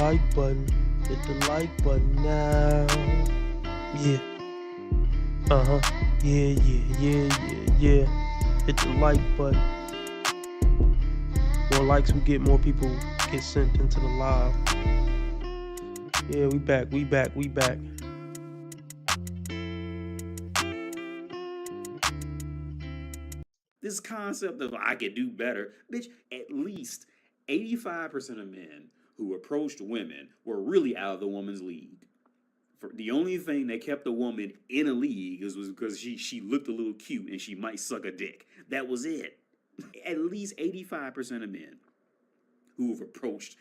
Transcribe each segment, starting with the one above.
like button. Hit the like button now. Yeah. Uh-huh. Yeah, yeah, yeah, yeah, yeah. Hit the like button. More likes we get, more people get sent into the live. Yeah, we back, we back, we back. This concept of I could do better, bitch, at least 85% of men who approached women were really out of the woman's league. For the only thing that kept a woman in a league was because she looked a little cute and she might suck a dick. That was it. At least 85% of men who have approached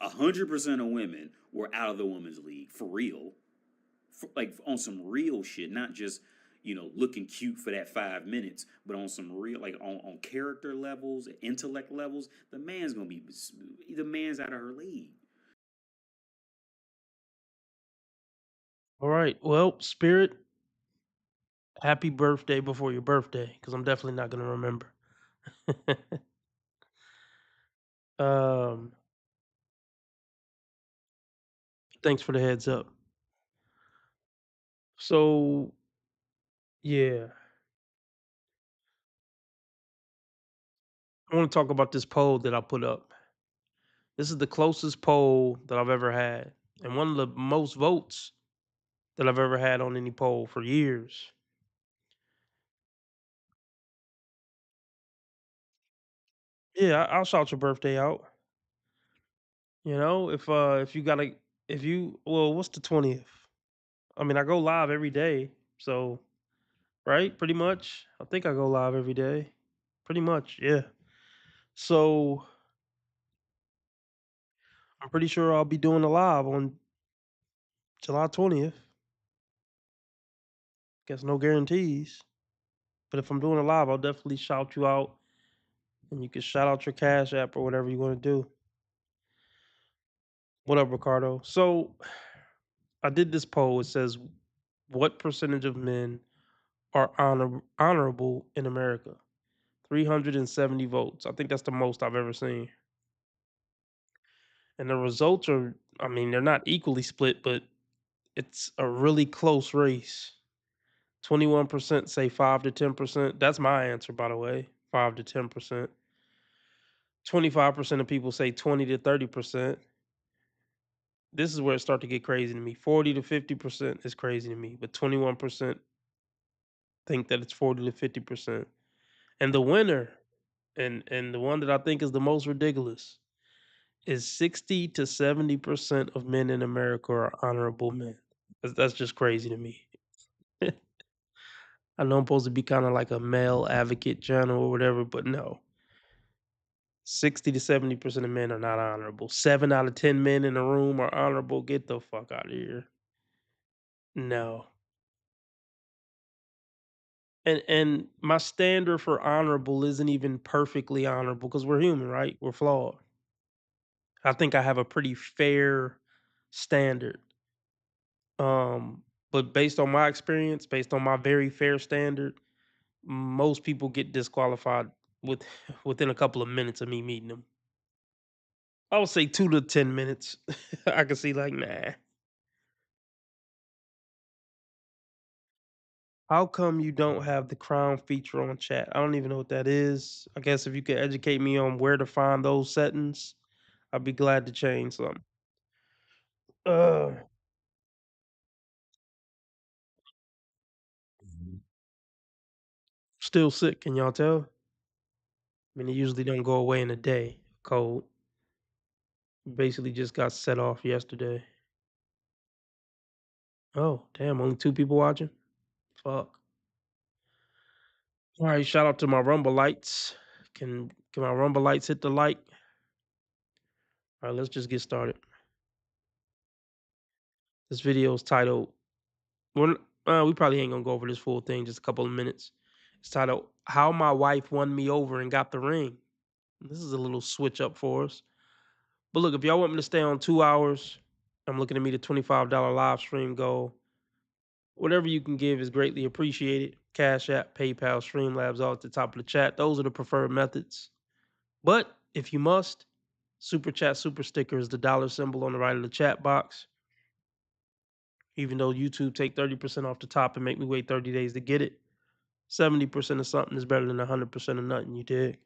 100% of women were out of the woman's league for real. Like on some real shit, not just looking cute for that 5 minutes, but on some real, like on character levels, intellect levels. The man's out of her league. All right. Well, Spirit, happy birthday before your birthday, because I'm definitely not gonna remember. um, thanks for the heads up. So yeah, I want to talk about this poll that I put up. This is the closest poll that I've ever had, and one of the most votes that I've ever had on any poll for years. Yeah, I'll shout your birthday out. If you gotta, if you well, what's the 20th? I mean, I go live every day, so right, pretty much. I think I go live every day, pretty much. Yeah. So I'm pretty sure I'll be doing a live on July 20th. Guess no guarantees, but if I'm doing a live, I'll definitely shout you out, and you can shout out your Cash App or whatever you want to do. What up, Ricardo? So I did this poll. It says, "What percentage of men are honorable in America?" 370 votes. I think that's the most I've ever seen. And the results are, I mean, they're not equally split, but it's a really close race. 21% say 5 to 10%. That's my answer, by the way. 5 to 10%. 25% of people say 20 to 30%. This is where it starts to get crazy to me. 40 to 50% is crazy to me, but 21% think that it's 40 to 50%. And the winner, and the one that I think is the most ridiculous, is 60 to 70% of men in America are honorable men. That's just crazy to me. I know I'm supposed to be kind of like a male advocate channel or whatever, but no. 60 to 70% of men are not honorable. 7 out of 10 men in the room are honorable. Get the fuck out of here. No. And my standard for honorable isn't even perfectly honorable because we're human, right? We're flawed. I think I have a pretty fair standard. But based on my experience, based on my very fair standard, most people get disqualified with within a couple of minutes of me meeting them. I would say 2 to 10 minutes. I can see like, nah. How come you don't have the crown feature on chat? I don't even know what that is. I guess if you could educate me on where to find those settings, I'd be glad to change some. Uh, Still sick, can y'all tell? I mean, it usually don't go away in a day. Cold. Basically just got set off yesterday. Oh, damn, only 2 people watching? Fuck. Alright, shout out to my Rumble lights. Can my Rumble lights hit the like? Alright, let's just get started. This video is titled we probably ain't gonna go over this full thing, just a couple of minutes. It's titled "How My Wife Won Me Over and Got the Ring." This is a little switch up for us. But look, if y'all want me to stay on 2 hours, I'm looking to meet a $25 live stream goal. Whatever you can give is greatly appreciated. Cash App, PayPal, Streamlabs, all at the top of the chat. Those are the preferred methods. But if you must, Super chat, super sticker is the dollar symbol on the right of the chat box. Even though YouTube take 30% off the top and make me wait 30 days to get it, 70% of something is better than 100% of nothing, you dig?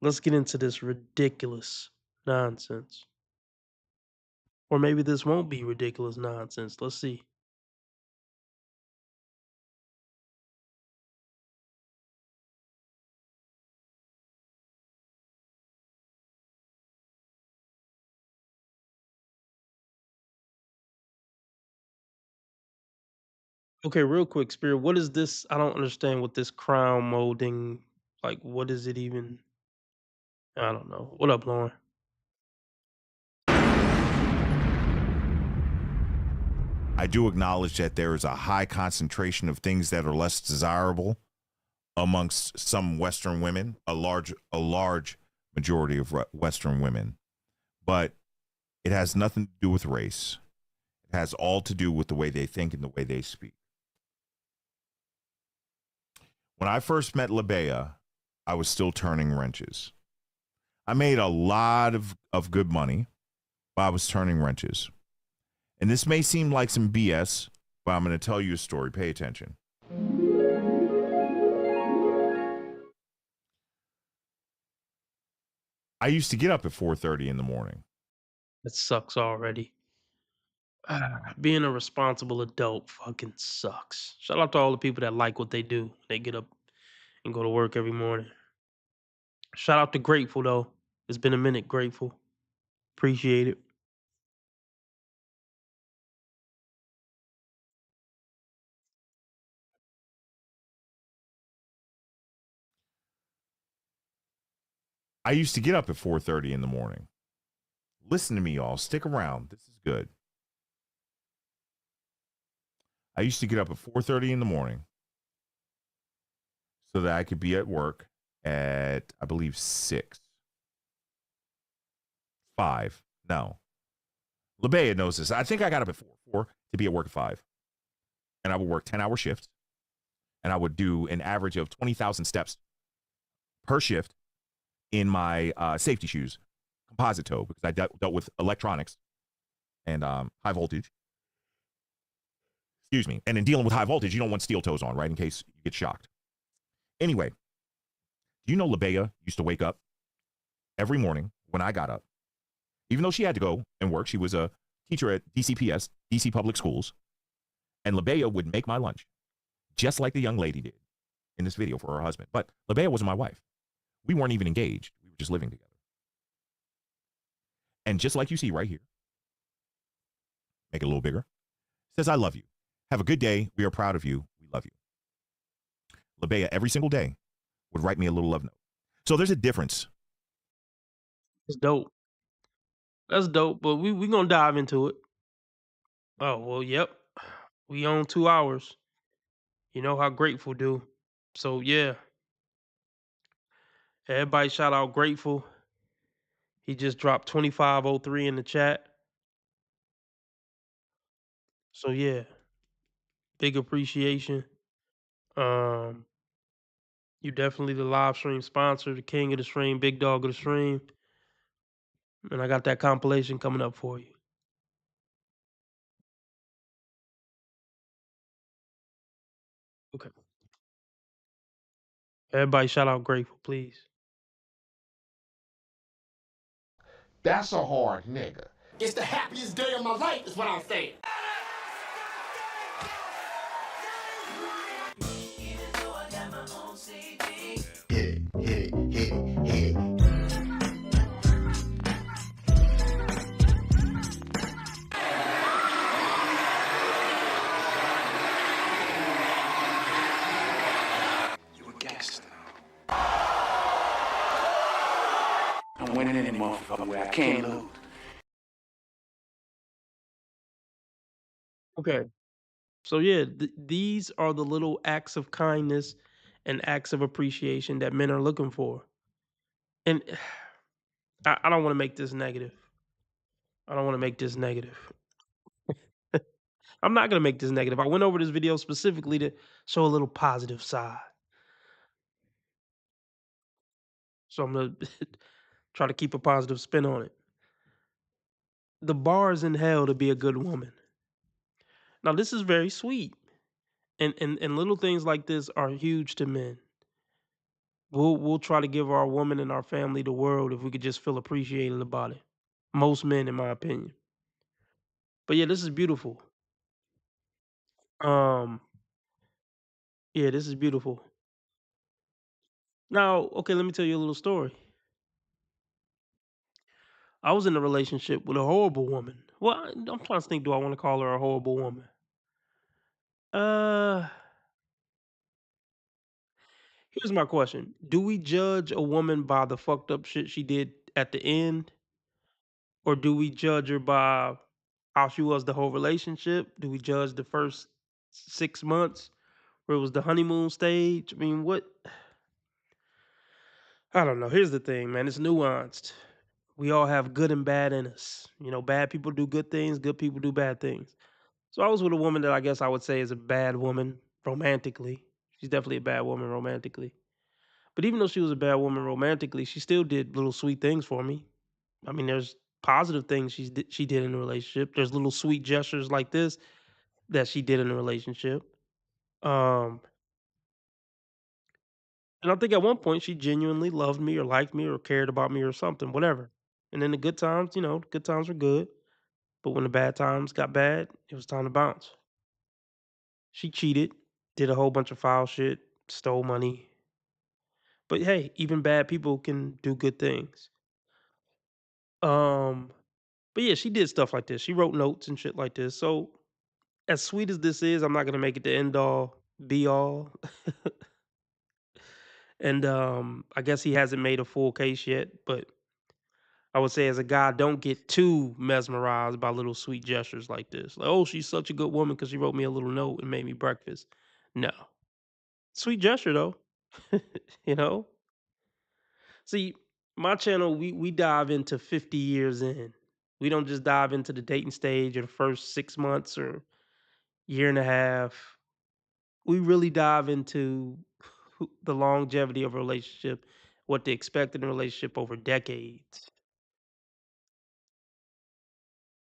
Let's get into this ridiculous nonsense. Or maybe this won't be ridiculous nonsense. Let's see. Okay, real quick, Spirit. What is this? I don't understand what this crown molding, like, what is it even? I don't know. What up, Lauren? I do acknowledge that there is a high concentration of things that are less desirable amongst some Western women, a large majority of Western women, but it has nothing to do with race. It has all to do with the way they think and the way they speak. When I first met Labea, I was still turning wrenches. I made a lot of good money, but I was turning wrenches. And this may seem like some BS, but I'm going to tell you a story. Pay attention. I used to get up at 4:30 in the morning. It sucks already. Being a responsible adult fucking sucks. Shout out to all the people that like what they do. They get up and go to work every morning. Shout out to Grateful though. It's been a minute, Grateful. Appreciate it. I used to get up at 4:30 in the morning. Listen to me, y'all. Stick around. This is good. I used to get up at 4:30 in the morning so that I could be at work at, I believe, 6. 5. No. Labea knows this. I think I got up at 4 to be at work at 5. And I would work 10-hour shifts. And I would do an average of 20,000 steps per shift in my safety shoes, composite toe, because I dealt with electronics and high voltage. Excuse me. And in dealing with high voltage, you don't want steel toes on, right, in case you get shocked. Anyway, do you know Labea used to wake up every morning when I got up, even though she had to go and work? She was a teacher at DCPS, DC Public Schools. And Labea would make my lunch, just like the young lady did in this video for her husband. But Labea wasn't my wife. We weren't even engaged. We were just living together. And just like you see right here, make it a little bigger, says, I love you. Have a good day. We are proud of you. We love you. Labea every single day would write me a little love note. So there's a difference. It's dope. That's dope, but we gonna dive into it. Oh, well, yep. We own 2 hours. You know how Grateful do. So, yeah. Everybody shout out Grateful. He just dropped 2503 in the chat. So, yeah, big appreciation. Um, you definitely the live stream sponsor, the king of the stream, big dog of the stream. And I got that compilation coming up for you. Okay. Everybody shout out Grateful, please. That's a hard nigga. It's the happiest day of my life, is what I'm saying. Hit it, hit it, hit it, hit it. You a gangster. I'm winning any motherfucker where I can't lose. Okay. So yeah, these are the little acts of kindness and acts of appreciation that men are looking for. And I don't want to make this negative. I don't want to make this negative. I'm not going to make this negative. I went over this video specifically to show a little positive side. So I'm going to Try to keep a positive spin on it. The bar is in hell to be a good woman. Now this is very sweet. And little things like this are huge to men. We'll try to give our woman and our family the world if we could just feel appreciated about it. Most men, in my opinion. But yeah, this is beautiful. Um, yeah, this is beautiful. Now, okay, let me tell you a little story. I was in a relationship with a horrible woman. Well, I'm trying to think, do I want to call her a horrible woman? Uh, Here's my question. Do we judge a woman by the fucked up shit she did at the end? Or do we judge her by how she was the whole relationship? Do we judge the first 6 months where it was the honeymoon stage? I mean, what? I don't know. Here's the thing, man. It's nuanced. We all have good and bad in us. You know, bad people do good people do bad things. So I was with a woman that I guess I would say is a bad woman romantically. She's definitely a bad woman romantically. But even though she was a bad woman romantically, she still did little sweet things for me. I mean, there's positive things she did in the relationship. There's little sweet gestures like this that she did in the relationship. Um, and I think at one point she genuinely loved me or liked me or cared about me or something, whatever. And then the good times, the good times were good. But when the bad times got bad, it was time to bounce. She cheated, did a whole bunch of foul shit, stole money. But hey, even bad people can do good things. Um, but yeah, she did stuff like this. She wrote notes and shit like this. So as sweet as this is, I'm not gonna make it the end all be all. And I guess he hasn't made a full case yet, but I would say as a guy, don't get too mesmerized by little sweet gestures like this. Like, oh, she's such a good woman because she wrote me a little note and made me breakfast. No. Sweet gesture though. you know? See, my channel, we dive into 50 years in. We don't just dive into the dating stage or the first 6 months or year and a half. We really dive into the longevity of a relationship, what to expect in a relationship over decades.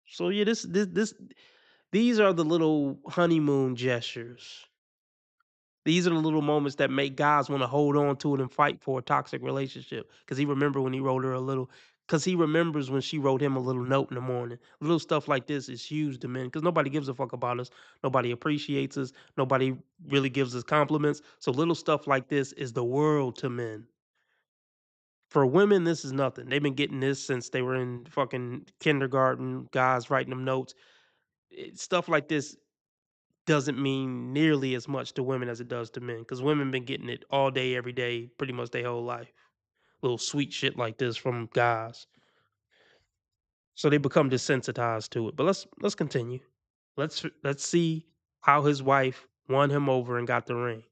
So yeah, this these are the little honeymoon gestures. These are the little moments that make guys wanna hold on to it and fight for a toxic relationship. Cause he remember when he wrote her a little. Cause he remembers when she wrote him a little note in the morning. Little stuff like this is huge to men, cause nobody gives a fuck about us. Nobody appreciates us. Nobody really gives us compliments. So little stuff like this is the world to men. For women, this is nothing. They've been getting this since they were in fucking kindergarten, guys writing them notes. Stuff like this doesn't mean nearly as much to women as it does to men, because women been getting it all day, every day, pretty much their whole life. Little sweet shit like this from guys. So they become desensitized to it. But let's continue. Let's see how his wife won him over and got the ring.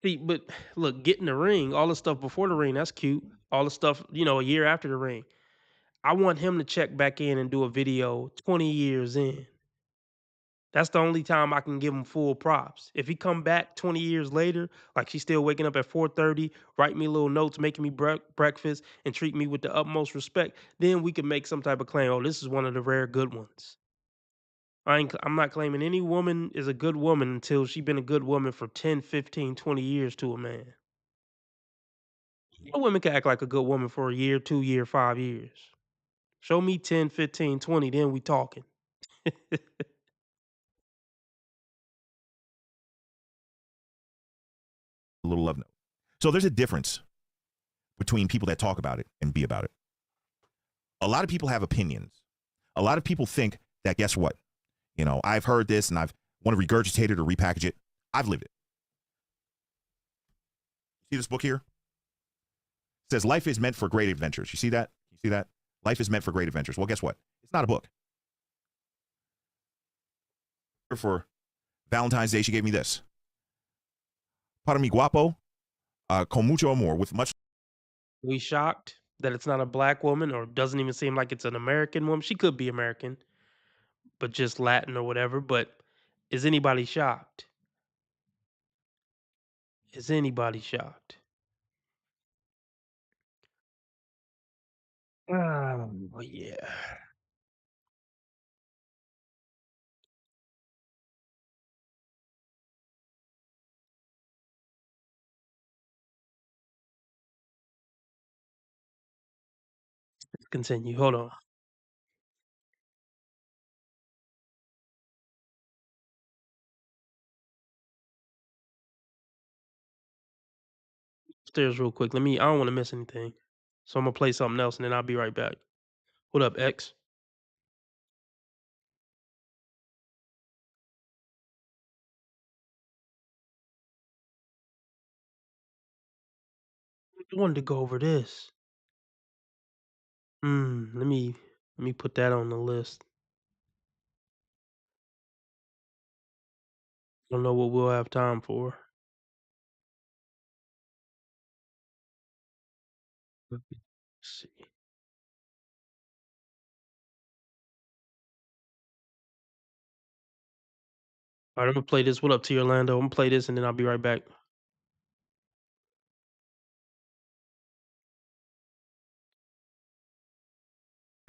See, but look, getting the ring, all the stuff before the ring, that's cute. All the stuff, a year after the ring. I want him to check back in and do a video 20 years in. That's the only time I can give him full props. If he come back 20 years later, like she's still waking up at 4:30, write me little notes, making me breakfast, and treat me with the utmost respect, then we can make some type of claim. Oh, this is one of the rare good ones. I'm not claiming any woman is a good woman until she been a good woman for 10, 15, 20 years to a man. A woman can act like a good woman for a year, 2 year, 5 years. Show me 10, 15, 20, then we talking. A little love note. So there's a difference between people that talk about it and be about it. A lot of people have opinions. A lot of people think that, guess what? I've heard this and I've want to regurgitate it or repackage it. I've lived it. See this book here? It says life is meant for great adventures. You see that? You see that? Life is meant for great adventures. Well, guess what? It's not a book. For Valentine's Day, she gave me this. Para mi guapo, con mucho amor, with much. We shocked that it's not a black woman or doesn't even seem like it's an American woman. She could be American, but just Latin or whatever. But is anybody shocked? Is anybody shocked? Yeah. Let's continue. Hold on. Upstairs real quick. I don't wanna miss anything. So I'm gonna play something else and then I'll be right back. What up, X? I wanted to go over this. Let me put that on the list. Don't know what we'll have time for. Let's see. Alright, I'm gonna play this. What up, T Orlando? I'm gonna play this and then I'll be right back.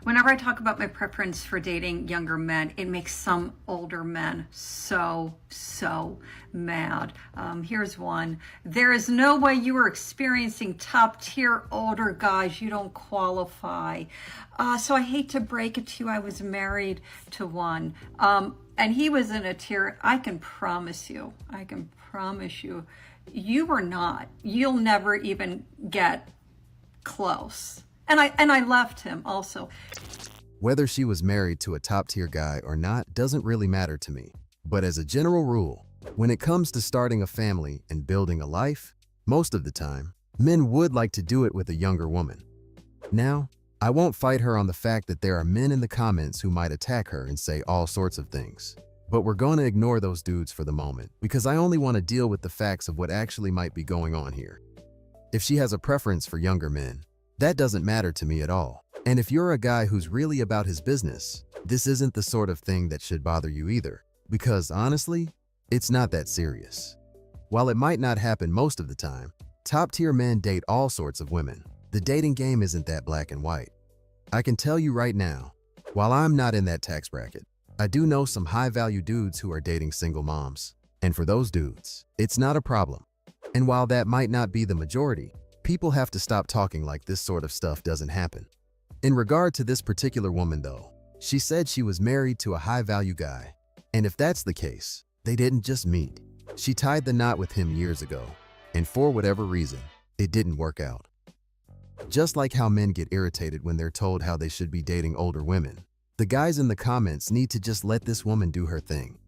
Whenever I talk about my preference for dating younger men, it makes some older men so mad. Here's one. There is no way you are experiencing top tier older guys. You don't qualify. So I hate to break it to you. I was married to one. And he was in a tier. I can promise you, you were not. You'll never even get close. And I left him also. Whether she was married to a top-tier guy or not doesn't really matter to me. But as a general rule, when it comes to starting a family and building a life, most of the time, men would like to do it with a younger woman. Now, I won't fight her on the fact that there are men in the comments who might attack her and say all sorts of things. But we're going to ignore those dudes for the moment because I only want to deal with the facts of what actually might be going on here. If she has a preference for younger men, that doesn't matter to me at all. And if you're a guy who's really about his business, this isn't the sort of thing that should bother you either. Because honestly, it's not that serious. While it might not happen most of the time, top-tier men date all sorts of women. The dating game isn't that black and white. I can tell you right now, while I'm not in that tax bracket, I do know some high-value dudes who are dating single moms. And for those dudes, it's not a problem. And while that might not be the majority, people have to stop talking like this sort of stuff doesn't happen. In regard to this particular woman though, she said she was married to a high-value guy. And if that's the case, they didn't just meet. She tied the knot with him years ago, and for whatever reason, it didn't work out. Just like how men get irritated when they're told how they should be dating older women, the guys in the comments need to just let this woman do her thing.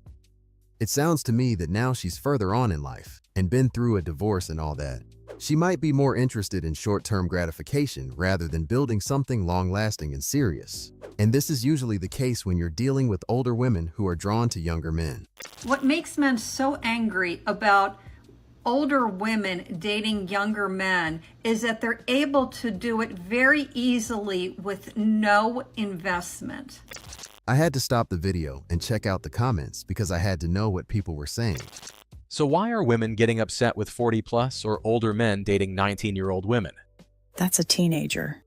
It sounds to me that now she's further on in life and been through a divorce and all that. She might be more interested in short-term gratification rather than building something long-lasting and serious. And this is usually the case when you're dealing with older women who are drawn to younger men. What makes men so angry about older women dating younger men is that they're able to do it very easily with no investment. I had to stop the video and check out the comments because I had to know what people were saying. So why are women getting upset with 40-plus or older men dating 19-year-old women? That's a teenager.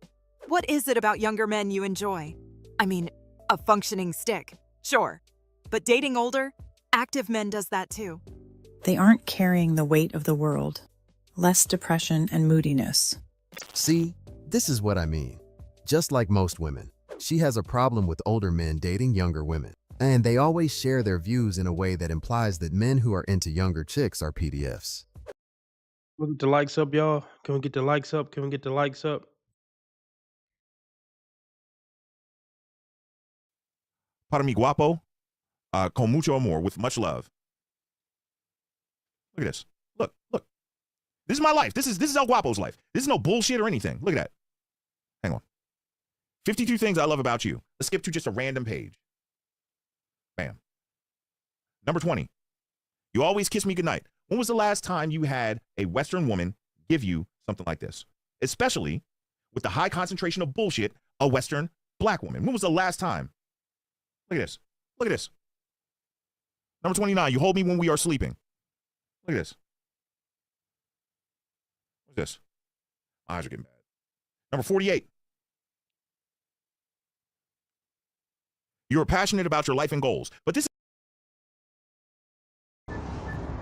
What is it about younger men you enjoy? I mean, a functioning stick, sure. But dating older, active men does that too. They aren't carrying the weight of the world. Less depression and moodiness. See, this is what I mean. Just like most women, she has a problem with older men dating younger women. And they always share their views in a way that implies that men who are into younger chicks are PDFs. Look at the likes up, y'all. Can we get the likes up? Can we get the likes up? Para mi guapo, con mucho amor, with much love. Look at this. Look. This is my life. This is El Guapo's life. This is no bullshit or anything. Look at that. Hang on. 52 things I love about you. Let's skip to just a random page. Bam. Number 20. You always kiss me goodnight. When was the last time you had a Western woman give you something like this? Especially with the high concentration of bullshit, a Western black woman. When was the last time? Look at this. Look at this. Number 29. You hold me when we are sleeping. Look at this. What's this? My eyes are getting bad. Number 48. You're passionate about your life and goals, but this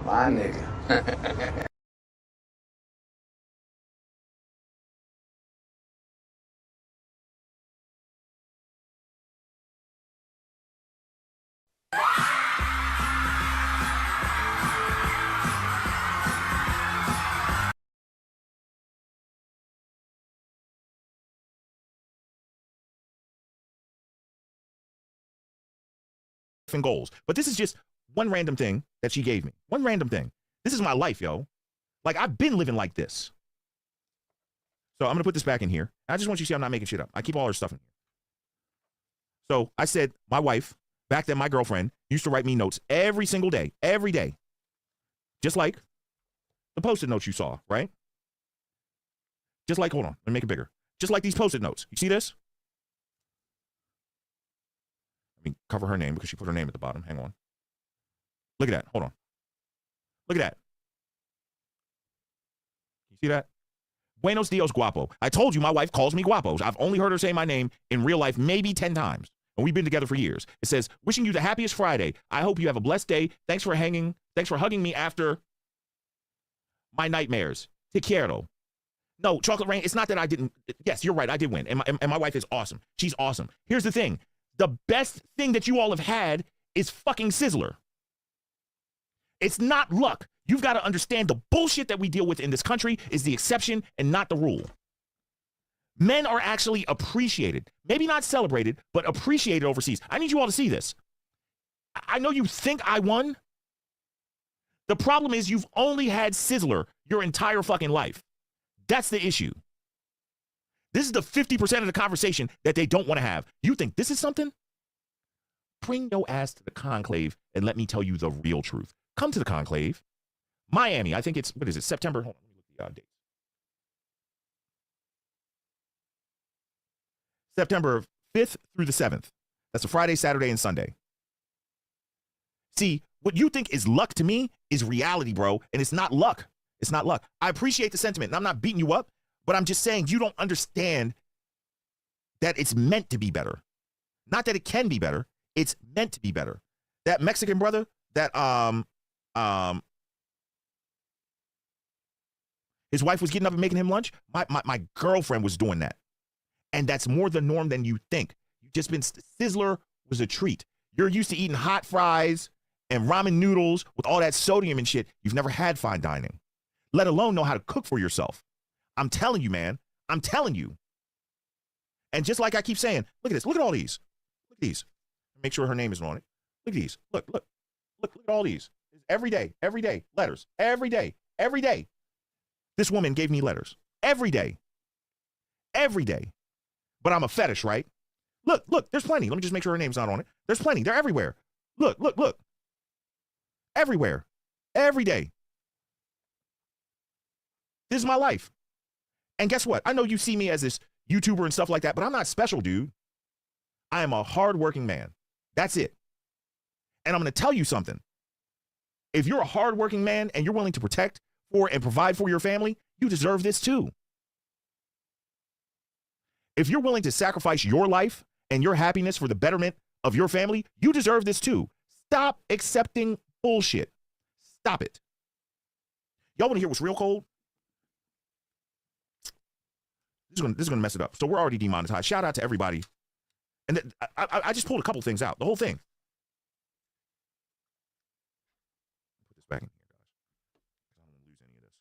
My nigga. and goals, but this is just one random thing that she gave me. One random thing. This is my life, yo. Like, I've been living like this. So I'm going to put this back in here. I just want you to see I'm not making shit up. I keep all her stuff in here. So I said, my wife, back then my girlfriend, used to write me notes every single day, every day. Just like the Post-it notes you saw, right? Just like, hold on, let me make it bigger. Just like these Post-it notes. You see this? Let me cover her name because she put her name at the bottom. Hang on. Look at that. Hold on. Look at that. You see that? Buenos dias, guapo. I told you my wife calls me guapos. I've only heard her say my name in real life maybe 10 times. And we've been together for years. It says, wishing you the happiest Friday. I hope you have a blessed day. Thanks for hugging me after my nightmares. Te quiero. No, Chocolate Rain, it's not that I didn't. Yes, you're right. I did win. And my wife is awesome. She's awesome. Here's the thing. The best thing that you all have had is fucking Sizzler. It's not luck. You've got to understand the bullshit that we deal with in this country is the exception and not the rule. Men are actually appreciated, maybe not celebrated, but appreciated overseas. I need you all to see this. I know you think I won. The problem is you've only had Sizzler your entire fucking life. That's the issue. This is the 50% of the conversation that they don't want to have. You think this is something? Bring your ass to the conclave and let me tell you the real truth. Come to the conclave. Miami, I think it's, what is it, September? Hold on, let me look at the dates. September 5th through the 7th. That's a Friday, Saturday, and Sunday. See, what you think is luck to me is reality, bro, and it's not luck. It's not luck. I appreciate the sentiment, and I'm not beating you up, but I'm just saying you don't understand that it's meant to be better. Not that it can be better. It's meant to be better. That Mexican brother, that his wife was getting up and making him lunch. My girlfriend was doing that. And that's more the norm than you think. You've just been, Sizzler was a treat. You're used to eating hot fries and ramen noodles with all that sodium and shit. You've never had fine dining, let alone know how to cook for yourself. I'm telling you, man. I'm telling you. And just like I keep saying, look at this. Look at all these. Look at these. Make sure her name isn't on it. Look at these. Look at all these. Every day, letters. Every day. This woman gave me letters. Every day. But I'm a fetish, right? Look, there's plenty. Let me just make sure her name's not on it. There's plenty. They're everywhere. Look. Everywhere. Every day. This is my life. And guess what? I know you see me as this YouTuber and stuff like that, but I'm not special, dude. I am a hardworking man. That's it. And I'm going to tell you something. If you're a hardworking man and you're willing to protect for and provide for your family, you deserve this too. If you're willing to sacrifice your life and your happiness for the betterment of your family, you deserve this too. Stop accepting bullshit. Stop it. Y'all want to hear what's real cold? This is gonna mess it up. So we're already demonetized. Shout out to everybody. And I just pulled a couple things out. The whole thing. Put this back in here, guys. I don't want to lose any of this.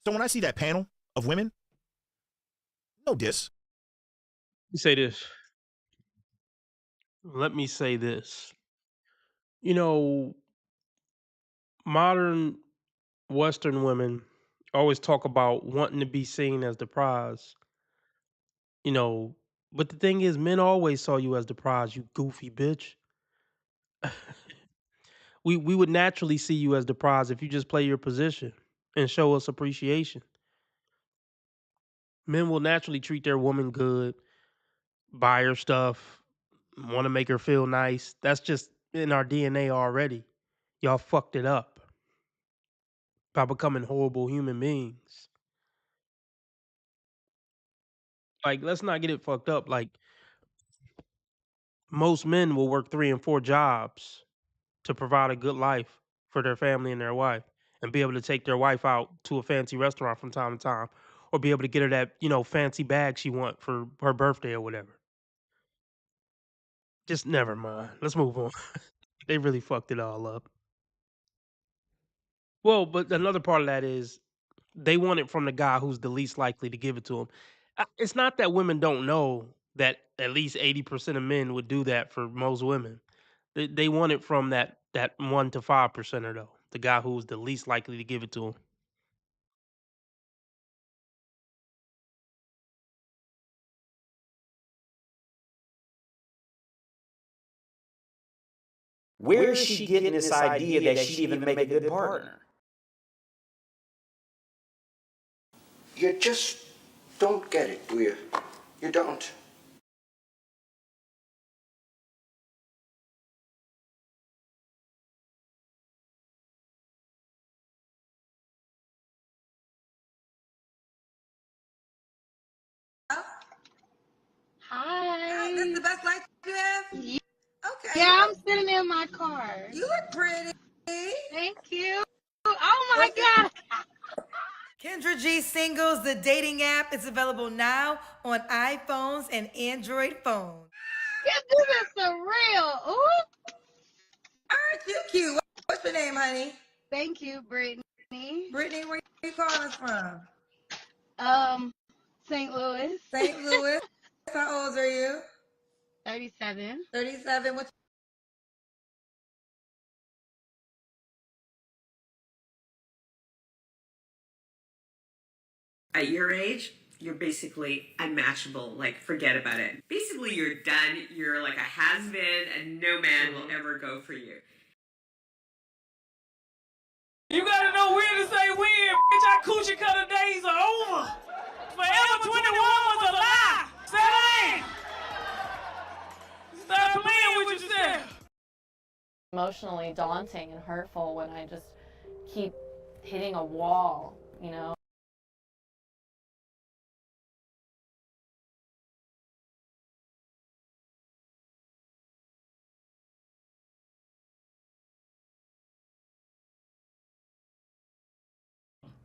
So when I see that panel of women, no diss. You say this. Let me say this. You know, modern Western women always talk about wanting to be seen as the prize, you know, but the thing is, men always saw you as the prize, you goofy bitch. We would naturally see you as the prize if you just play your position and show us appreciation. Men will naturally treat their woman good, buy her stuff, want to make her feel nice. That's just in our DNA already. Y'all fucked it up by becoming horrible human beings. Like, let's not get it fucked up. Like, most men will work 3 and 4 jobs to provide a good life for their family and their wife, and be able to take their wife out to a fancy restaurant from time to time, or be able to get her that, fancy bag she want for her birthday or whatever. Just never mind. Let's move on. They really fucked it all up. Well, but another part of that is they want it from the guy who's the least likely to give it to them. It's not that women don't know that at least 80% of men would do that for most women. They want it from that 1 to 5 percenter though, the guy who's the least likely to give it to them. Where is she getting this idea that she'd even make a good partner? You just don't get it, do you? You don't. Hi. This is the best life you have? Okay. Yeah, I'm sitting in my car. You look pretty. Thank you. Oh my God. Kendra G Singles, the dating app, is available now on iPhones and Android phones. Yeah, this is surreal. Ooh. Aren't you cute? What's your name, honey? Thank you, Brittany. Brittany, where you calling us from? St. Louis. St. Louis. How old are you? 37. 37. What's At your age, you're basically unmatchable. Like, forget about it. Basically, you're done. You're like a has-been, and no man will ever go for you. You gotta know when to say when, bitch. Our coochie cutter days are over. Forever 21 was a lie. Say stop playing with yourself. Emotionally daunting and hurtful when I just keep hitting a wall, you know?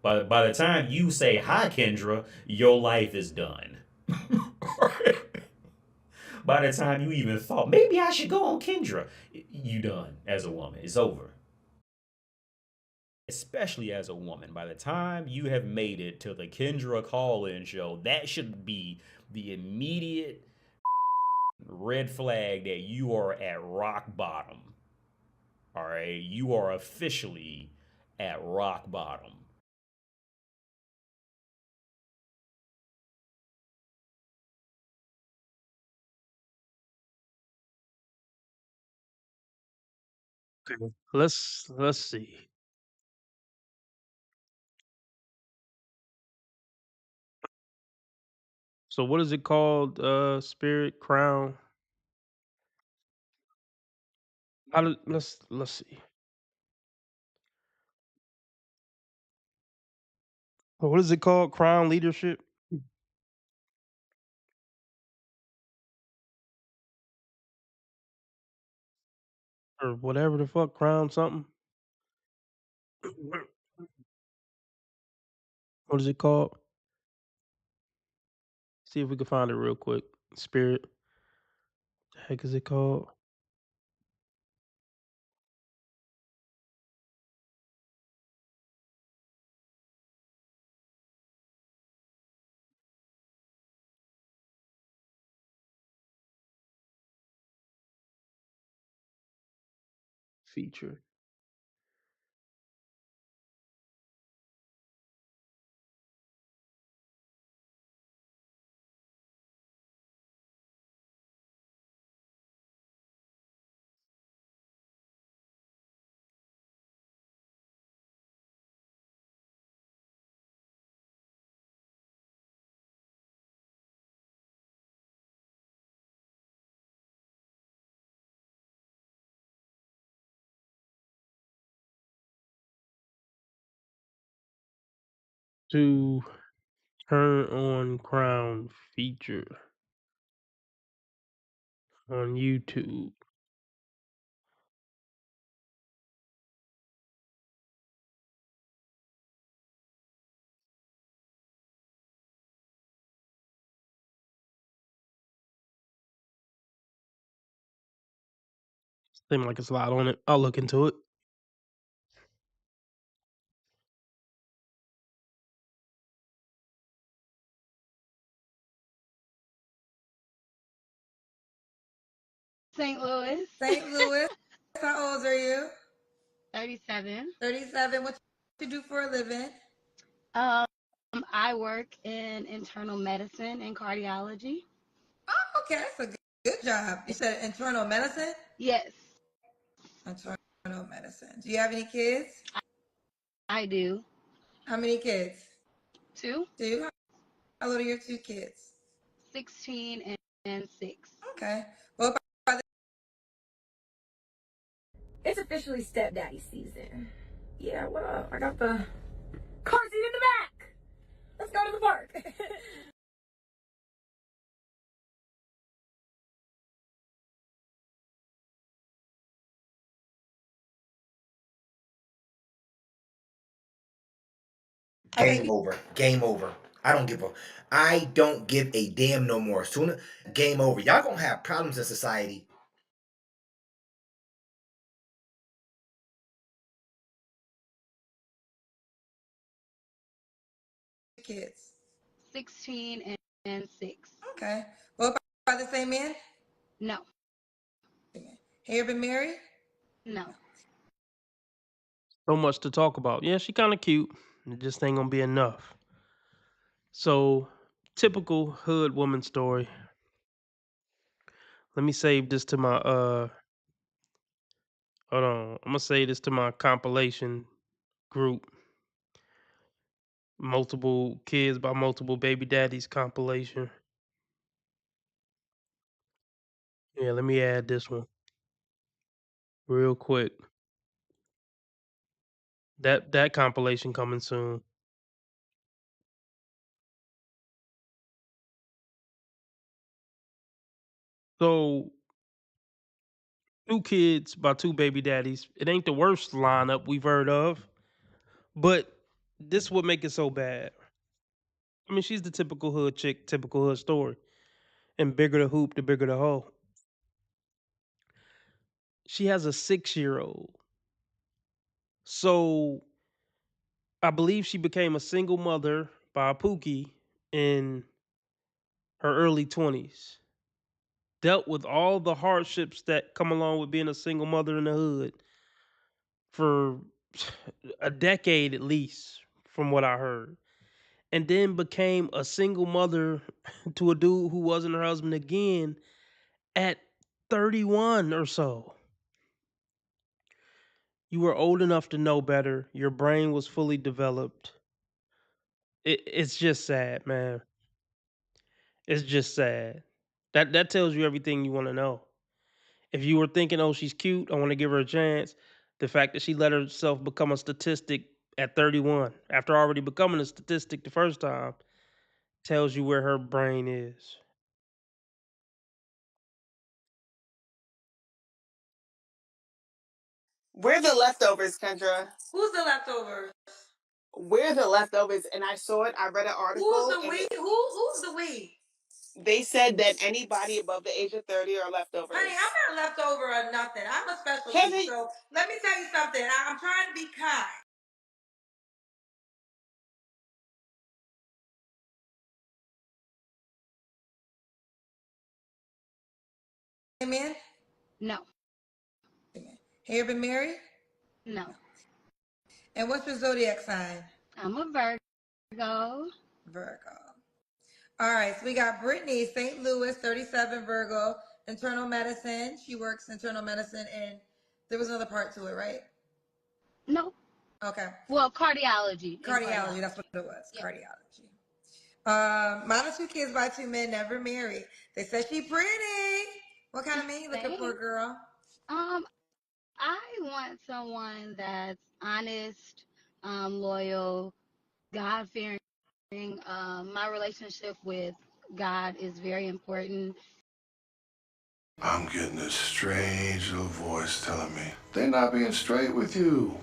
But by the time you say hi, Kendra, your life is done. By the time you even thought maybe I should go on Kendra, you done as a woman. It's over. Especially as a woman, by the time you have made it to the Kendra call-in show, that should be the immediate red flag that you are at rock bottom. All right, you are officially at rock bottom. Okay. Let's see. So what is it called? Spirit crown. Let's see. What is it called? Crown leadership or whatever the fuck crown something. What is it called? See if we can find it real quick. Spirit. The heck is it called? Feature. To Turn on Crown feature on YouTube. Seems like it's a lot on it. I'll look into it. St. Louis. St. Louis. How old are you? 37. 37. What you do for a living? I work in internal medicine and cardiology. Oh, okay, that's a good job. You said internal medicine? Yes, Internal medicine. Do you have any kids? I do. How many kids? 2, Two. How old are your two kids? 16 and 6. Okay. Well, It's officially stepdaddy season. Yeah, what up? I got the car seat in the back. Let's go to the park. Game over. Game over. I don't give a damn no more. Sooner, game over. Y'all gonna have problems in society. kids. 16 and 6. Okay. Both by the same man? No, Have you ever been married? no. So much to talk about. Yeah, she kind of cute. It just ain't gonna be enough. So, typical hood woman story. Let me save this to my hold on. I'm gonna save this to my compilation group. Multiple kids by multiple baby daddies compilation. Yeah, let me add this one real quick. That compilation coming soon. So, two kids by two baby daddies. It ain't the worst lineup we've heard of, but this would make it so bad. I mean, she's the typical hood chick, typical hood story. And bigger the hoop, the bigger the hole. She has a 6-year-old. So I believe she became a single mother by a Pookie in her early 20s. Dealt with all the hardships that come along with being a single mother in the hood for a decade at least, from what I heard. And then became a single mother to a dude who wasn't her husband again at 31 or so. You were old enough to know better. Your brain was fully developed. It's just sad, man. It's just sad. That tells you everything you want to know. If you were thinking, "Oh, she's cute. I want to give her a chance," the fact that she let herself become a statistic at 31, after already becoming a statistic the first time, tells you where her brain is. We're the leftovers, Kendra. Who's the leftovers? We're the leftovers, and I saw it. I read an article. Who's the we? Who's the we? They said that anybody above the age of 30 are leftovers. Honey, I'm not leftover or nothing. I'm a specialty. Kevin, so let me tell you something. I'm trying to be kind. Amen. No, Have you ever been married? no. And what's your zodiac sign? I'm a Virgo. Virgo. All right, so we got Britney, St. Louis, 37, Virgo, internal medicine. She works internal medicine, and there was another part to it, right? No. Okay. Well, cardiology. Cardiology, that's what it was. Yep. Cardiology. Mine are two kids by two men, never married. They said she pretty. What kind of man you looking for, girl? I want someone that's honest, loyal, God fearing My relationship with God is very important. I'm getting this strange little voice telling me they're not being straight with you.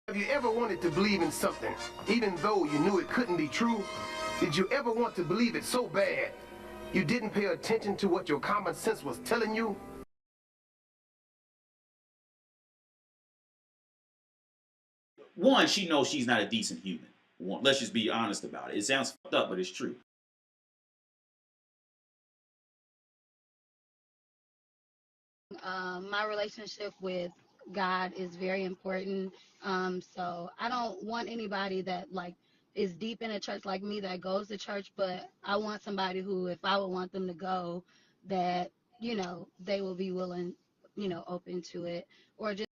Have you ever wanted to believe in something, even though you knew it couldn't be true? Did you ever want to believe it so bad you didn't pay attention to what your common sense was telling you? One, she knows she's not a decent human. One, let's just be honest about it. It sounds fucked up, but it's true. My relationship with God is very important. So I don't want anybody that like is deep in a church like me that goes to church, but I want somebody who, if I would want them to go, that they will be willing, open to it, or just.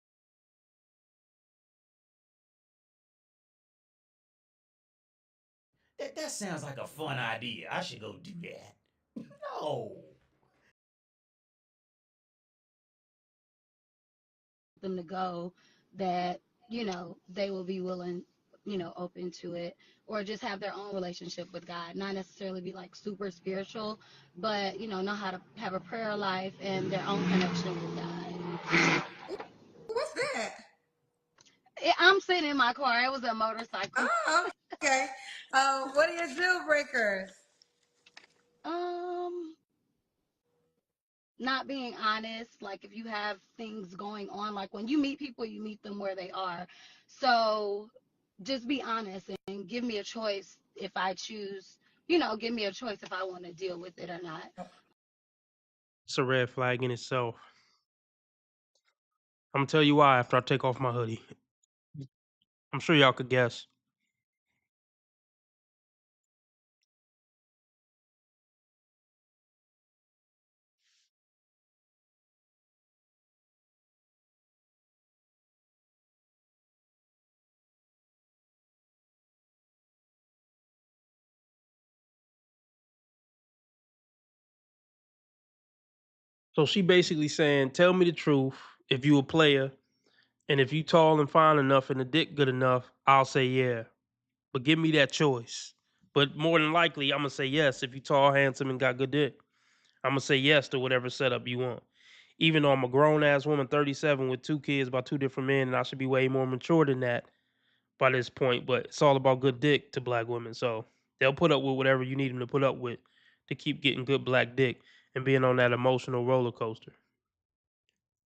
That sounds like a fun idea. I should go do that. No. Them to go, that they will be willing, open to it, or just have their own relationship with God, not necessarily be like super spiritual, but know how to have a prayer life and their own connection with God. What's that? I'm sitting in my car. It was a motorcycle. Oh, okay. What are your deal breakers? Not being honest, like if you have things going on, like when you meet people, you meet them where they are. So just be honest and give me a choice if I choose, give me a choice if I want to deal with it or not. It's a red flag in itself. I'm gonna tell you why after I take off my hoodie. I'm sure y'all could guess. So she basically saying, "Tell me the truth. If you a player, and if you tall and fine enough, and the dick good enough, I'll say yeah. But give me that choice. But more than likely, I'm gonna say yes if you tall, handsome, and got good dick. I'm gonna say yes to whatever setup you want. Even though I'm a grown ass woman, 37, with 2 kids by 2 different men, and I should be way more mature than that by this point. But it's all about good dick to black women, so they'll put up with whatever you need them to put up with to keep getting good black dick and being on that emotional roller coaster."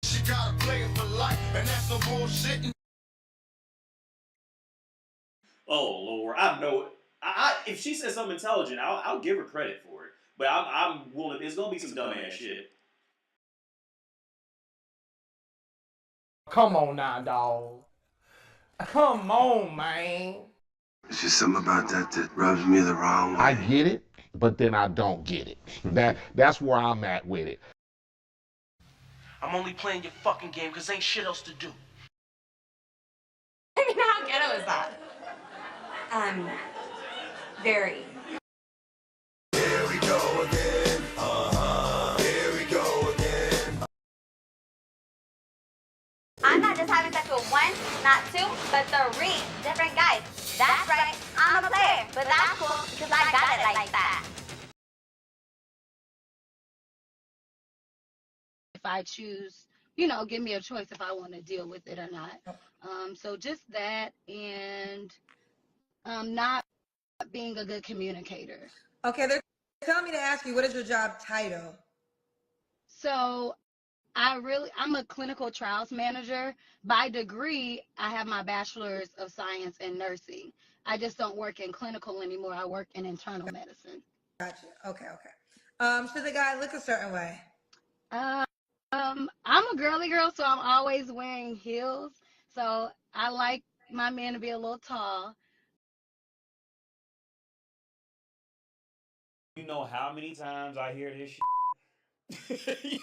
She gotta play it for life, and that's no bullshit. Oh Lord, I know it. If she says something intelligent, I'll give her credit for it. But I'm willing. It's gonna be some dumbass shit. Come on now, dog. Come on, man. It's just something about that rubs me the wrong way. I get it, but then I don't get it. That's where I'm at with it. I'm only playing your fucking game because ain't shit else to do. I mean, how ghetto is that? Very. Here we go again. Here we go again. I'm not just having sex with one, not two, but 3 different guys. That's right, I'm a player, but that's cool because I got it like that. If I choose, give me a choice if I want to deal with it or not. So just that, and not being a good communicator. Okay, they're telling me to ask you, what is your job title? So I'm a clinical trials manager. By degree, I have my bachelor's of science in nursing. I just don't work in clinical anymore. I work in internal medicine. Gotcha. Okay. Should the guy look a certain way? I'm a girly girl, so I'm always wearing heels. So I like my man to be a little tall. You know how many times I hear this shit?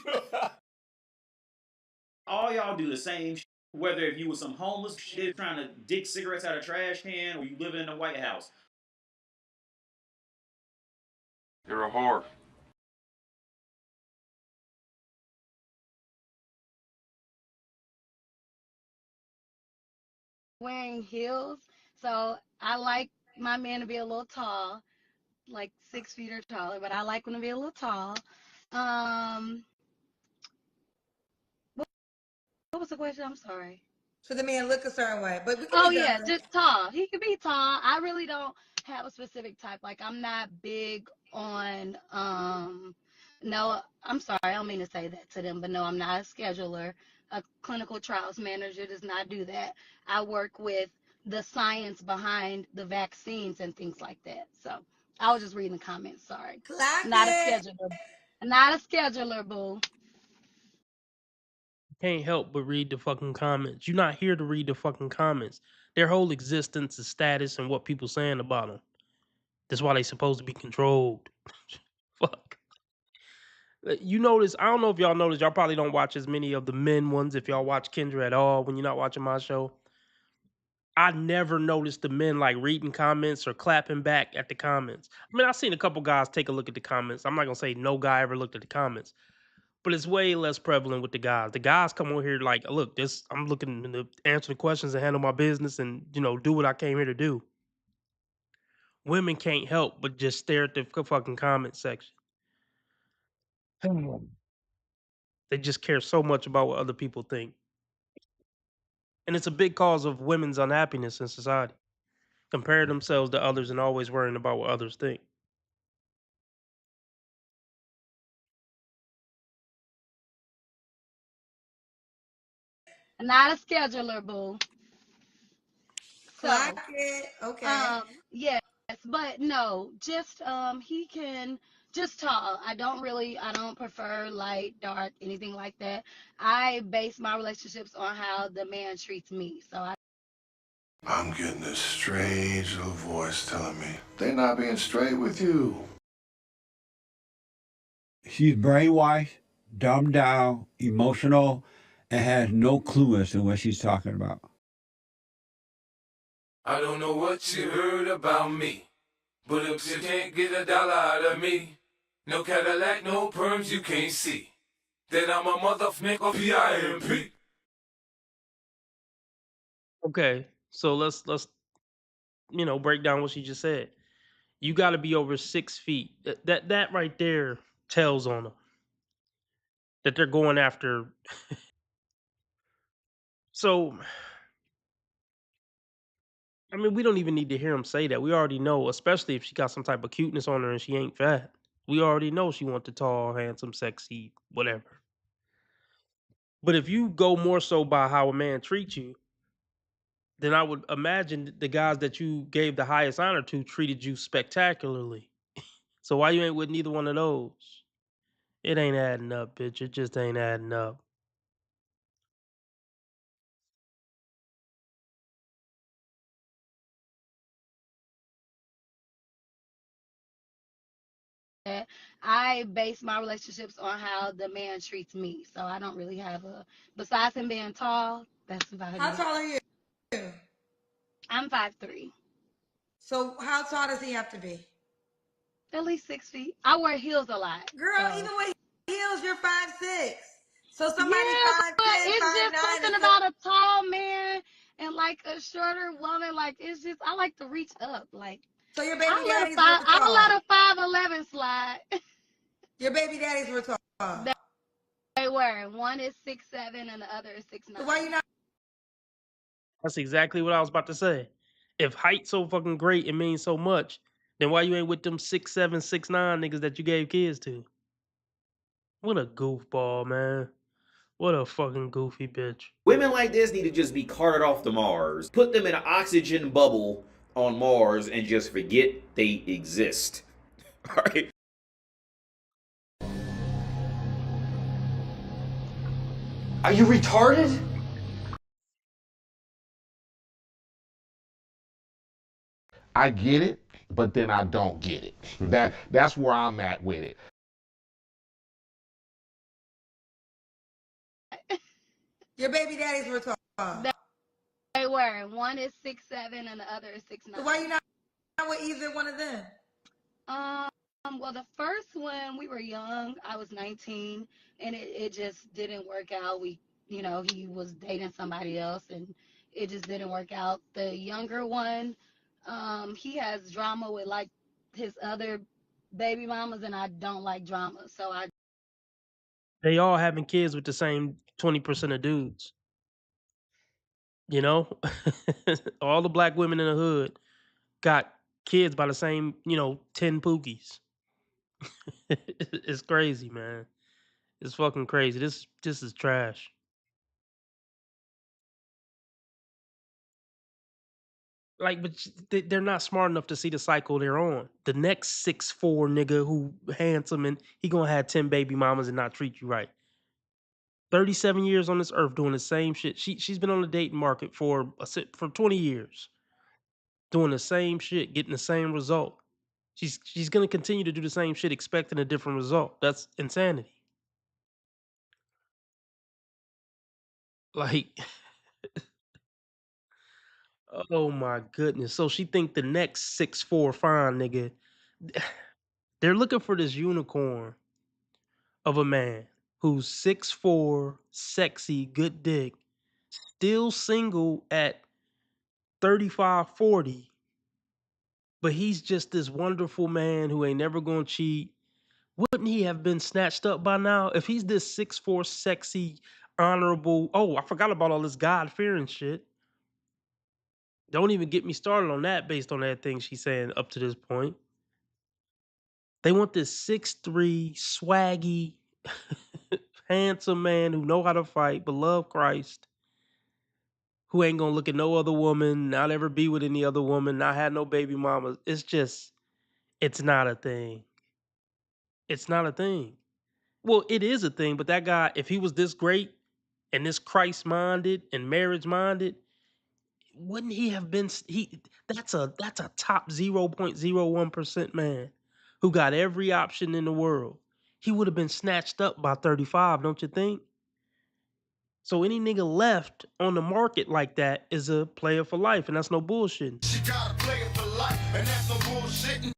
All y'all do the same shit. Whether if you was some homeless shit trying to dig cigarettes out of a trash can, or you living in the White House. You're a whore. wearing heels. So I like my man to be a little tall, like 6 feet or taller, but I like him to be a little tall. Um, what was the question? I'm sorry. So the man look a certain way, but we can Oh be done yeah, with it. just tall. He could be tall. I really don't have a specific type. Like I'm not big on no, I'm sorry, I don't mean to say that to them, but no, I'm not a scheduler. A clinical trials manager does not do that. I work with the science behind the vaccines and things like that. So I was just reading the comments, sorry. Clock Not a it. scheduler. Not a scheduler, boo. Can't help but read the fucking comments. You're not here to read the fucking comments. Their whole existence is status and what people saying about them. That's why they supposed to be controlled. Fuck. You notice, I don't know if y'all notice, y'all probably don't watch as many of the men ones if y'all watch Kendra at all when you're not watching my show. I never noticed the men like reading comments or clapping back at the comments. I mean, I've seen a couple guys take a look at the comments. I'm not gonna say no guy ever looked at the comments, but it's way less prevalent with the guys. The guys come on here like, look, this I'm looking to answer the questions and handle my business and do what I came here to do. Women can't help but just stare at the fucking comment section. They just care so much about what other people think. And it's a big cause of women's unhappiness in society. Compare themselves to others and always worrying about what others think. Not a scheduler, boo. Clock So it. Okay. yes, but no, just he can just tall. I don't prefer light, dark, anything like that. I base my relationships on how the man treats me. I'm getting this strange little voice telling me they're not being straight with you. She's brainwashed, dumbed down, emotional, and has no clue as to what she's talking about. I don't know what you heard about me, but if you can't get $1 out of me, no Cadillac, no perms you can't see, then I'm a motherfucker PIMP. Okay, so let's break down what she just said. You got to be over 6 feet. That right there tells on them that they're going after. So, I mean, we don't even need to hear him say that. We already know, especially if she got some type of cuteness on her and she ain't fat. We already know she want the tall, handsome, sexy, whatever. But if you go more so by how a man treats you, then I would imagine the guys that you gave the highest honor to treated you spectacularly. So why you ain't with neither one of those? It ain't adding up, bitch. It just ain't adding up. I base my relationships on how the man treats me. So I don't really have a besides him being tall, that's about How it. tall are you? I'm 5'3". So how tall does he have to be? At least 6 feet. I wear heels a lot. Girl, So even with heels, you're 5'6". So somebody yeah, but 5'10", it's just 5'9" something is about a tall man and like a shorter woman. Like it's just I like to reach up. Like so your baby daddies were I'll tall. let a 5'11" slide. Your baby daddies were tall. They were. One is 6'7" and the other is 6'9". So why you not? That's exactly what I was about to say. If height's so fucking great, it means so much. Then why you ain't with them 6'7", 6'9" niggas that you gave kids to? What a goofball, man. What a fucking goofy bitch. Women like this need to just be carted off to Mars. Put them in an oxygen bubble on Mars and just forget they exist. Alright? Are you retarded? I get it, but then I don't get it. That's where I'm at with it. Your baby daddies were tall. They were. One is 6'7" and the other is 6'9". So why you not with either one of them? Well, the first one we were young. I was 19, and it just didn't work out. He was dating somebody else, and it just didn't work out. The younger one, he has drama with like his other baby mamas, and I don't like drama, so I. They all having kids with the same 20% of dudes. You know, all the black women in the hood got kids by the same, 10 pookies. It's crazy, man. It's fucking crazy. This is trash. Like, but they're not smart enough to see the cycle they're on. The next 6'4" nigga who handsome and he gonna have 10 baby mamas and not treat you right. 37 years on this earth doing the same shit. She's been on the dating market for 20 years, doing the same shit, getting the same result. She's gonna continue to do the same shit, expecting a different result. That's insanity. Like, oh my goodness. So she think the next 6'4" fine nigga, they're looking for this unicorn of a man who's 6'4", sexy, good dick, still single at 35, 40, but he's just this wonderful man who ain't never gonna cheat. Wouldn't he have been snatched up by now? If he's this 6'4", sexy, honorable, oh, I forgot about all this God-fearing shit. Don't even get me started on that based on that thing she's saying up to this point. They want this 6'3", swaggy, handsome man who know how to fight, but love Christ, who ain't gonna look at no other woman, not ever be with any other woman, not have no baby mamas. It's not a thing. It's not a thing. Well, it is a thing, but that guy, if he was this great and this Christ minded and marriage minded, wouldn't he have been that's a top 0.01% man who got every option in the world. He would have been snatched up by 35, don't you think? So any nigga left on the market like that is a player for life, and that's no bullshit. She got a player for life, and that's no bullshit.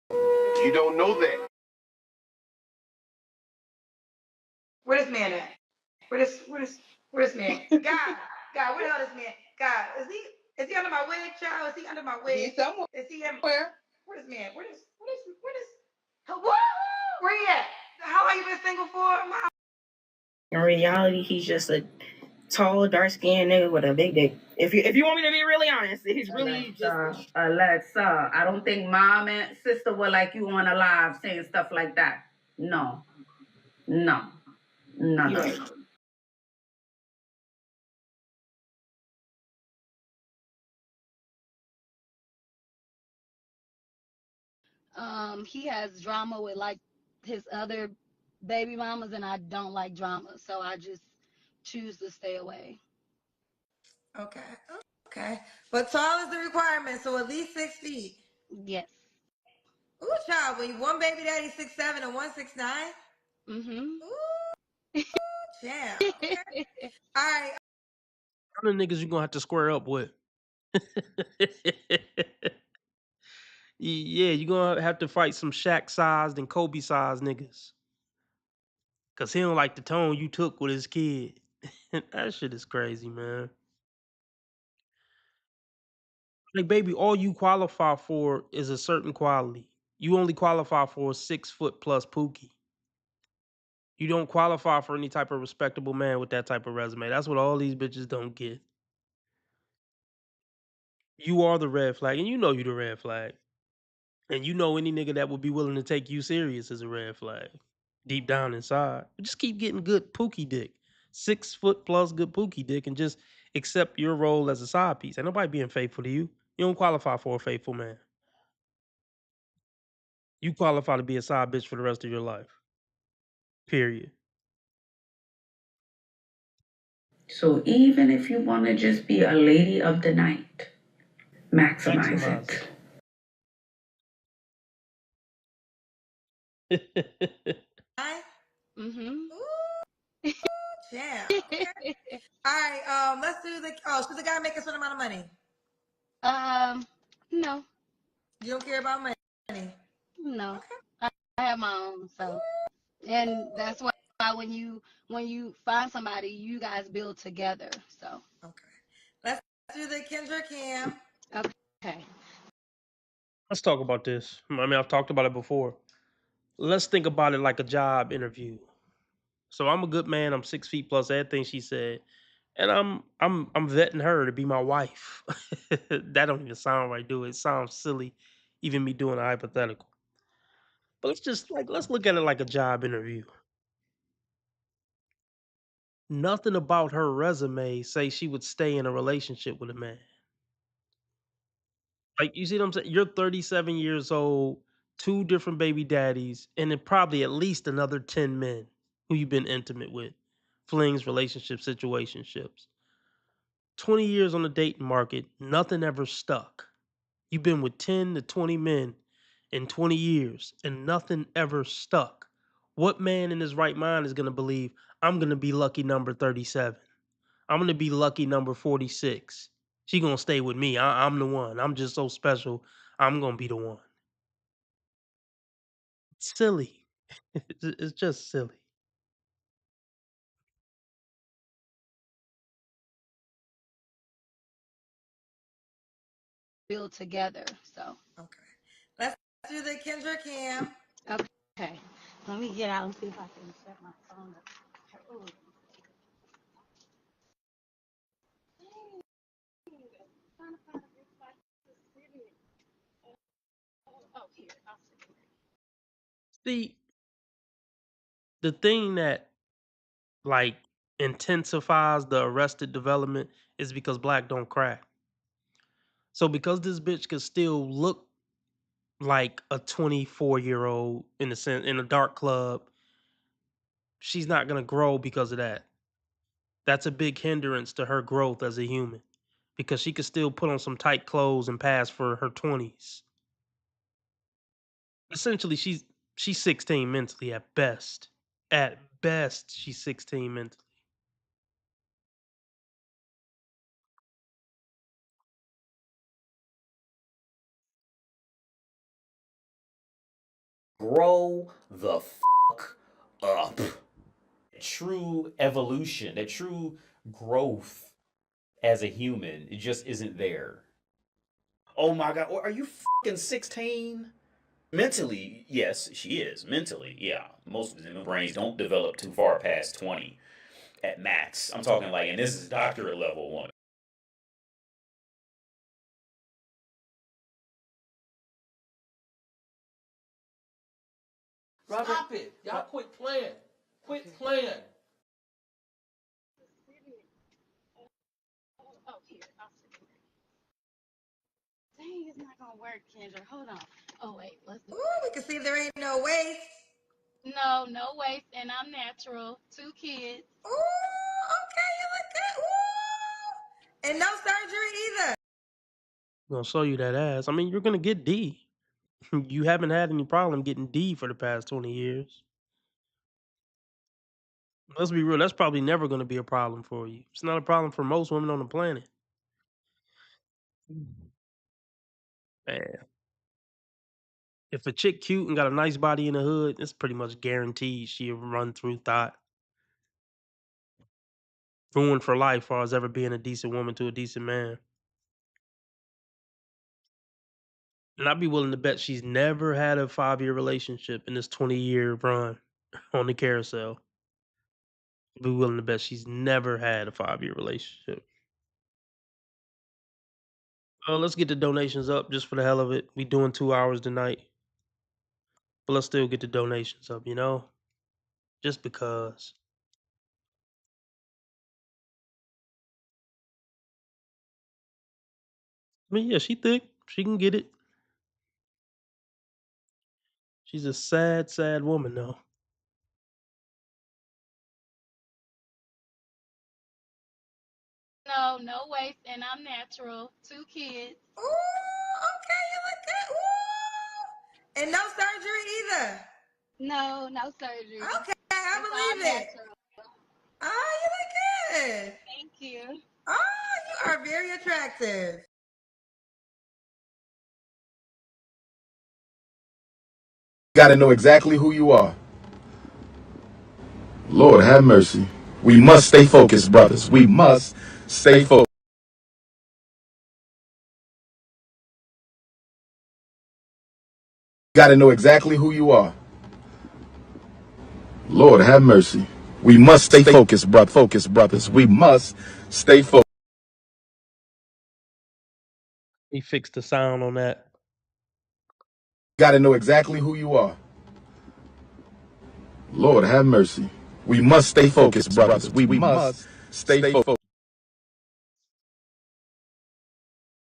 You don't know that. Where this man at? Where this man? God, where the hell this man? God, is he under my wig, child? Is he under my wig? He's somewhere. Is he in where? Where this man? Where this? Where he at? How long you been single for? In reality, he's just a tall, dark-skinned nigga with a big dick. If you want me to be really honest, he's really just Alexa, I don't think mom and sister were like you on a live saying stuff like that. No. No. No, no. right. He has drama with like his other baby mamas, and I don't like drama, so I just choose to stay away. Okay. But tall is the requirement, so at least 6 feet. Yes. Ooh, child, when you one baby daddy 6'7" and 1 6'9". Mm-hmm. Ooh, damn. Okay. All right. How many niggas you gonna have to square up with? Yeah, you gonna have to fight some Shaq sized and Kobe sized niggas. Cause he don't like the tone you took with his kid. That shit is crazy, man. Like, baby, all you qualify for is a certain quality. You only qualify for a 6 foot plus Pookie. You don't qualify for any type of respectable man with that type of resume. That's what all these bitches don't get. You are the red flag, and you know you the red flag. And you know any nigga that would be willing to take you serious is a red flag. Deep down inside. But just keep getting good Pookie dick. 6 foot plus good Pookie dick and just accept your role as a side piece. Ain't nobody being faithful to you. You don't qualify for a faithful man. You qualify to be a side bitch for the rest of your life. Period. So even if you want to just be a lady of the night, maximize Maximize it. Mm-hmm. Ooh, damn. Okay. All right. Let's do should the guy make a certain amount of money? No. You don't care about money? No. Okay. I have my own, so, and that's why why when you find somebody, you guys build together. So Let's do the Kendra Cam. okay. Let's talk about this. I mean, I've talked about it before. Let's think about it like a job interview. So I'm a good man. I'm 6 feet plus everything she said, and I'm vetting her to be my wife. That don't even sound right, do it? It sounds silly, even me doing a hypothetical. But let's look at it like a job interview. Nothing about her resume say she would stay in a relationship with a man. Like, you see what I'm saying? You're 37 years old, 2 different baby daddies, and then probably at least another 10 men who you've been intimate with. Flings, relationships, situationships. 20 years on the dating market, nothing ever stuck. You've been with 10 to 20 men in 20 years, and nothing ever stuck. What man in his right mind is going to believe, I'm going to be lucky number 37? I'm going to be lucky number 46. She going to stay with me. I'm the one. I'm just so special. I'm going to be the one. Silly. It's just silly. Build together. So Let's do the Kendra Cam. okay. Let me get out and see if I can set my phone up. Ooh. Oh, here. I'll sit here. See, the thing that like intensifies the arrested development is because black don't crack. So because this bitch could still look like a 24-year-old in a sense in a dark club, she's not gonna grow because of that. That's a big hindrance to her growth as a human because she could still put on some tight clothes and pass for her 20s. Essentially, she's 16 mentally at best. At best, she's 16 mentally. Grow the fuck up. True evolution, that true growth as a human, it just isn't there. Oh my god, are you fucking 16? Mentally, yes, she is. Mentally, yeah. Most of the brains don't develop too far past 20 at max. I'm talking like, and this is doctorate level one. Robert, stop it. Y'all quit playing. Quit playing. Oh, here. I'll sit here. Dang, it's not gonna work, Kendra. Hold on. Oh wait, let's do Ooh, we can see there ain't no waste. no waist, and I'm natural. 2 kids. Ooh, okay, you look good. Ooh. And no surgery either. Gonna show you that ass. I mean, you're gonna get D. You haven't had any problem getting D for the past 20 years. Let's be real, that's probably never gonna be a problem for you. It's not a problem for most women on the planet. Man, if a chick cute and got a nice body in the hood, it's pretty much guaranteed she'll run through thought. Ruined for life as far as ever being a decent woman to a decent man. And I'd be willing to bet she's never had a 5-year relationship in this 20-year run on the carousel. I'd be willing to bet she's never had a 5-year relationship. Let's get the donations up just for the hell of it. We doing 2 hours tonight. But let's still get the donations up, you know? Just because. I mean, yeah, she thick. She can get it. She's a sad, sad woman, though. No waist, and I'm natural. 2 kids. Ooh, okay, you look good. Ooh. And no surgery either. No surgery. Okay, I It's believe all it. natural. Oh, you look good. Thank you. Oh, you are very attractive. Got to know exactly who you are. Lord have mercy. We must stay focused, brothers. We must stay focused. Got to know exactly who you are. Lord have mercy. We must stay focused, brothers. We must stay focused. He fixed the sound on that. Got to know exactly who you are. Lord have mercy. We must stay focused, brothers. We must stay focused.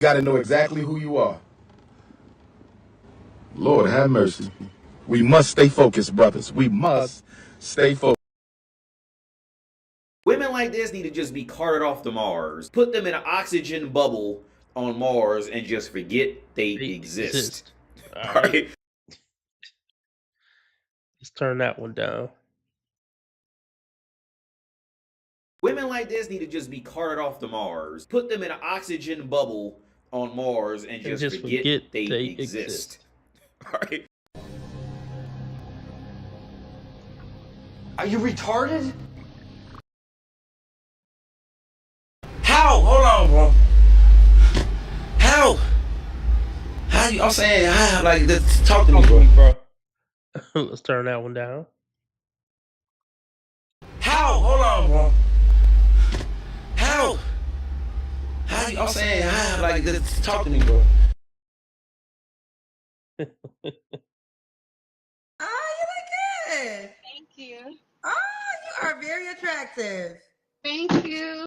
Got to know exactly who you are. Lord have mercy. We must stay focused, brothers. We must stay focused. Women like this need to just be carted off to Mars. Put them in an oxygen bubble on Mars and just forget they exist. All All right. right. Let's turn that one down. Women like this need to just be carted off to Mars. Put them in an oxygen bubble on Mars and just forget they exist. All right. Are you retarded? How? Hold on, bro. How? How you? I'm saying, how? Like, talk to me, bro. Let's turn that one down. How? Hold on, bro. How? How you? I'm saying, how? Like, talk to me, bro. Oh, you look good. Thank you. Oh, you are very attractive. Thank you.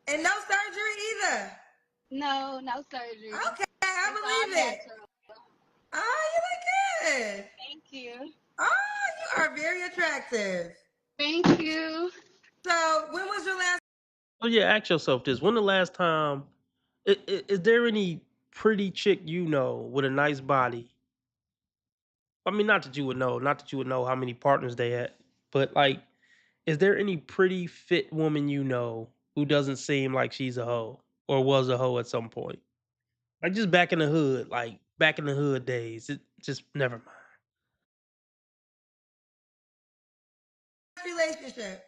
And no surgery either. No, no surgery. Okay, I It's believe all it. natural. Oh, you look good. Thank you. Oh, you are very attractive. Thank you. So, when was your last? Oh yeah, ask yourself this: when the last time? Is there any pretty chick you know with a nice body? I mean, not that you would know how many partners they had, but like, is there any pretty fit woman you know who doesn't seem like she's a hoe or was a hoe at some point? Like just back in the hood, like back in the hood days. It just never mind. Relationship.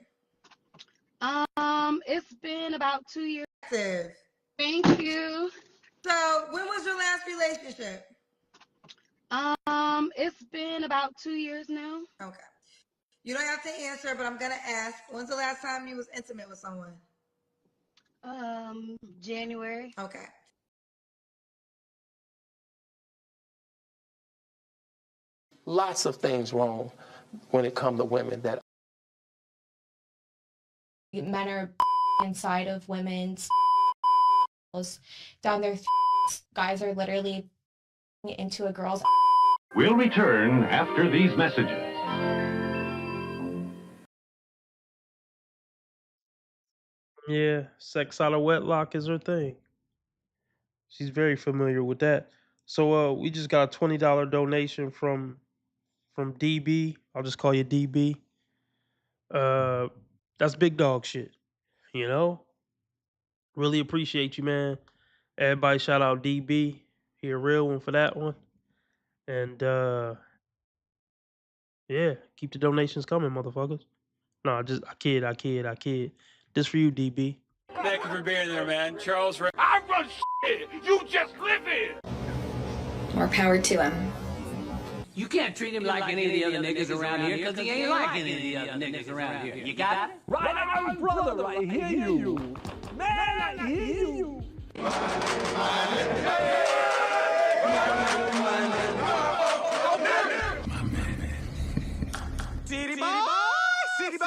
It's been about 2 years. Active. Thank you. So, when was your last relationship? It's been about 2 years now. Okay. You don't have to answer, but I'm gonna ask. When's the last time you was intimate with someone? January. Okay. Lots of things wrong when it comes to women that Men are inside of women's down their guys are literally into a girl's. We'll return after these messages. Yeah, sex out of wedlock is her thing. She's very familiar with that. So we just got a $20 donation from DB. I'll just call you DB. Uh that's big dog shit. You know? Really appreciate you, man. Everybody shout out DB. He a real one for that one. And yeah, keep the donations coming, motherfuckers. No, I kid. This for you, DB. Thank you for being there, man. Charles. I run shit. You just live here. More power to him. You can't treat him like any of the other niggas around here because he ain't like any of the other niggas around here. You got it? Right on, brother. I hear you. Man, I hear you. City boy, city boy.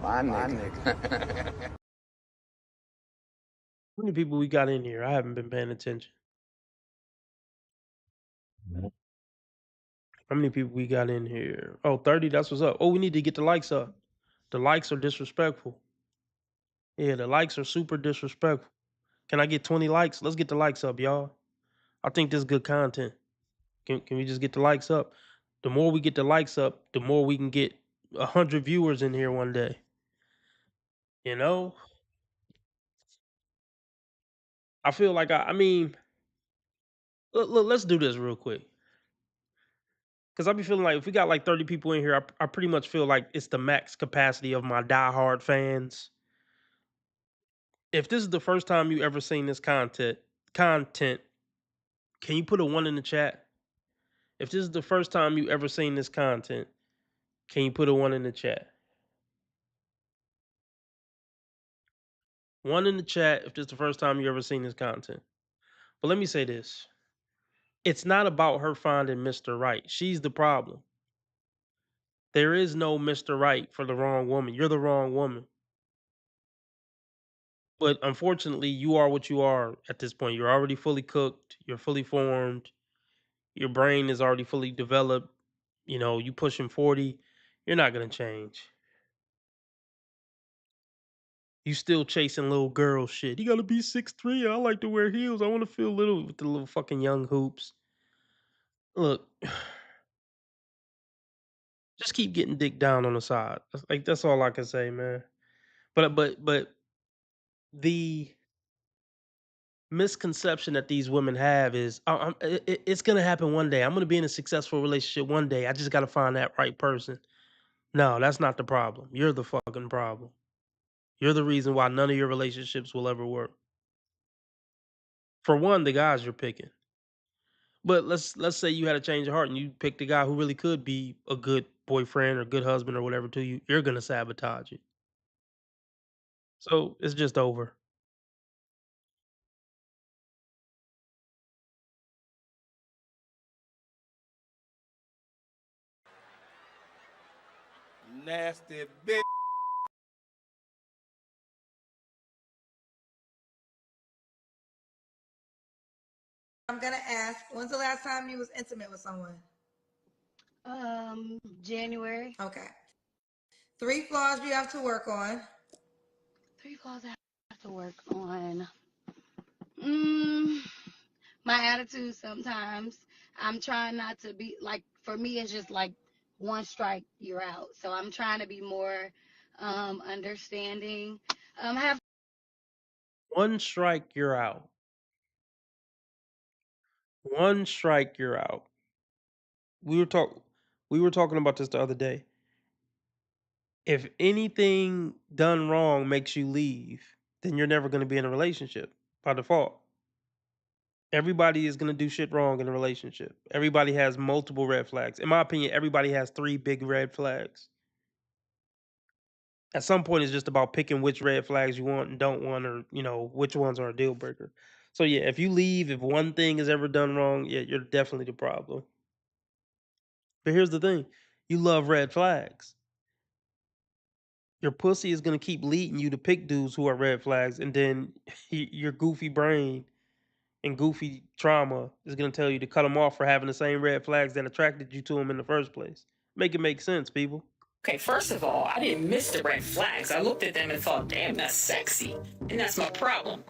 My nigga. How many people we got in here? I haven't been paying attention. How many people we got in here? Oh, 30, that's what's up. Oh, we need to get the likes up. The likes are disrespectful. Yeah, the likes are super disrespectful. Can I get 20 likes? Let's get the likes up, y'all. I think this is good content. Can we just get the likes up? The more we get the likes up, the more we can get 100 viewers in here one day. You know? I feel like I mean, look, let's do this real quick. Because I be feeling like if we got like 30 people in here, I pretty much feel like it's the max capacity of my diehard fans. If this is the first time you ever seen this content, can you put a one in the chat? If this is the first time you ever seen this content, can you put a one in the chat? One in the chat if this is the first time you ever seen this content. But let me say this. It's not about her finding Mr. Right. She's the problem. There is no Mr. Right for the wrong woman. You're the wrong woman. But unfortunately, you are what you are at this point. You're already fully cooked. You're fully formed. Your brain is already fully developed. You know, you pushing 40. You're not going to change. You still chasing little girl shit. You got to be 6'3". I like to wear heels. I want to feel little with the little fucking young hoops. Look, just keep getting dick down on the side. That's all I can say, man. But the misconception that these women have is it's gonna happen one day. I'm gonna be in a successful relationship one day. I just gotta find that right person. No, that's not the problem. You're the fucking problem. You're the reason why none of your relationships will ever work. For one, the guys you're picking. But let's say you had a change of heart and you picked a guy who really could be a good boyfriend or good husband or whatever to you. You're gonna sabotage it. So it's just over. Nasty bitch. I'm gonna ask, when's the last time you was intimate with someone? January. Okay. 3 flaws you have to work on. 3 flaws I have to work on. Mm, my attitude sometimes. I'm trying not to be like, for me, it's just like one strike, you're out. So I'm trying to be more understanding. Have One strike, you're out. One strike, you're out. We were talking about this the other day. If anything done wrong makes you leave, then you're never going to be in a relationship by default. Everybody is going to do shit wrong in a relationship. Everybody has multiple red flags. In my opinion, everybody has 3 big red flags. At some point, it's just about picking which red flags you want and don't want, or which ones are a deal breaker. So yeah, if you leave, if one thing is ever done wrong, yeah, you're definitely the problem. But here's the thing: you love red flags. Your pussy is gonna keep leading you to pick dudes who are red flags, and then your goofy brain and goofy trauma is gonna tell you to cut them off for having the same red flags that attracted you to them in the first place. Make it make sense, people. Okay, first of all, I didn't miss the red flags. I looked at them and thought, damn, that's sexy. And that's my problem.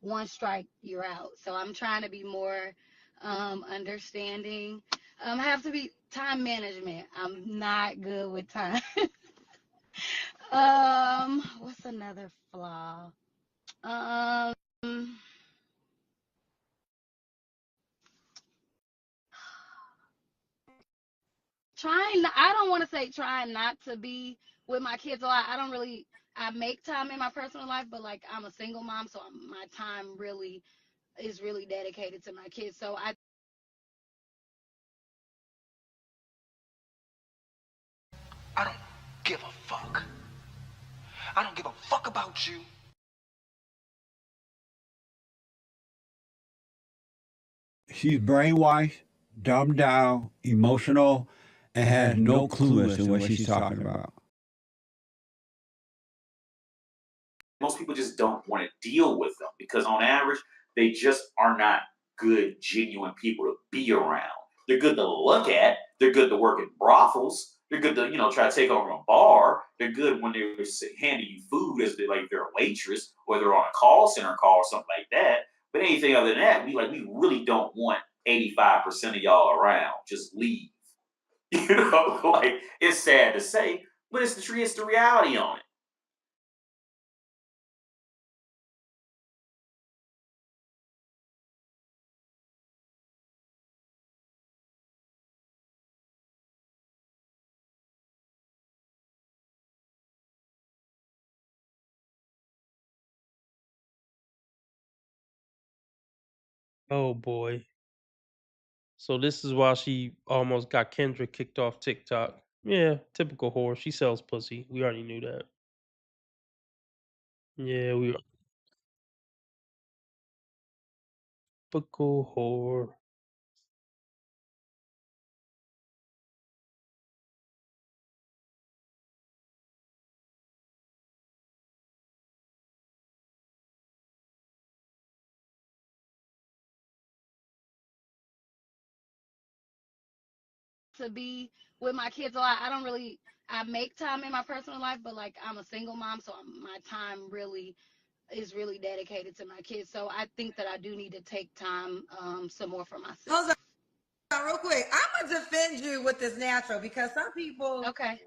one strike, you're out. So I'm trying to be more understanding. Have to be time management. I'm not good with time. What's another flaw? Um, I don't want to say trying not to be with my kids a lot. I make time in my personal life, but like I'm a single mom, so my time really is really dedicated to my kids. So I don't give a fuck. I don't give a fuck about you. She's brainwashed, dumbed down, emotional, and has no clue as to what she's talking about. Most people just don't want to deal with them because on average, they just are not good, genuine people to be around. They're good to look at. They're good to work at brothels. They're good to, try to take over a bar. They're good when they're handing you food as they're a waitress or they're on a call center call or something like that. But anything other than that, we really don't want 85% of y'all around. Just leave. It's sad to say, but it's the reality on it. Oh boy. So this is why she almost got Kendra kicked off TikTok. Yeah, typical whore. She sells pussy. We already knew that. Yeah, we typical whore. To be with my kids a lot. I don't really. I make time in my personal life, but like I'm a single mom, so my time really is really dedicated to my kids. So I think that I do need to take time some more for myself. Hold on, real quick. I'm gonna defend you with this natural because some people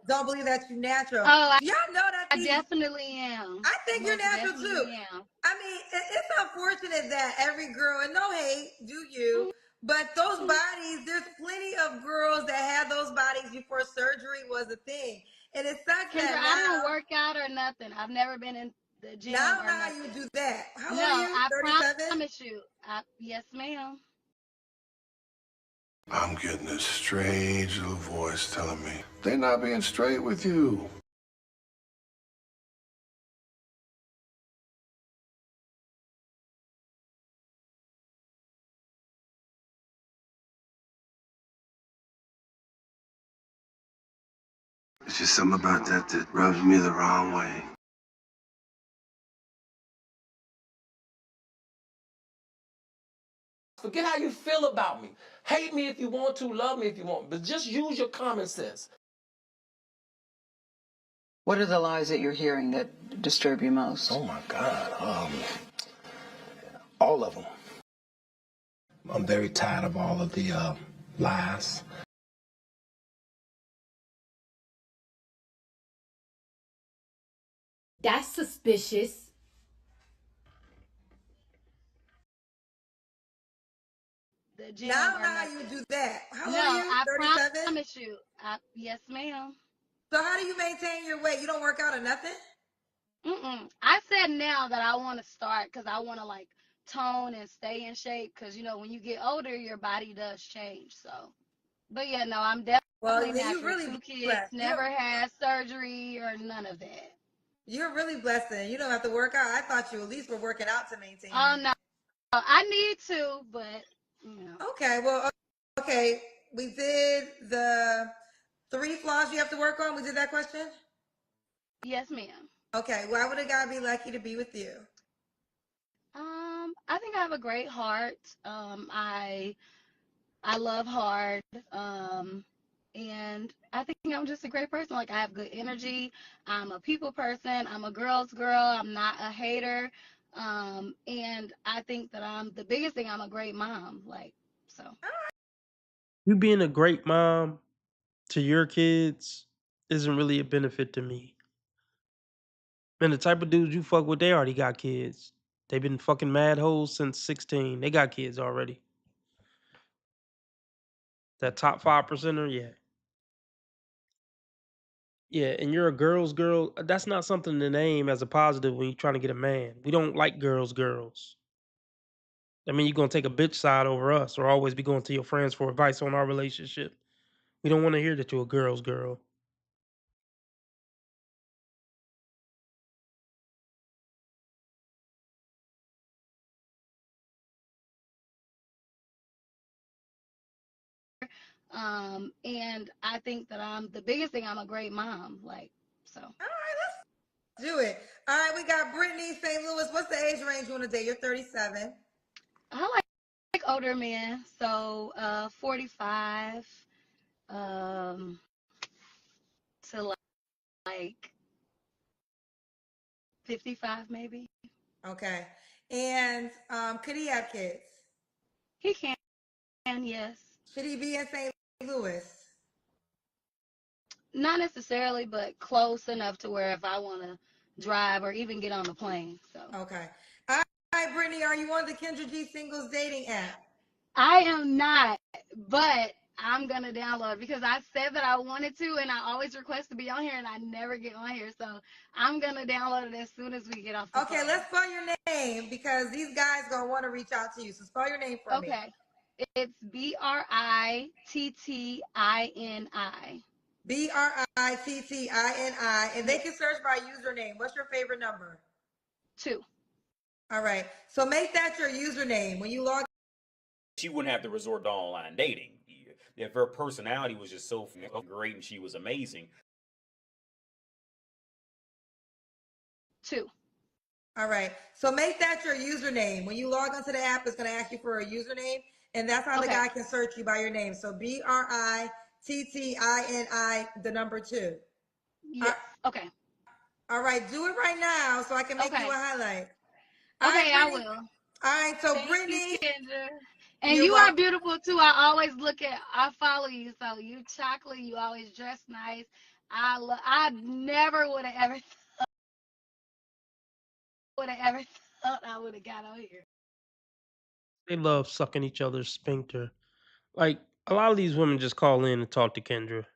don't believe that you're natural. Oh, Do y'all know that I definitely am. I think you're Most natural too. definitely am. I mean, it's unfortunate that every girl, and no hate, do you? But those bodies, there's plenty of girls that had those bodies before surgery was a thing. And it sucks Kendra, that I don't now. work out or nothing. I've never been in the gym Now or how nothing. you do that? How old are No, you? I 37? promise you. Yes, ma'am. I'm getting this strange little voice telling me they're not being straight with you. It's just something about that rubs me the wrong way. Forget how you feel about me. Hate me if you want to, love me if you want, but just use your common sense. What are the lies that you're hearing that disturb you most? Oh my God. All of them. I'm very tired of all of the lies. That's suspicious. The gym Now or how nothing. you do that? How old No, are you? I 37? promise you. Yes, ma'am. So how do you maintain your weight? You don't work out or nothing? I said now that I want to start because I want to like tone and stay in shape because you know when you get older your body does change. So, but yeah, no, I'm Well, definitely then you natural. really 2 kids, blessed. never had surgery or none of that. You're really blessed then. You don't have to work out. I thought you at least were working out to maintain Oh it. no, I need to, but you know. Okay, well, okay. We did the 3 flaws you have to work on. We did that question? Yes, ma'am. Okay, why would a guy be lucky to be with you? I think I have a great heart. I love hard. And I think I'm just a great person. Like I have good energy. I'm a people person. I'm a girl's girl. I'm not a hater. And I think that I'm the biggest thing. I'm a great mom. Like so. You being a great mom to your kids isn't really a benefit to me. And the type of dudes you fuck with, they already got kids. They've been fucking mad hoes since 16. They got kids already. That top 5%er, yeah. Yeah, and you're a girl's girl. That's not something to name as a positive when you're trying to get a man. We don't like girls. I mean, you're gonna take a bitch side over us, or always be going to your friends for advice on our relationship. We don't want to hear that you're a girl's girl. And I think that I'm the biggest thing. I'm a great mom. Like so. All right, let's do it. All right, we got Brittany, St. Louis. What's the age range you want to date? You're 37. I like older men. So 45 to like 55 maybe. Okay. And could he have kids? He can, yes. Should he be in St. Louis? Not necessarily, but close enough to where if I want to drive or even get on the plane. So Okay. All right, Brittany, are you on the Kendra G Singles dating app? I am not, but I'm gonna download it because I said that I wanted to, and I always request to be on here, and I never get on here. So I'm gonna download it as soon as we get off the phone. Okay, let's spell your name because these guys gonna want to reach out to you. So spell your name for me. Okay, it's Brittini. Brittini, and they can search by username. What's your favorite number? 2. All right. So make that your username when you log. She wouldn't have to resort to online dating if her personality was just so great and she was amazing. 2. All right. So make that your username. When you log onto the app, it's going to ask you for a username, and that's how the guy can search you by your name. So Brittini, the number 2. Yes. Okay. All right. Do it right now so I can make you a highlight. Okay, I will. All right. So Thank Brittany. you, Kendra. And you are beautiful too. I follow you. So you chocolate, you always dress nice. I never would have ever thought I would have got on here. They love sucking each other's sphincter. Like, a lot of these women just call in and talk to Kendra.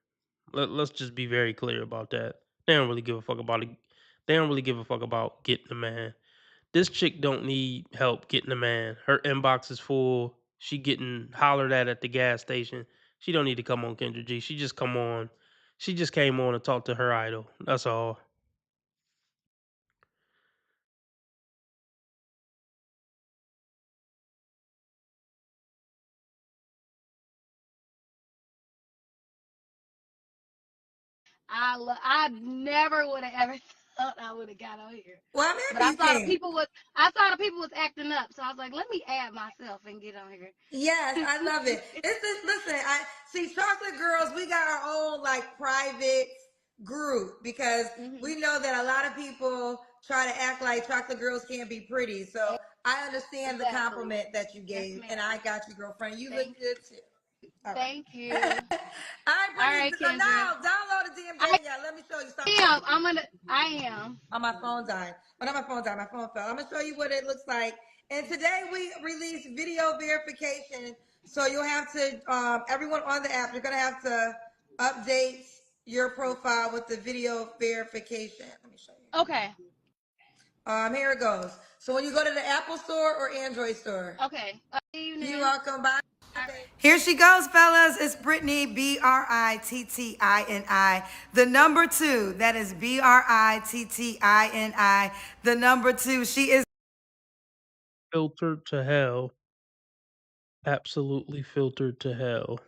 Let's just be very clear about that. They don't really give a fuck about it. They don't really give a fuck about getting a man. This chick don't need help getting a man. Her inbox is full. She getting hollered at the gas station. She don't need to come on Kendra G. She just come on. She just came on to talk to her idol. That's all. I never would have ever thought I would have got on here. Well, I'm But happy I you came. saw the people was acting up, so I was like, let me add myself and get on here. Yes, I love it. Listen, I see chocolate girls, we got our own like private group because we know that a lot of people try to act like chocolate girls can't be pretty. So I understand the compliment that you gave, and I got you, girlfriend. You look good too. Thank you. All right, Brittany. So Kendra. now download the damn thing. Yeah, let me show you something. I am. Oh, my phone died. Oh, not my phone died. My phone fell. I'm gonna show you what it looks like. And today we released video verification. So you'll have to, everyone on the app, you're gonna have to update your profile with the video verification. Let me show you. Okay. Here it goes. So when you go to the Apple Store or Android Store. Okay. You're welcome. Bye. Here she goes, fellas. It's Brittany, Brittini, the number 2. That is Brittini, the number 2. She is Filtered to hell. Absolutely filtered to hell.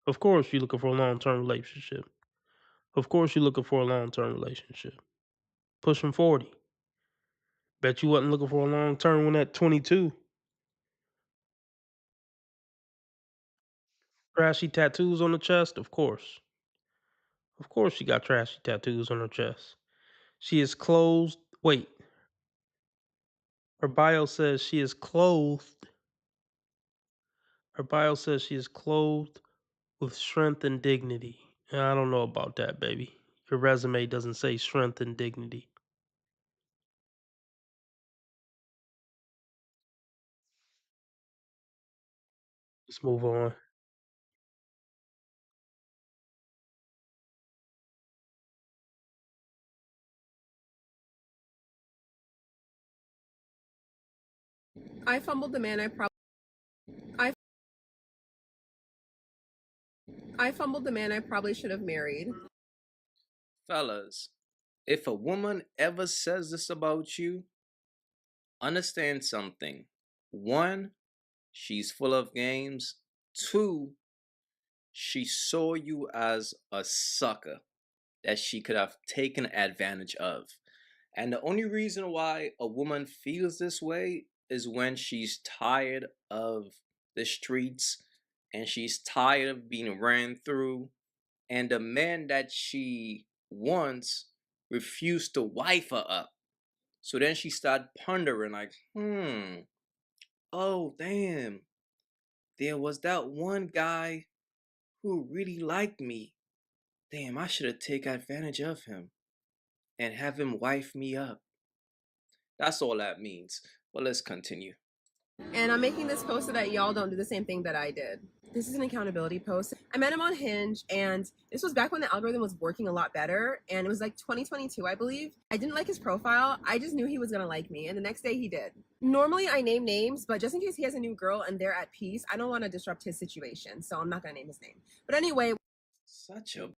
Of course, you're looking for a long-term relationship. Of course, you're looking for a long-term relationship. Pushing 40. Bet you wasn't looking for a long-term one at 22. Trashy tattoos on the chest? Of course. Of course she got trashy tattoos on her chest. She is clothed. Wait. Her bio says she is clothed. Her bio says she is clothed with strength and dignity. I don't know about that, baby. Your resume doesn't say strength and dignity. Let's move on. I fumbled the man I probably should have married. Fellas, if a woman ever says this about you, understand something. 1, she's full of games. 2, she saw you as a sucker that she could have taken advantage of. And the only reason why a woman feels this way is when she's tired of the streets and she's tired of being ran through, and the man that she wants refused to wife her up. So then she started pondering like, oh damn, there was that one guy who really liked me. Damn, I should have taken advantage of him and have him wife me up. That's all that means. Well, let's continue. And I'm making this post so that y'all don't do the same thing that I did. This is an accountability post. I met him on Hinge, and this was back when the algorithm was working a lot better, and it was like 2022, I believe. I didn't like his profile. I just knew he was gonna like me, and the next day he did. Normally I name names, but just in case he has a new girl and they're at peace, I don't want to disrupt his situation, so I'm not gonna name his name. But anyway, Such a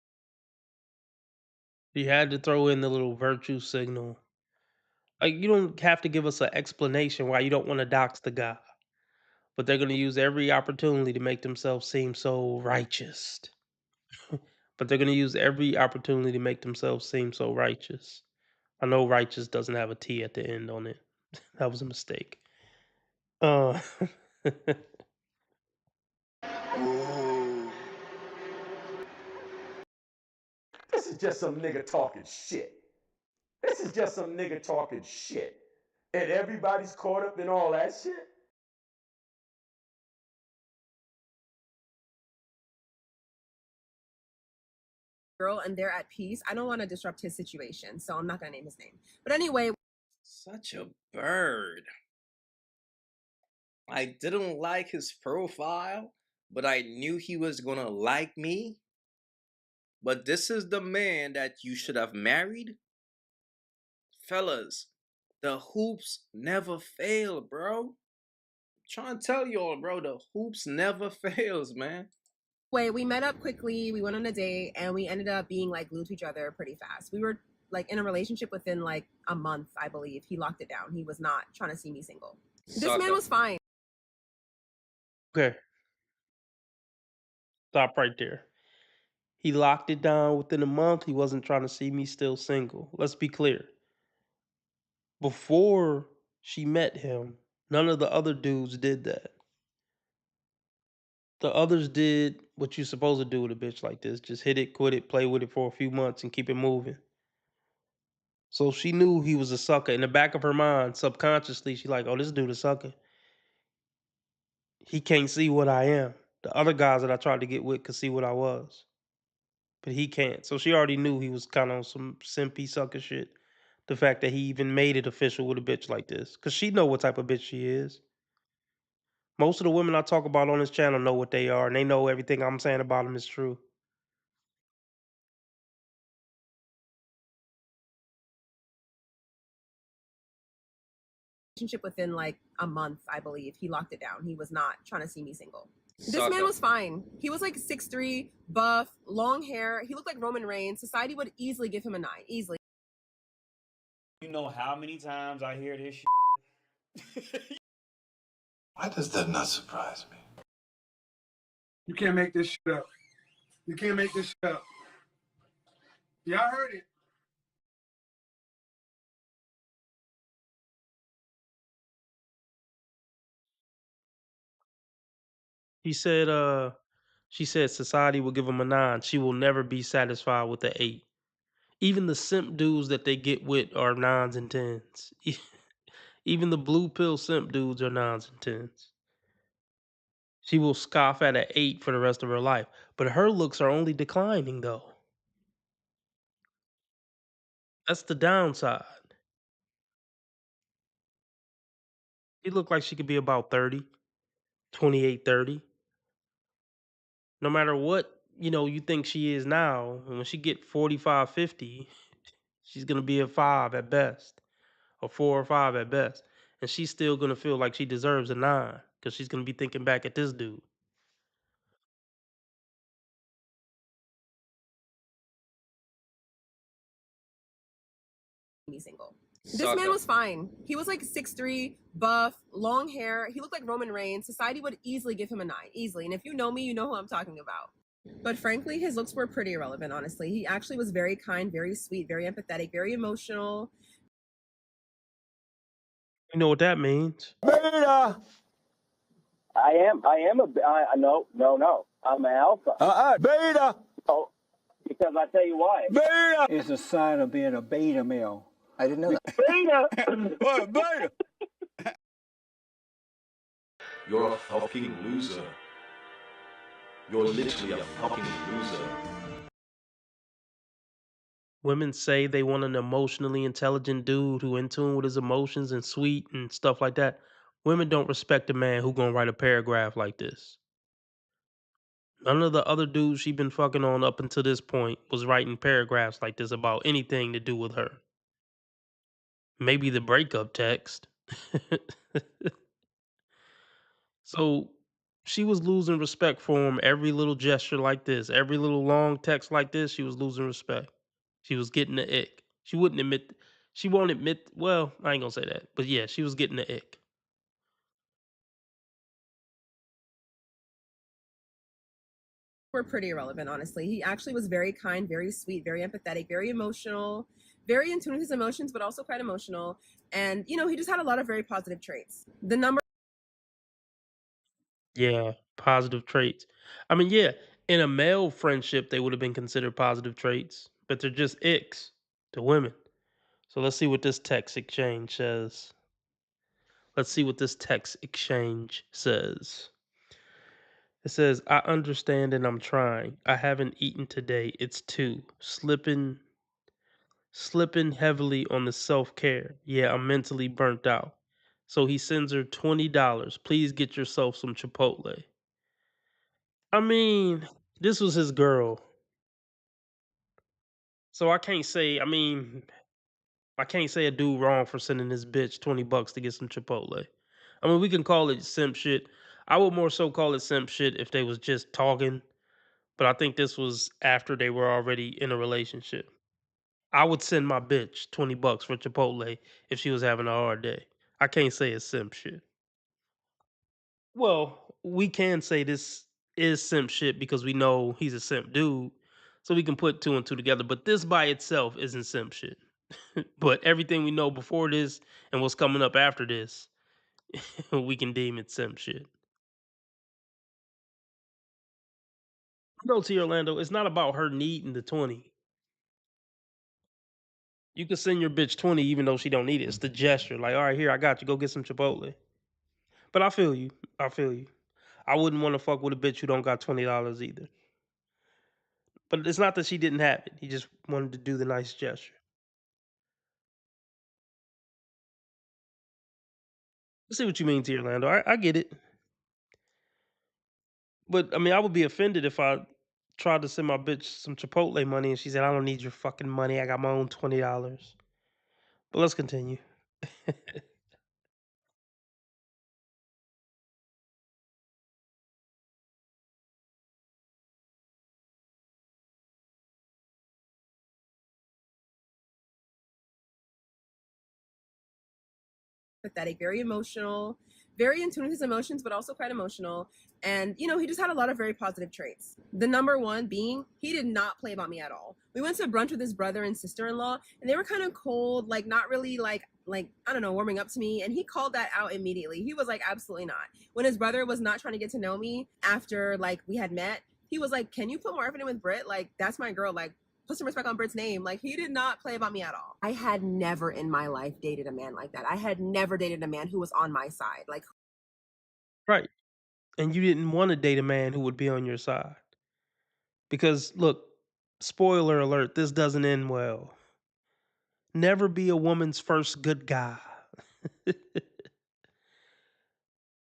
He had to throw in the little virtue signal. Like, you don't have to give us an explanation why you don't want to dox the guy, but they're going to use every opportunity to make themselves seem so righteous. But they're going to use every opportunity to make themselves seem so righteous. I know righteous doesn't have a T at the end on it. That was a mistake. Uh, This is just some nigga talking shit. This is just some nigga talking shit. And everybody's caught up in all that shit. girl and they're at peace, I don't want to disrupt his situation, so I'm not gonna name his name. But anyway, such a bird. I didn't like his profile, but I knew he was gonna like me. But this is the man that you should have married? Fellas, the hoops never fail, bro. I'm trying to tell y'all, bro, the hoops never fails, man. we met up quickly, we went on a date, and we ended up being like glued to each other pretty fast. We were like in a relationship within like a month, I believe. He locked it down. He was not trying to see me single. This man was fine. okay. Stop right there. He locked it down within a month. He wasn't trying to see me still single. Let's be clear. Before she met him, none of the other dudes did that. The others did what you're supposed to do with a bitch like this. Just hit it, quit it, play with it for a few months and keep it moving. So she knew he was a sucker. In the back of her mind, subconsciously, she like, oh, this dude a sucker. He can't see what I am. The other guys that I tried to get with could see what I was. But he can't. So she already knew he was kind of on some simpy sucker shit. The fact that he even made it official with a bitch like this. Because she know what type of bitch she is. Most of the women I talk about on this channel know what they are. And they know everything I'm saying about them is true. Relationship within like a month, I believe. He locked it down. He was not trying to see me single. This man was fine. He was like 6'3", buff, long hair. He looked like Roman Reigns. Society would easily give him a 9. Easily. You know how many times I hear this shit? Why does that not surprise me? You can't make this shit up. You can't make this shit up. Y'all heard it. He said, she said society will give him a 9. She will never be satisfied with the 8. Even the simp dudes that they get with are 9s and 10s. Even the blue pill simp dudes are 9s and 10s. She will scoff at an 8 for the rest of her life. But her looks are only declining though. That's the downside. She looked like she could be about 30, 28, 30. No matter what, you think she is now, and when she get 45, 50, she's going to be a 5 at best, or 4 or 5 at best. And she's still going to feel like she deserves a 9 because she's going to be thinking back at this dude. Me single. This man was fine. He was like 6'3", buff, long hair. He looked like Roman Reigns. Society would easily give him a 9, easily. And if you know me, you know who I'm talking about. But frankly, his looks were pretty irrelevant, honestly. He actually was very kind, very sweet, very empathetic, very emotional. You know what that means? Beta. I am no. I'm an alpha. Beta. Oh, because I tell you why. Beta. It's a sign of being a beta male. I didn't know that. Beta. What, beta? You're a fucking loser. You're literally a fucking loser. Women say they want an emotionally intelligent dude who in tune with his emotions and sweet and stuff like that. Women don't respect a man who gonna write a paragraph like this. None of the other dudes she been fucking on up until this point was writing paragraphs like this about anything to do with her. Maybe the breakup text. So she was losing respect for him. Every little gesture like this, every little long text like this, she was losing respect. She was getting the ick. She wouldn't admit. She won't admit. Well, I ain't gonna say that, but yeah, she was getting the ick. Were pretty irrelevant, honestly. He actually was very kind, very sweet, very empathetic, very emotional, very in tune with his emotions, but also quite emotional. And he just had a lot of very positive traits. The number Yeah, positive traits. I mean, yeah, in a male friendship, they would have been considered positive traits, but they're just icks to women. So let's see what this text exchange says. Let's see what this text exchange says. It says, I understand and I'm trying. I haven't eaten today. It's 2. Slipping heavily on the self-care. Yeah, I'm mentally burnt out. So he sends her $20. Please get yourself some Chipotle. I mean, this was his girl. So I can't say a dude wrong for sending his bitch $20 to get some Chipotle. I mean, we can call it simp shit. I would more so call it simp shit if they was just talking, but I think this was after they were already in a relationship. I would send my bitch $20 for Chipotle if she was having a hard day. I can't say it's simp shit. Well, we can say this is simp shit because we know he's a simp dude, so we can put 2 and 2 together. But this by itself isn't simp shit. But everything we know before this and what's coming up after this, we can deem it simp shit. No, T Orlando, it's not about her needing the 20. You can send your bitch 20 even though she don't need it. It's the gesture. Like, all right, here, I got you. Go get some Chipotle. But I feel you. I feel you. I wouldn't want to fuck with a bitch who don't got $20 either. But it's not that she didn't have it. He just wanted to do the nice gesture. I see what you mean, T Orlando. I get it. But I mean, I would be offended if I tried to send my bitch some Chipotle money and she said, I don't need your fucking money. I got my own $20. But let's continue. pathetic, very emotional, very in tune with his emotions, but also quite emotional. And he just had a lot of very positive traits. The number one being he did not play about me at all. We went to brunch with his brother and sister-in-law, and they were kind of cold, like not really like I don't know, warming up to me. And he called that out immediately. He was like, absolutely not. When his brother was not trying to get to know me after like we had met, he was like, can you put more effort in with Brit? Like, that's my girl. Like, put some respect on Brit's name. Like, he did not play about me at all. I had never in my life dated a man like that. I had never dated a man who was on my side. Like, Right. And you didn't want to date a man who would be on your side. Because look, spoiler alert, this doesn't end well. Never be a woman's first good guy.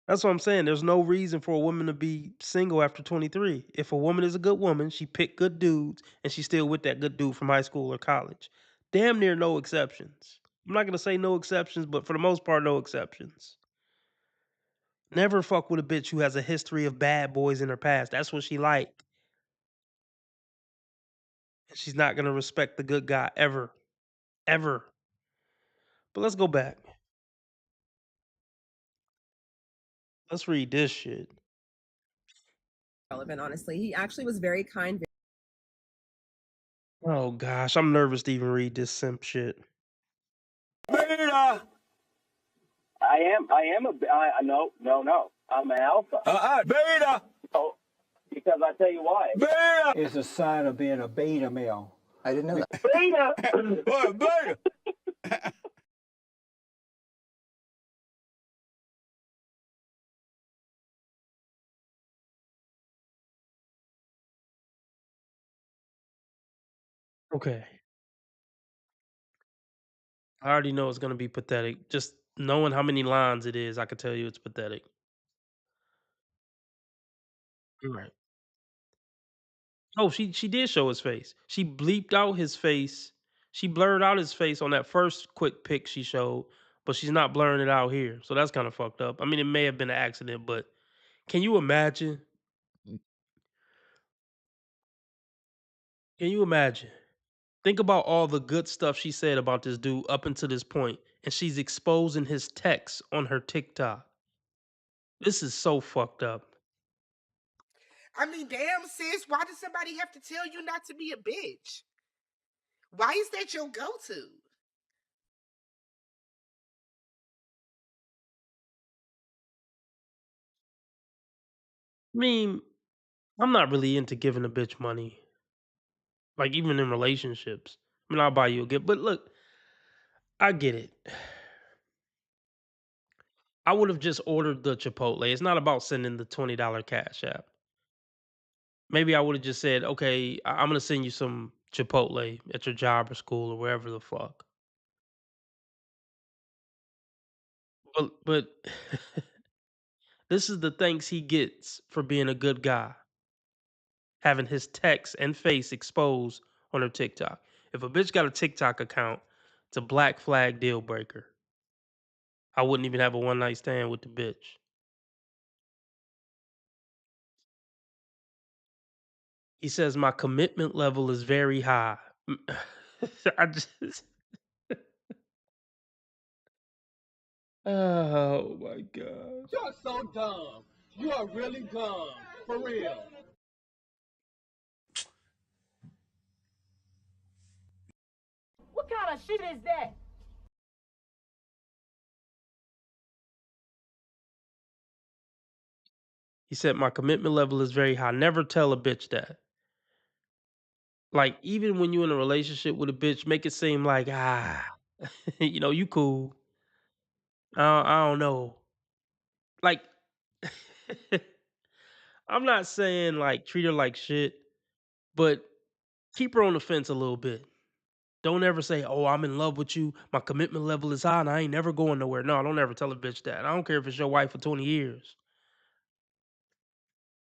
That's what I'm saying. There's no reason for a woman to be single after 23. If a woman is a good woman, she picked good dudes and she's still with that good dude from high school or college. Damn near no exceptions. I'm not going to say no exceptions, but for the most part, no exceptions. Never fuck with a bitch who has a history of bad boys in her past. That's what she like. And she's not going to respect the good guy ever. Ever. But let's go back. Let's read this shit. relevant, honestly. He actually was very kind. Oh gosh, I'm nervous to even read this simp shit. Beta. No, no, no. I'm an alpha. Beta. Oh, because I tell you why. Beta. It's a sign of being a beta male. I didn't know that. Beta. What, beta? Okay. I already know it's gonna be pathetic. Just knowing how many lines it is, I could tell you it's pathetic. Right. Oh, she did show his face. She bleeped out his face. She blurred out his face on that first quick pic she showed, but she's not blurring it out here. So that's kind of fucked up. I mean, it may have been an accident, but can you imagine? Can you imagine? Think about all the good stuff she said about this dude up until this point, and she's exposing his texts on her TikTok. This is so fucked up. I mean, damn, sis, why does somebody have to tell you not to be a bitch? Why is that your go-to? I mean, I'm not really into giving a bitch money, like even in relationships. I mean, I'll buy you a gift, but look, I get it. I would have just ordered the Chipotle. It's not about sending the $20 cash app. Maybe I would have just said, okay, I'm gonna send you some Chipotle at your job or school or wherever the fuck. But this is the thanks he gets for being a good guy, having his text and face exposed on her TikTok. If a bitch got a TikTok account, it's a black flag deal breaker. I wouldn't even have a one night stand with the bitch. He says my commitment level is very high. I just oh my gosh. You're so dumb. You are really dumb. For real. What kind of shit is that? He said my commitment level is very high. Never tell a bitch that. Like even when you're in a relationship with a bitch, make it seem like you cool. I don't know. Like I'm not saying like treat her like shit, but keep her on the fence a little bit. Don't ever say, "Oh, I'm in love with you. My commitment level is high, and I ain't never going nowhere." No, don't ever tell a bitch that. I don't care if it's your wife for 20 years.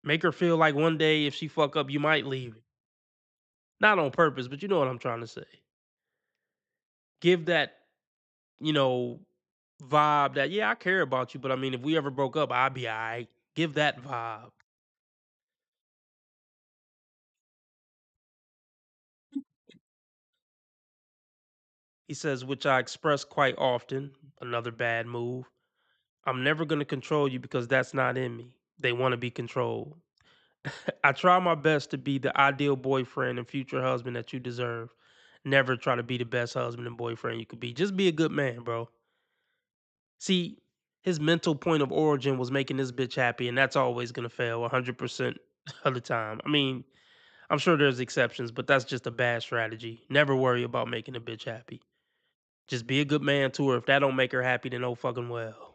Make her feel like one day if she fuck up, you might leave. Not on purpose, but you know what I'm trying to say. Give that, you know, vibe that yeah, I care about you, but I mean, if we ever broke up, I'd be alright. Give that vibe. He says, which I express quite often. Another bad move. I'm never going to control you because that's not in me. They want to be controlled. I try my best to be the ideal boyfriend and future husband that you deserve. Never try to be the best husband and boyfriend you could be. Just be a good man, bro. See, his mental point of origin was making this bitch happy, and that's always going to fail 100% of the time. I mean, I'm sure there's exceptions, but that's just a bad strategy. Never worry about making a bitch happy. Just be a good man to her. If that don't make her happy, then oh fucking well.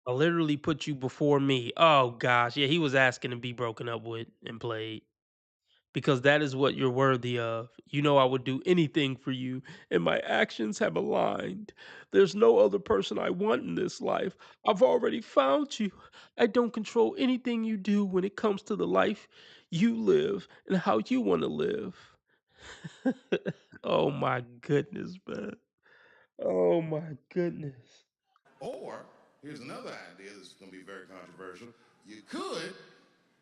I literally put you before me. Oh gosh, yeah, he was asking to be broken up with and played. Because that is what you're worthy of. You know I would do anything for you, and my actions have aligned. There's no other person I want in this life. I've already found you. I don't control anything you do when it comes to the life you live and how you want to live. Oh my goodness, man. Oh my goodness. Or, here's another idea that's going to be very controversial. You could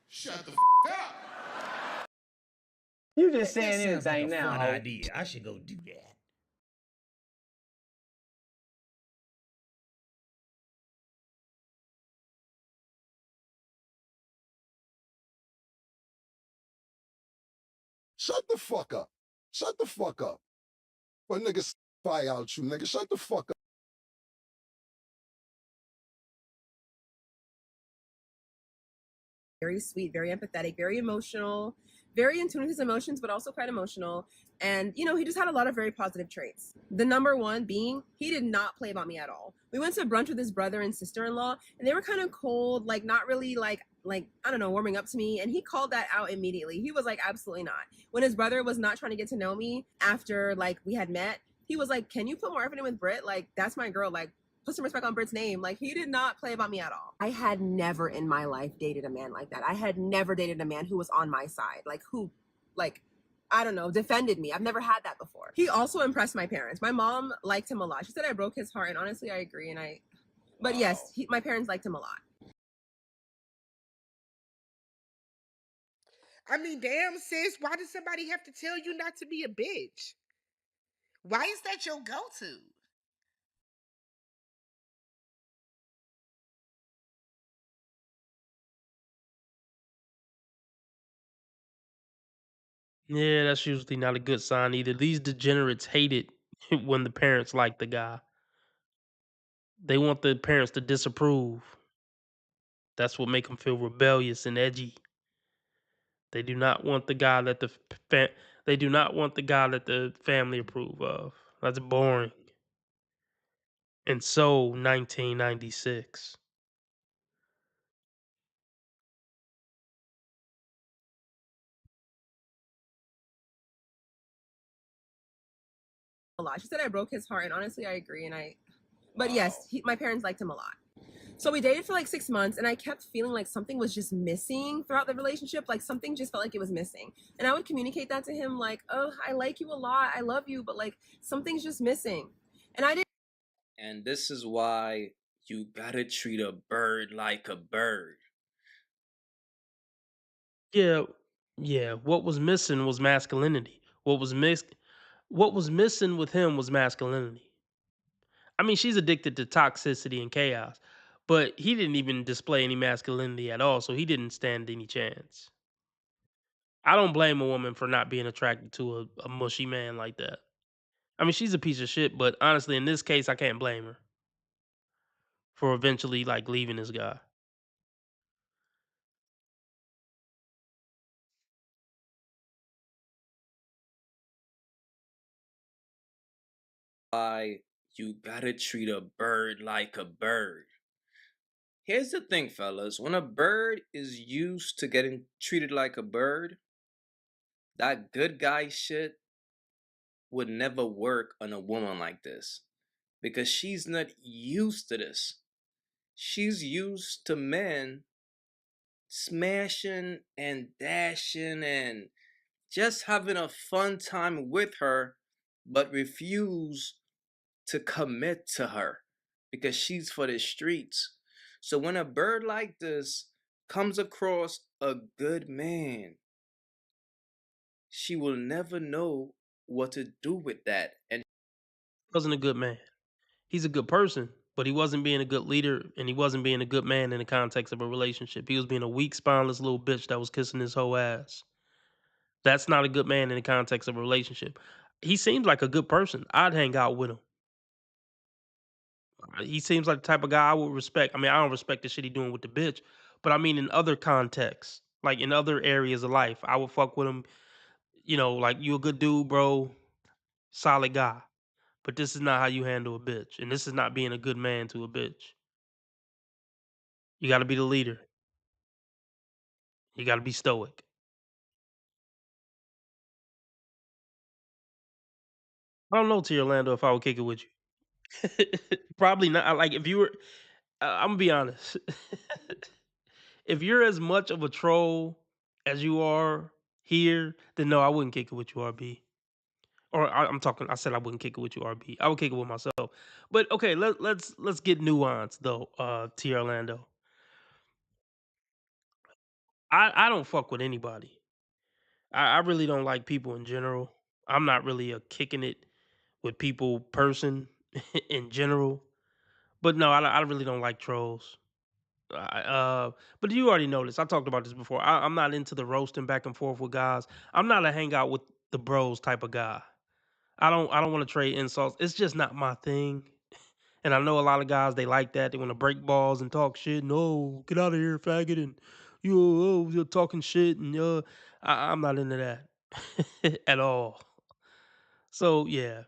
shut the up. You just saying That sounds like anything a now, fun ho. idea. I should go do that. Shut the fuck up. Shut the fuck up. But niggas fire out you, nigga. Shut the fuck up. Very sweet, very empathetic, very emotional, very in tune with his emotions, but also quite emotional. And, he just had a lot of very positive traits. The number one being, he did not play about me at all. We went to brunch with his brother and sister-in-law, and they were kind of cold, like not really like, I don't know, warming up to me. And he called that out immediately. He was like, absolutely not. When his brother was not trying to get to know me after like we had met, he was like, can you put more effort in with Britt? Like, that's my girl. Like, put some respect on Britt's name. Like, he did not play about me at all. I had never in my life dated a man like that. I had never dated a man who was on my side. Like, who, like, I don't know, defended me. I've never had that before. He also impressed my parents. My mom liked him a lot. She said I broke his heart, and honestly, I agree. But yes, my parents liked him a lot. I mean, damn, sis, why does somebody have to tell you not to be a bitch? Why is that your go-to? Yeah, that's usually not a good sign either. These degenerates hate it when the parents like the guy. They want the parents to disapprove. That's what make them feel rebellious and edgy. They do not want the guy that they do not want the guy that the family approve of. That's boring. And so 1996. A lot. She said I broke his heart, and honestly, I agree. But yes, my parents liked him a lot. So we dated for like 6 months, and I kept feeling like something was just missing throughout the relationship. Like, something just felt like it was missing. And I would communicate that to him, like, oh, I like you a lot. I love you, but like, something's just missing. And I didn't. And this is why you gotta treat a bird like a bird. Yeah, yeah. What was missing was masculinity. What was missing with him was masculinity. I mean, she's addicted to toxicity and chaos, but he didn't even display any masculinity at all, so he didn't stand any chance. I don't blame a woman for not being attracted to a mushy man like that. I mean, she's a piece of shit, but honestly, in this case, I can't blame her for eventually like leaving this guy. Why you gotta treat a bird like a bird. Here's the thing, fellas. When a bird is used to getting treated like a bird, that good guy shit would never work on a woman like this. Because she's not used to this. She's used to men smashing and dashing and just having a fun time with her, but refuse to commit to her because she's for the streets. So when a bird like this comes across a good man, she will never know what to do with that. And Wasn't a good man. He's a good person, but he wasn't being a good leader, and he wasn't being a good man in the context of a relationship. He was being a weak, spineless little bitch that was kissing his whole ass. That's not a good man in the context of a relationship. He seems like a good person. I'd hang out with him. He seems like the type of guy I would respect. I mean, I don't respect the shit he doing with the bitch, but I mean in other contexts, like in other areas of life, I would fuck with him. You know, like you a good dude, bro, solid guy. But this is not how you handle a bitch, and this is not being a good man to a bitch. You got to be the leader. You got to be stoic. I don't know, T. Orlando, if I would kick it with you. Probably not. Like if you were, I'm gonna be honest. If you're as much of a troll as you are here, then no, I wouldn't kick it with you, RB. Or I'm talking. I said I wouldn't kick it with you, RB. I would kick it with myself. But okay, let's get nuanced though, T. Orlando. I don't fuck with anybody. I really don't like people in general. I'm not really a kicking it with people person in general. But no, I really don't like trolls. But you already know this. I talked about this before. I'm not into the roasting back and forth with guys. I'm not a hang out with the bros type of guy. I don't want to trade insults. It's just not my thing. And I know a lot of guys they like that. They want to break balls and talk shit. No, get out of here, faggot, and you're talking shit and I'm not into that at all. So yeah.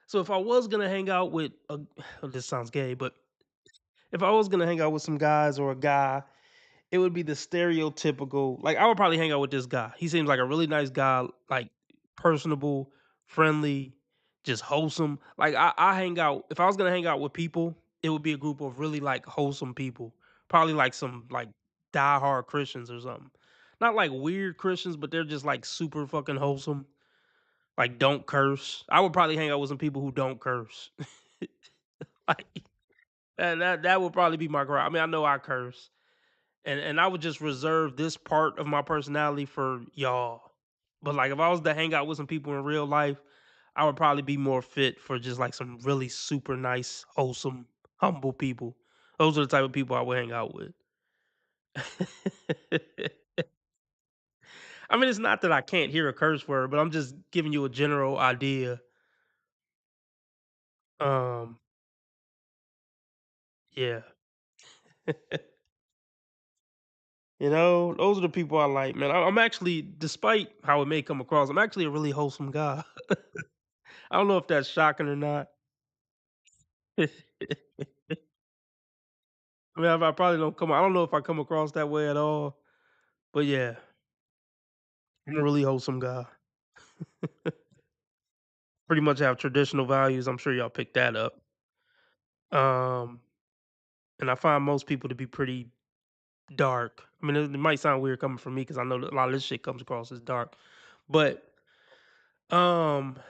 So if I was gonna hang out with a, this sounds gay, but if I was gonna hang out with some guys or a guy, it would be the stereotypical. Like I would probably hang out with this guy. He seems like a really nice guy, like personable, friendly, just wholesome. Like I hang out. If I was gonna hang out with people, it would be a group of really like wholesome people. Probably like some like diehard Christians or something. Not like weird Christians, but they're just like super fucking wholesome. Like don't curse. I would probably hang out with some people who don't curse. Like that would probably be my crowd. I mean, I know I curse. And I would just reserve this part of my personality for y'all. But like if I was to hang out with some people in real life, I would probably be more fit for just like some really super nice, wholesome, humble people. Those are the type of people I would hang out with. I mean, it's not that I can't hear a curse word, but I'm just giving you a general idea. Um, yeah. Those are the people I like, man. I'm actually, despite how it may come across, I'm actually a really wholesome guy. I don't know if that's shocking or not. I mean, I probably don't come. I don't know if I come across that way at all, but yeah, I'm a really wholesome guy. Pretty much have traditional values. I'm sure y'all picked that up. Um, and I find most people to be pretty dark. I mean, it might sound weird coming from me because I know that a lot of this shit comes across as dark, but um, I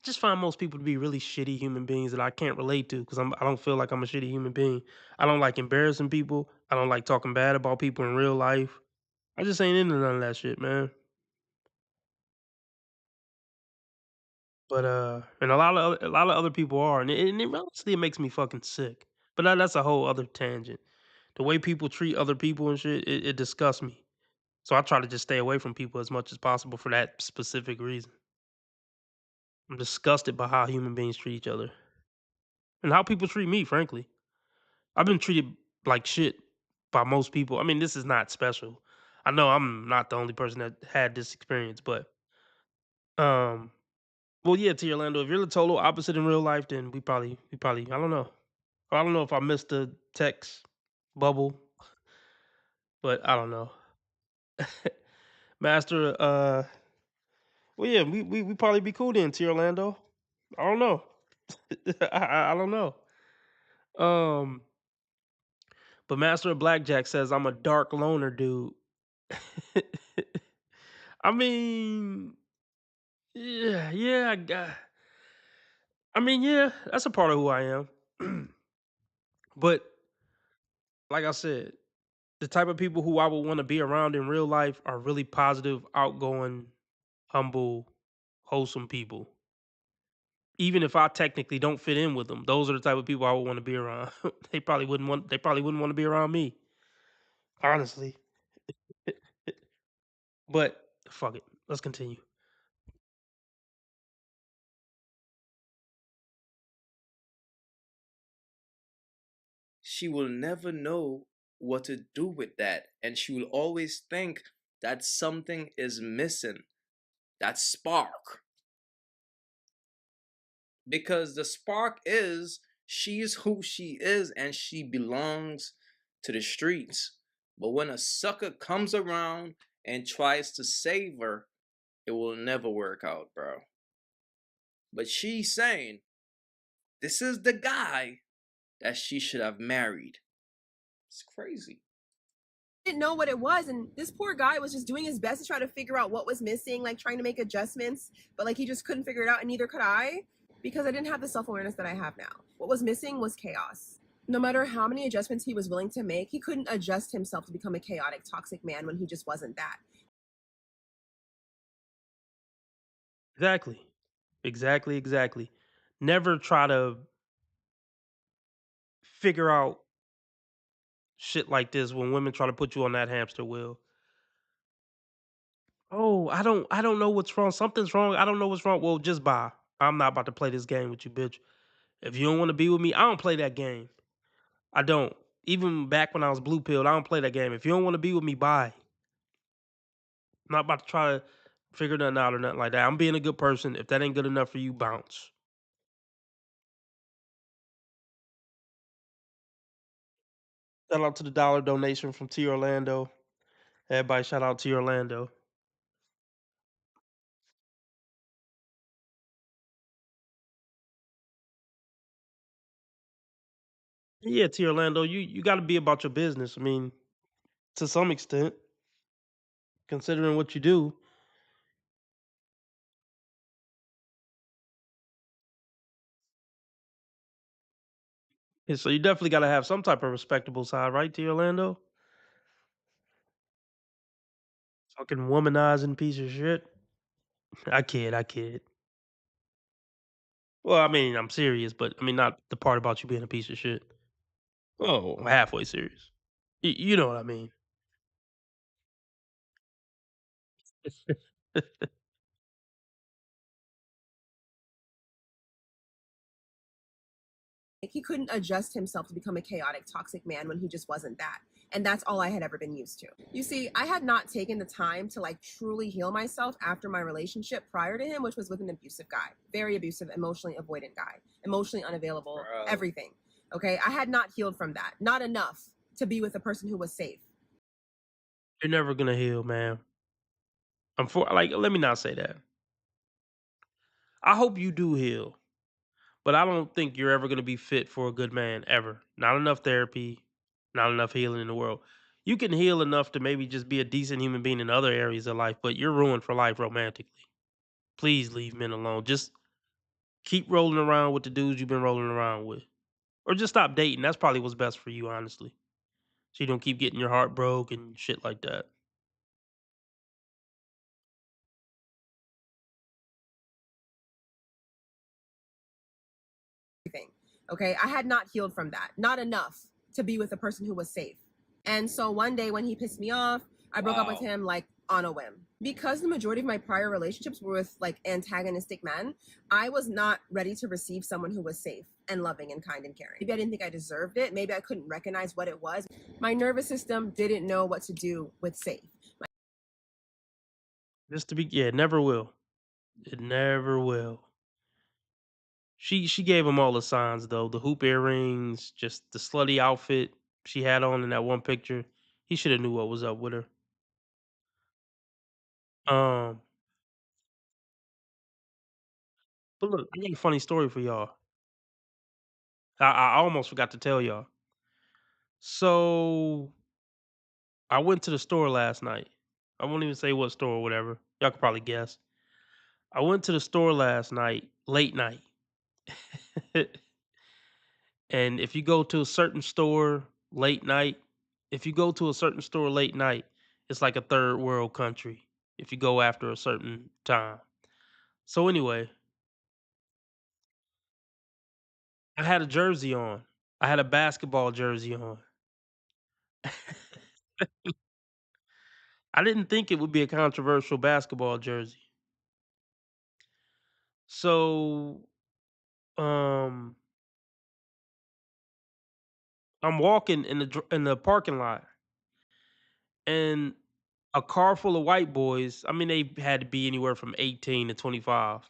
just find most people to be really shitty human beings that I can't relate to because I don't feel like I'm a shitty human being. I don't like embarrassing people. I don't like talking bad about people in real life. I just ain't into none of that shit, man. But and a lot of other people are, and it honestly it makes me fucking sick. But that's a whole other tangent. The way people treat other people and shit, it disgusts me. So I try to just stay away from people as much as possible for that specific reason. I'm disgusted by how human beings treat each other and how people treat me. Frankly, I've been treated like shit by most people. I mean, this is not special. I know I'm not the only person that had this experience, but um, well, yeah, T. Orlando, if you're the total opposite in real life, then we probably, I don't know. I don't know if I missed the text bubble, but I don't know. Master, well, yeah, we probably be cool then, T. Orlando. I don't know. I don't know. Um, but Master of Blackjack says I'm a dark loner dude. I mean, yeah, I mean, yeah, that's a part of who I am. But like I said, the type of people who I would want to be around in real life are really positive, outgoing, humble, wholesome people. Even if I technically don't fit in with them, those are the type of people I would want to be around. They probably wouldn't want to be around me, honestly. But fuck it. Let's continue. She will never know what to do with that. And she will always think that something is missing. That spark. Because the spark is she's who she is and she belongs to the streets. But when a sucker comes around and tries to save her, it will never work out, bro. But she's saying this is the guy that she should have married. It's crazy. Didn't know what it was, and this poor guy was just doing his best to try to figure out what was missing, like trying to make adjustments, but like he just couldn't figure it out, and neither could I, because I didn't have the self-awareness that I have now. What was missing was chaos. No matter how many adjustments he was willing to make, he couldn't adjust himself to become a chaotic, toxic man when he just wasn't that. Exactly. Exactly. Never try to figure out shit like this when women try to put you on that hamster wheel. Oh, I don't know what's wrong. Something's wrong. I don't know what's wrong. Well, just bye. I'm not about to play this game with you, bitch. If you don't want to be with me, I don't play that game. I don't. Even back when I was blue pilled, I don't play that game. If you don't want to be with me, bye. I'm not about to try to figure nothing out or nothing like that. I'm being a good person. If that ain't good enough for you, bounce. Shout out to the dollar donation from T Orlando. Everybody, shout out to Orlando. Yeah, T. Orlando, you got to be about your business. I mean, to some extent, considering what you do. Yeah, so you definitely got to have some type of respectable side, right, T. Orlando? Fucking womanizing piece of shit. I kid, I kid. Well, I mean, I'm serious, but I mean, not the part about you being a piece of shit. Oh, halfway serious. You know what I mean. Like, he couldn't adjust himself to become a chaotic, toxic man when he just wasn't that. And that's all I had ever been used to. You see, I had not taken the time to like truly heal myself after my relationship prior to him, which was with an abusive guy. Very abusive, emotionally avoidant guy, emotionally unavailable, everything. Okay. I had not healed from that. Not enough to be with a person who was safe. You're never gonna heal, man. I'm for like. Let me not say that. I hope you do heal, but I don't think you're ever gonna be fit for a good man ever. Not enough therapy, not enough healing in the world. You can heal enough to maybe just be a decent human being in other areas of life, but you're ruined for life romantically. Please leave men alone. Just keep rolling around with the dudes you've been rolling around with, or just stop dating. That's probably what's best for you, honestly. So you don't keep getting your heart broke and shit like that. Everything. Okay. I had not healed from that. Not enough to be with a person who was safe. And so one day when he pissed me off, I broke up with him like on a whim. Because the majority of my prior relationships were with like antagonistic men, I was not ready to receive someone who was safe and loving and kind and caring. Maybe I didn't think I deserved it. Maybe I couldn't recognize what it was. My nervous system didn't know what to do with safe. Just to be, yeah, it never will. It never will. She gave him all the signs though. The hoop earrings, just the slutty outfit she had on in that one picture. He should have knew what was up with her. Um, but look, I got a funny story for y'all. I almost forgot to tell y'all. So I went to the store last night. I won't even say what store or whatever. Y'all could probably guess. I went to the store last night, late night. And if you go to a certain store late night, if you go to a certain store late night, it's like a third world country if you go after a certain time. So anyway, I had a jersey on. I had a basketball jersey on. I didn't think it would be a controversial basketball jersey. So, um, I'm walking in the parking lot, and a car full of white boys. I mean, they had to be anywhere from 18 to 25.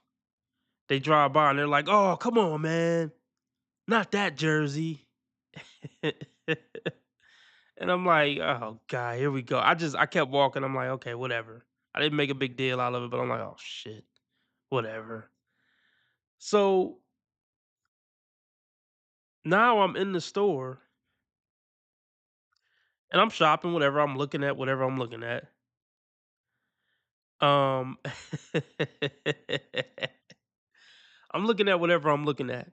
They drive by and they're like, "Oh, come on, man, not that jersey." And I'm like, "Oh god, here we go." I kept walking. I'm like, "Okay, whatever." I didn't make a big deal out of it, but I'm like, "Oh shit, whatever." So now I'm in the store and I'm shopping, whatever. I'm looking at whatever I'm looking at. Um, I'm looking at whatever I'm looking at,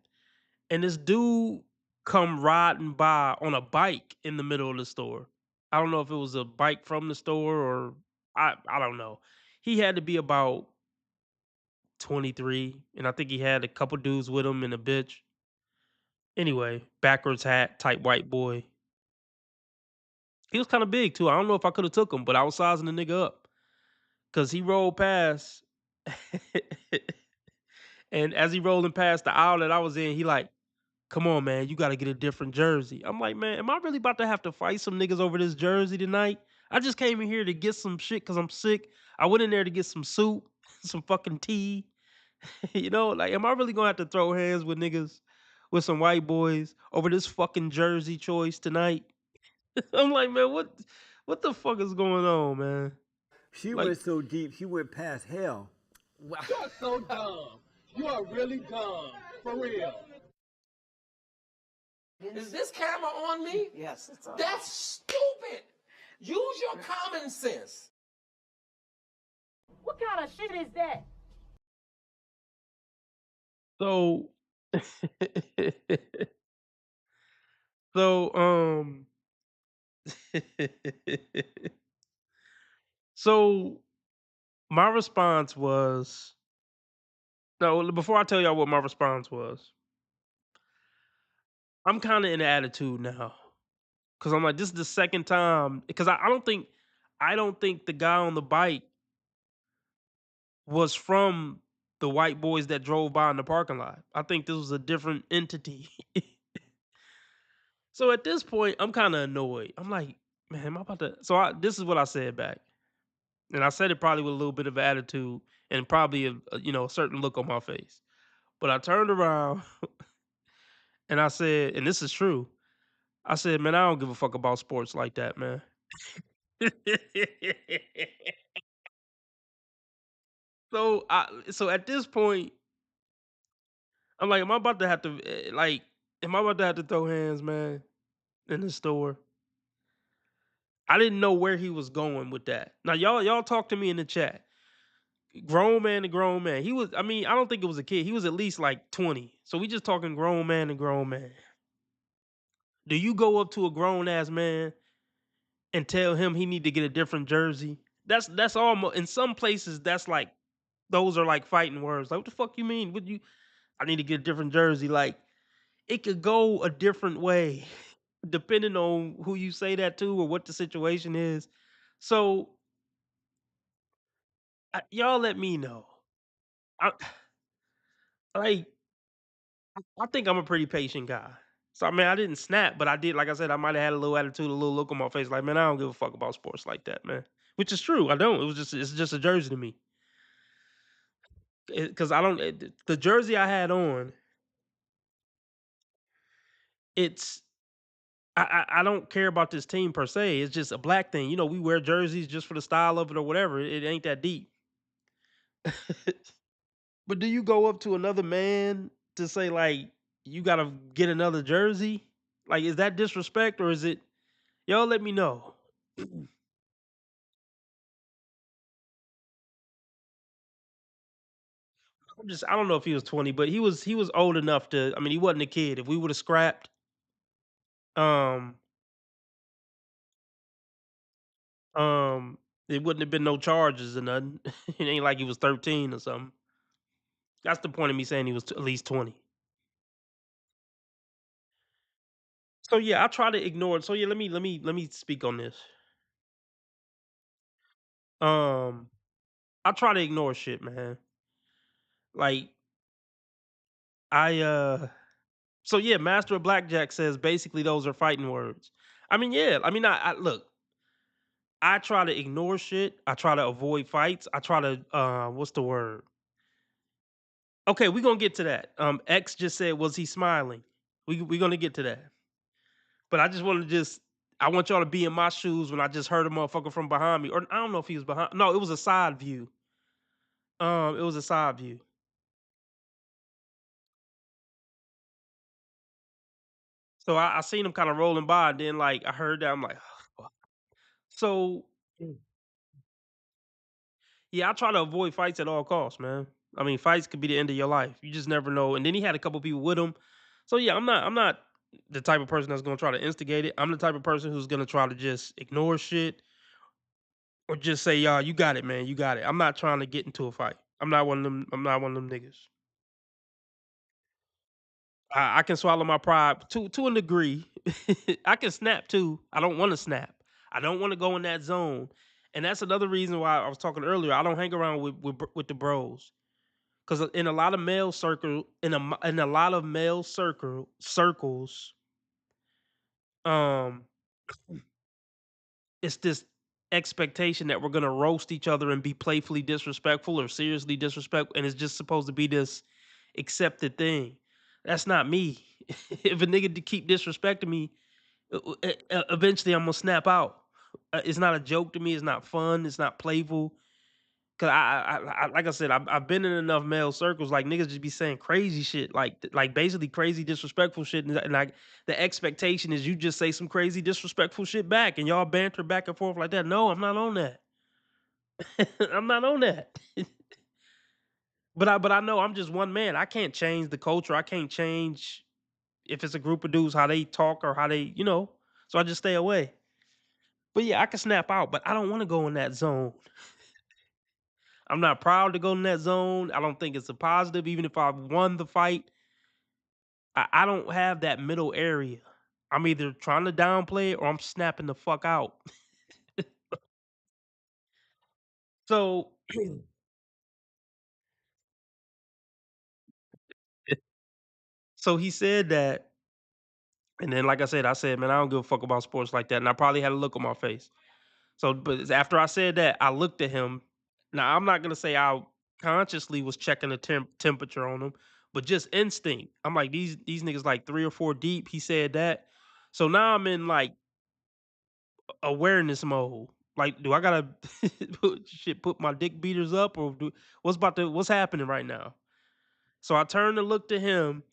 and this dude come riding by on a bike in the middle of the store. I don't know if it was a bike from the store or I don't know. He had to be about 23, and I think he had a couple dudes with him and a bitch. Anyway, backwards hat, type white boy. He was kind of big too. I don't know if I could have took him, but I was sizing the nigga up because he rolled past, and as he rolling past the aisle that I was in, he like, "Come on, man, you got to get a different jersey." I'm like, "Man, am I really about to have to fight some niggas over this jersey tonight? I just came in here to get some shit because I'm sick. I went in there to get some soup, some fucking tea. You know, like, am I really gonna have to throw hands with niggas, with some white boys over this fucking jersey choice tonight?" I'm like, man, what the fuck is going on, man? She Like, went so deep, she went past hell. You're so dumb. You are really dumb. For real. Is this camera on me? Yes, it's on. That's stupid. Use your common sense. What kind of shit is that? So, so, so my response was no. Before I tell y'all what my response was, I'm kind of in an attitude now because I'm like, this is the second time because I don't think the guy on the bike was from the white boys that drove by in the parking lot. I think this was a different entity. So at this point, I'm kind of annoyed. I'm like, man, am I about to? This is what I said back, and I said it probably with a little bit of attitude and probably a certain look on my face. But I turned around and I said, and this is true. I said, man, I don't give a fuck about sports like that, man. So at this point, I'm like, am I about to have to am I about to have to throw hands, man, in the store? I didn't know where he was going with that. Now y'all talk to me in the chat. Grown man to grown man. He was, I mean, I don't think it was a kid. He was at least like 20. So we just talking grown man to grown man. Do you go up to a grown ass man and tell him he need to get a different jersey? That's almost in some places that's like those are like fighting words. Like what the fuck you mean? Would you I need to get a different jersey. Like it could go a different way depending on who you say that to or what the situation is. So y'all let me know. I like I think I'm a pretty patient guy. So I mean, I didn't snap, but I did. Like I said, I might have had a little attitude, a little look on my face, like, man, I don't give a fuck about sports like that, man. Which is true. I don't. It's just a jersey to me. Because I don't. The jersey I had on, it's. I don't care about this team per se. It's just a black thing. You know, we wear jerseys just for the style of it or whatever. It ain't that deep. But do you go up to another man to say like you gotta get another jersey? Like, is that disrespect or is it? Y'all let me know. I don't know if he was 20, but he was old enough to. I mean, he wasn't a kid. If we would have scrapped, um, um, it wouldn't have been no charges or nothing. It ain't like he was 13 or something. That's the point of me saying he was at least 20. So yeah, I try to ignore it. So yeah, let me speak on this. Um, I try to ignore shit, man. Like so yeah, Master of Blackjack says basically those are fighting words. I mean, yeah. I mean, I look. I try to ignore shit. I try to avoid fights. I try to what's the word? Okay, we're gonna get to that. X just said, was he smiling? We're gonna get to that. But I just want to I want y'all to be in my shoes when I just heard a motherfucker from behind me. Or I don't know if he was behind. No, it was a side view. It was a side view. So I seen him kind of rolling by, and then like I heard that I'm like, oh, fuck. So yeah, I try to avoid fights at all costs, man. I mean, fights could be the end of your life. You just never know. And then he had a couple people with him. So yeah, I'm not the type of person that's gonna try to instigate it. I'm the type of person who's gonna try to just ignore shit or just say, y'all, you got it, man. You got it. I'm not trying to get into a fight. I'm not one of them. I'm not one of them niggas. I can swallow my pride to a degree. I can snap too. I don't want to snap. I don't want to go in that zone. And that's another reason why I was talking earlier. I don't hang around with the bros. Because in a lot of male circle, in a lot of male circles, um, it's this expectation that we're gonna roast each other and be playfully disrespectful or seriously disrespectful, and it's just supposed to be this accepted thing. That's not me. If a nigga keep disrespecting me, eventually I'm gonna snap out. It's not a joke to me. It's not fun. It's not playful. Cause like I said, I've been in enough male circles, like niggas just be saying crazy shit, like basically crazy disrespectful shit, and like the expectation is you just say some crazy disrespectful shit back, and y'all banter back and forth like that. No, I'm not on that. I'm not on that. But I know I'm just one man. I can't change the culture. I can't change if it's a group of dudes how they talk or how they, So I just stay away. But yeah, I can snap out, but I don't want to go in that zone. I'm not proud to go in that zone. I don't think it's a positive. Even if I won the fight, I don't have that middle area. I'm either trying to downplay it or I'm snapping the fuck out. So, so he said that, and then like I said, man, I don't give a fuck about sports like that, and I probably had a look on my face. So, but after I said that, I looked at him. Now, I'm not gonna say I consciously was checking the temperature on him, but just instinct. I'm like these niggas like 3 or 4 deep. He said that, so now I'm in like awareness mode. Like, do I gotta put my dick beaters up or what's happening right now? So I turned to look to him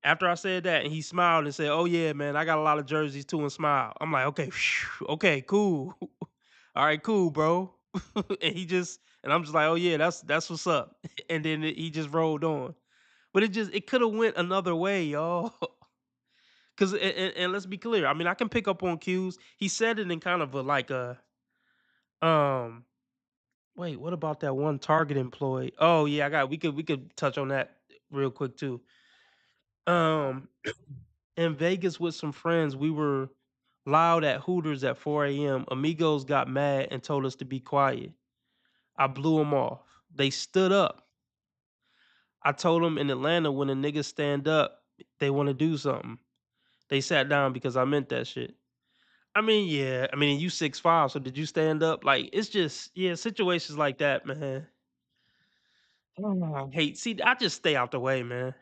after I said that, and he smiled and said, "Oh yeah, man, I got a lot of jerseys too," and smile. I'm like, okay, okay, cool. All right, cool, bro. And I'm just like, oh yeah, that's what's up. And then he just rolled on. But it could have went another way, y'all. Cause and let's be clear. I mean, I can pick up on cues. He said it in kind of a like a um. Wait, what about that one Target employee? Oh yeah, we could touch on that real quick too. Um, in Vegas with some friends, we were loud at Hooters at 4 a.m. Amigos got mad and told us to be quiet. I blew them off. They stood up. I told them in Atlanta when the niggas stand up, they want to do something. They sat down because I meant that shit. I mean, yeah. I mean, you 6'5", so did you stand up? Like, it's just, yeah, situations like that, man. Hey, see, I just stay out the way, man.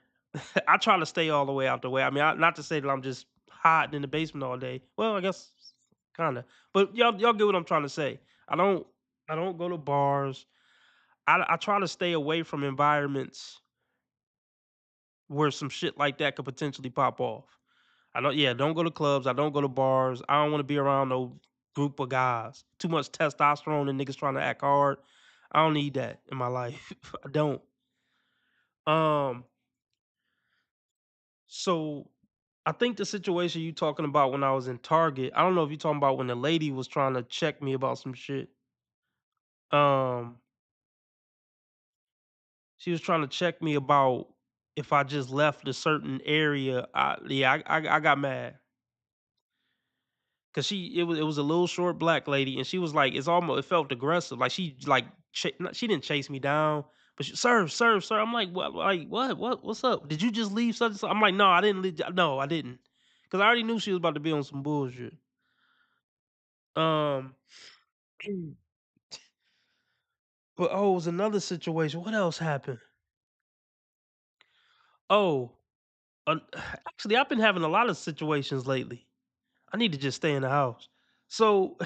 I try to stay all the way out the way. I mean, not to say that I'm just hiding in the basement all day. Well, I guess kind of, but y'all get what I'm trying to say. I don't I don't go to bars. I try to stay away from environments where some shit like that could potentially pop off. I don't Yeah, don't go to clubs. I don't go to bars. I don't want to be around no group of guys. Too much testosterone and niggas trying to act hard. I don't need that in my life. I don't. Um, so I think the situation you talking about when I was in Target, I don't know if you talking about when the lady was trying to check me about some shit. Um, she was trying to check me about if I just left a certain area. I got mad because it was a little short black lady, and she was like, it felt aggressive. Like she didn't chase me down, but sir. I'm like, what's up? Did you just leave such and such? I'm like, no, I didn't leave. No, I didn't, because I already knew she was about to be on some bullshit. Um, but it was another situation. What else happened? Oh, actually, I've been having a lot of situations lately. I need to just stay in the house. So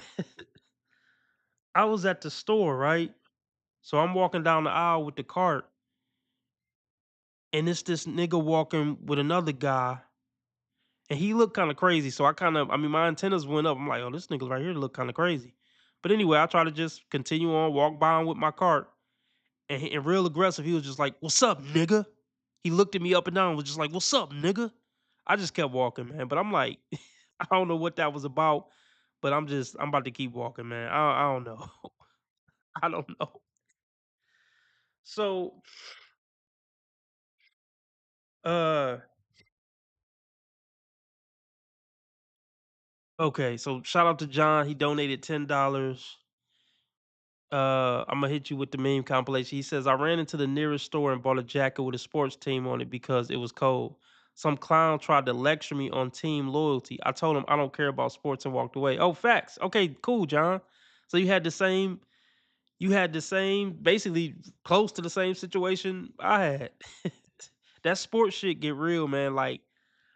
I was at the store, right? So I'm walking down the aisle with the cart, and it's this nigga walking with another guy, and he looked kind of crazy. So I mean, my antennas went up. I'm like, oh, this nigga right here look kind of crazy. But anyway, I try to just continue on, walk by him with my cart, and real aggressive. He was just like, "What's up, nigga?" He looked at me up and down, and was just like, "What's up, nigga?" I just kept walking, man. But I'm like, I don't know what that was about, but I'm about to keep walking, man. I don't know. I don't know. So, uh, okay. So shout out to John. He donated $10. I'm gonna hit you with the meme compilation. He says, I ran into the nearest store and bought a jacket with a sports team on it because it was cold. Some clown tried to lecture me on team loyalty. I told him I don't care about sports and walked away. Oh, facts. Okay, cool, John. So you had the same, basically close to the same situation I had. That sports shit get real, man. Like,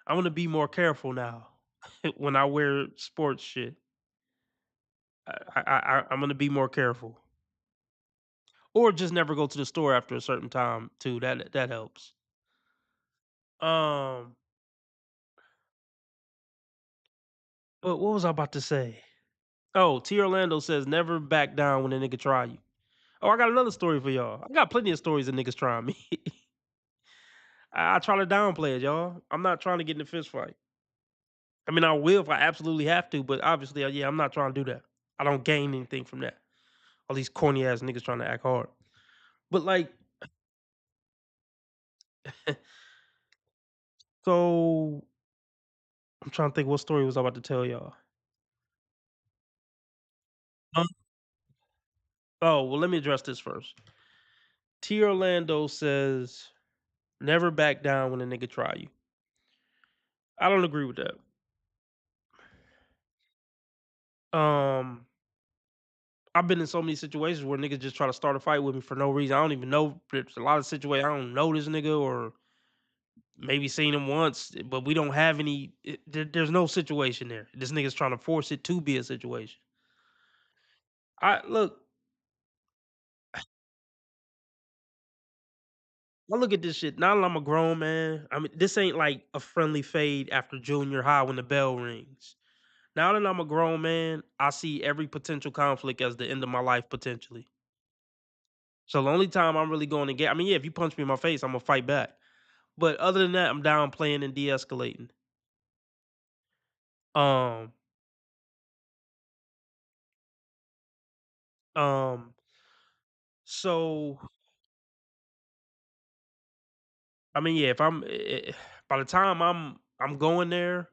I'm gonna be more careful now when I wear sports shit. I'm gonna be more careful. or just never go to the store after a certain time too. That helps. Um, but what was I about to say? Oh, T Orlando says never back down when a nigga try you. Oh, I got another story for y'all. I got plenty of stories of niggas trying me. I try to downplay it, y'all. I'm not trying to get in a fist fight. I mean, I will if I absolutely have to, but obviously, yeah, I'm not trying to do that. I don't gain anything from that. All these corny ass niggas trying to act hard. But like, so I'm trying to think what story was I about to tell y'all. Um, oh, well, let me address this first. T Orlando says never back down when a nigga try you. I don't agree with that. Um, I've been in so many situations where niggas just try to start a fight with me for no reason. I don't even know. There's a lot of situations I don't know this nigga or maybe seen him once, but we don't have any. There's no situation there. This nigga's trying to force it to be a situation. I look. I look at this shit. Now that I'm a grown man, I mean, this ain't like a friendly fade after junior high when the bell rings. Now that I'm a grown man, I see every potential conflict as the end of my life potentially. So the only time I'm really going to get, I mean, yeah, if you punch me in my face, I'm gonna fight back. But other than that, I'm down playing and de-escalating. Um, um, so I mean, yeah, if by the time I'm going there,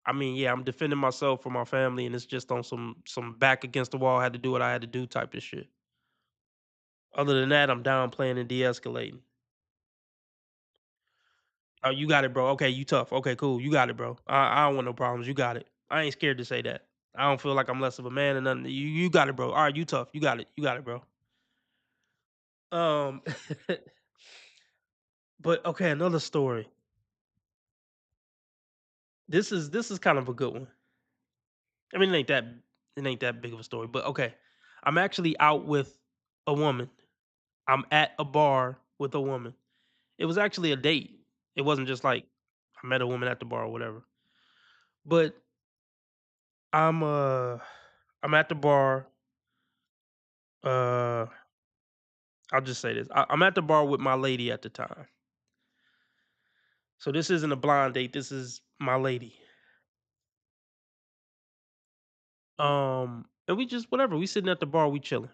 I mean, yeah, I'm defending myself for my family, and it's just on some back against the wall, had to do what I had to do type of shit. Other than that, I'm down playing and de-escalating. Oh, you got it, bro. Okay, you tough. Okay, cool. You got it, bro. I don't want no problems. You got it. I ain't scared to say that. I don't feel like I'm less of a man and nothing. You got it, bro. All right, you tough. You got it. You got it, bro. Um, but okay, another story. This is kind of a good one. I mean, it ain't that big of a story, but okay. I'm actually out with a woman. I'm at a bar with a woman. It was actually a date. It wasn't just like I met a woman at the bar or whatever. But I'm uh I'm at the bar. Uh I'll just say this. I'm at the bar with my lady at the time. So this isn't a blind date. This is my lady. And we just whatever. We sitting at the bar. We chilling.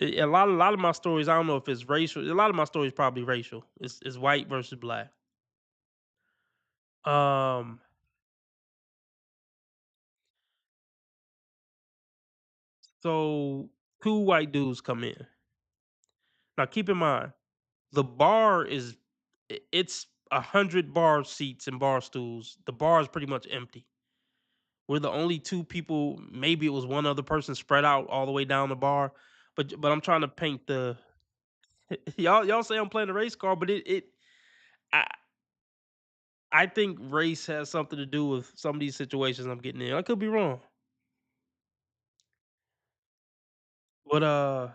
A lot of my stories. I don't know if it's racial. A lot of my stories probably racial. It's white versus black. Um. So two white dudes come in. Now keep in mind the bar is it's 100 bar seats and bar stools. The bar is pretty much empty. We're the only two people. Maybe it was one other person spread out all the way down the bar. But I'm trying to paint the y'all say I'm playing the race card, but I I think race has something to do with some of these situations I'm getting in. I could be wrong. But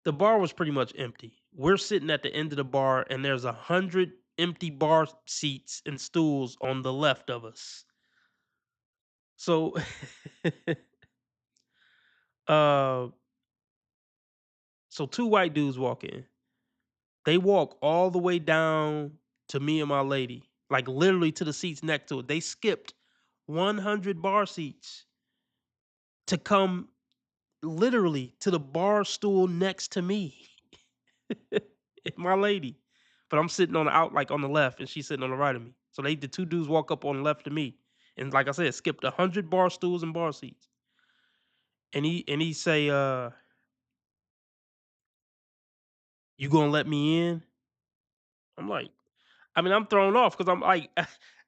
the bar was pretty much empty. We're sitting at the end of the bar and there's 100 empty bar seats and stools on the left of us. So uh so two white dudes walk in. They walk all the way down to me and my lady, like literally to the seats next to it. They skipped 100 bar seats to come literally to the bar stool next to me. My lady. But I'm sitting on the out like on the left and she's sitting on the right of me. So the two dudes walk up on the left of me. And like I said, skipped 100 bar stools and bar seats. And he say, you gonna let me in? I'm like, I mean, I'm thrown off because I'm like,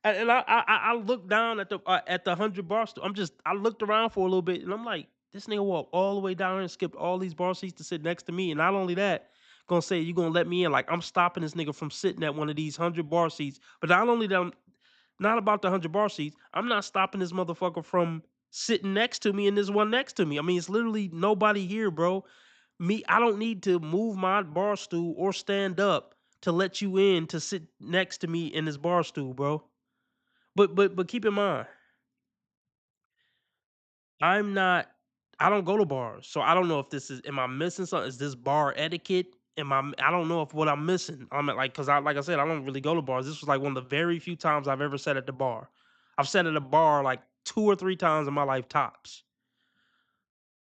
and I looked down at the 100 bar stool. I looked around for a little bit and I'm like, this nigga walked all the way down and skipped all these bar seats to sit next to me. And not only that, gonna say you gonna let me in. Like I'm stopping this nigga from sitting at one of these 100 bar seats. But not only that, not about the 100 bar seats. I'm not stopping this motherfucker from sitting next to me and this one next to me. I mean, it's literally nobody here, bro. I don't need to move my bar stool or stand up to let you in to sit next to me in this bar stool, bro. But keep in mind, I'm not I don't go to bars. So I don't know if this is am I missing something? Is this bar etiquette? I don't know if what I'm missing. I'm at like cuz I like I said I don't really go to bars. This was like one of the very few times I've ever sat at the bar. I've sat at a bar like 2 or 3 times in my life tops.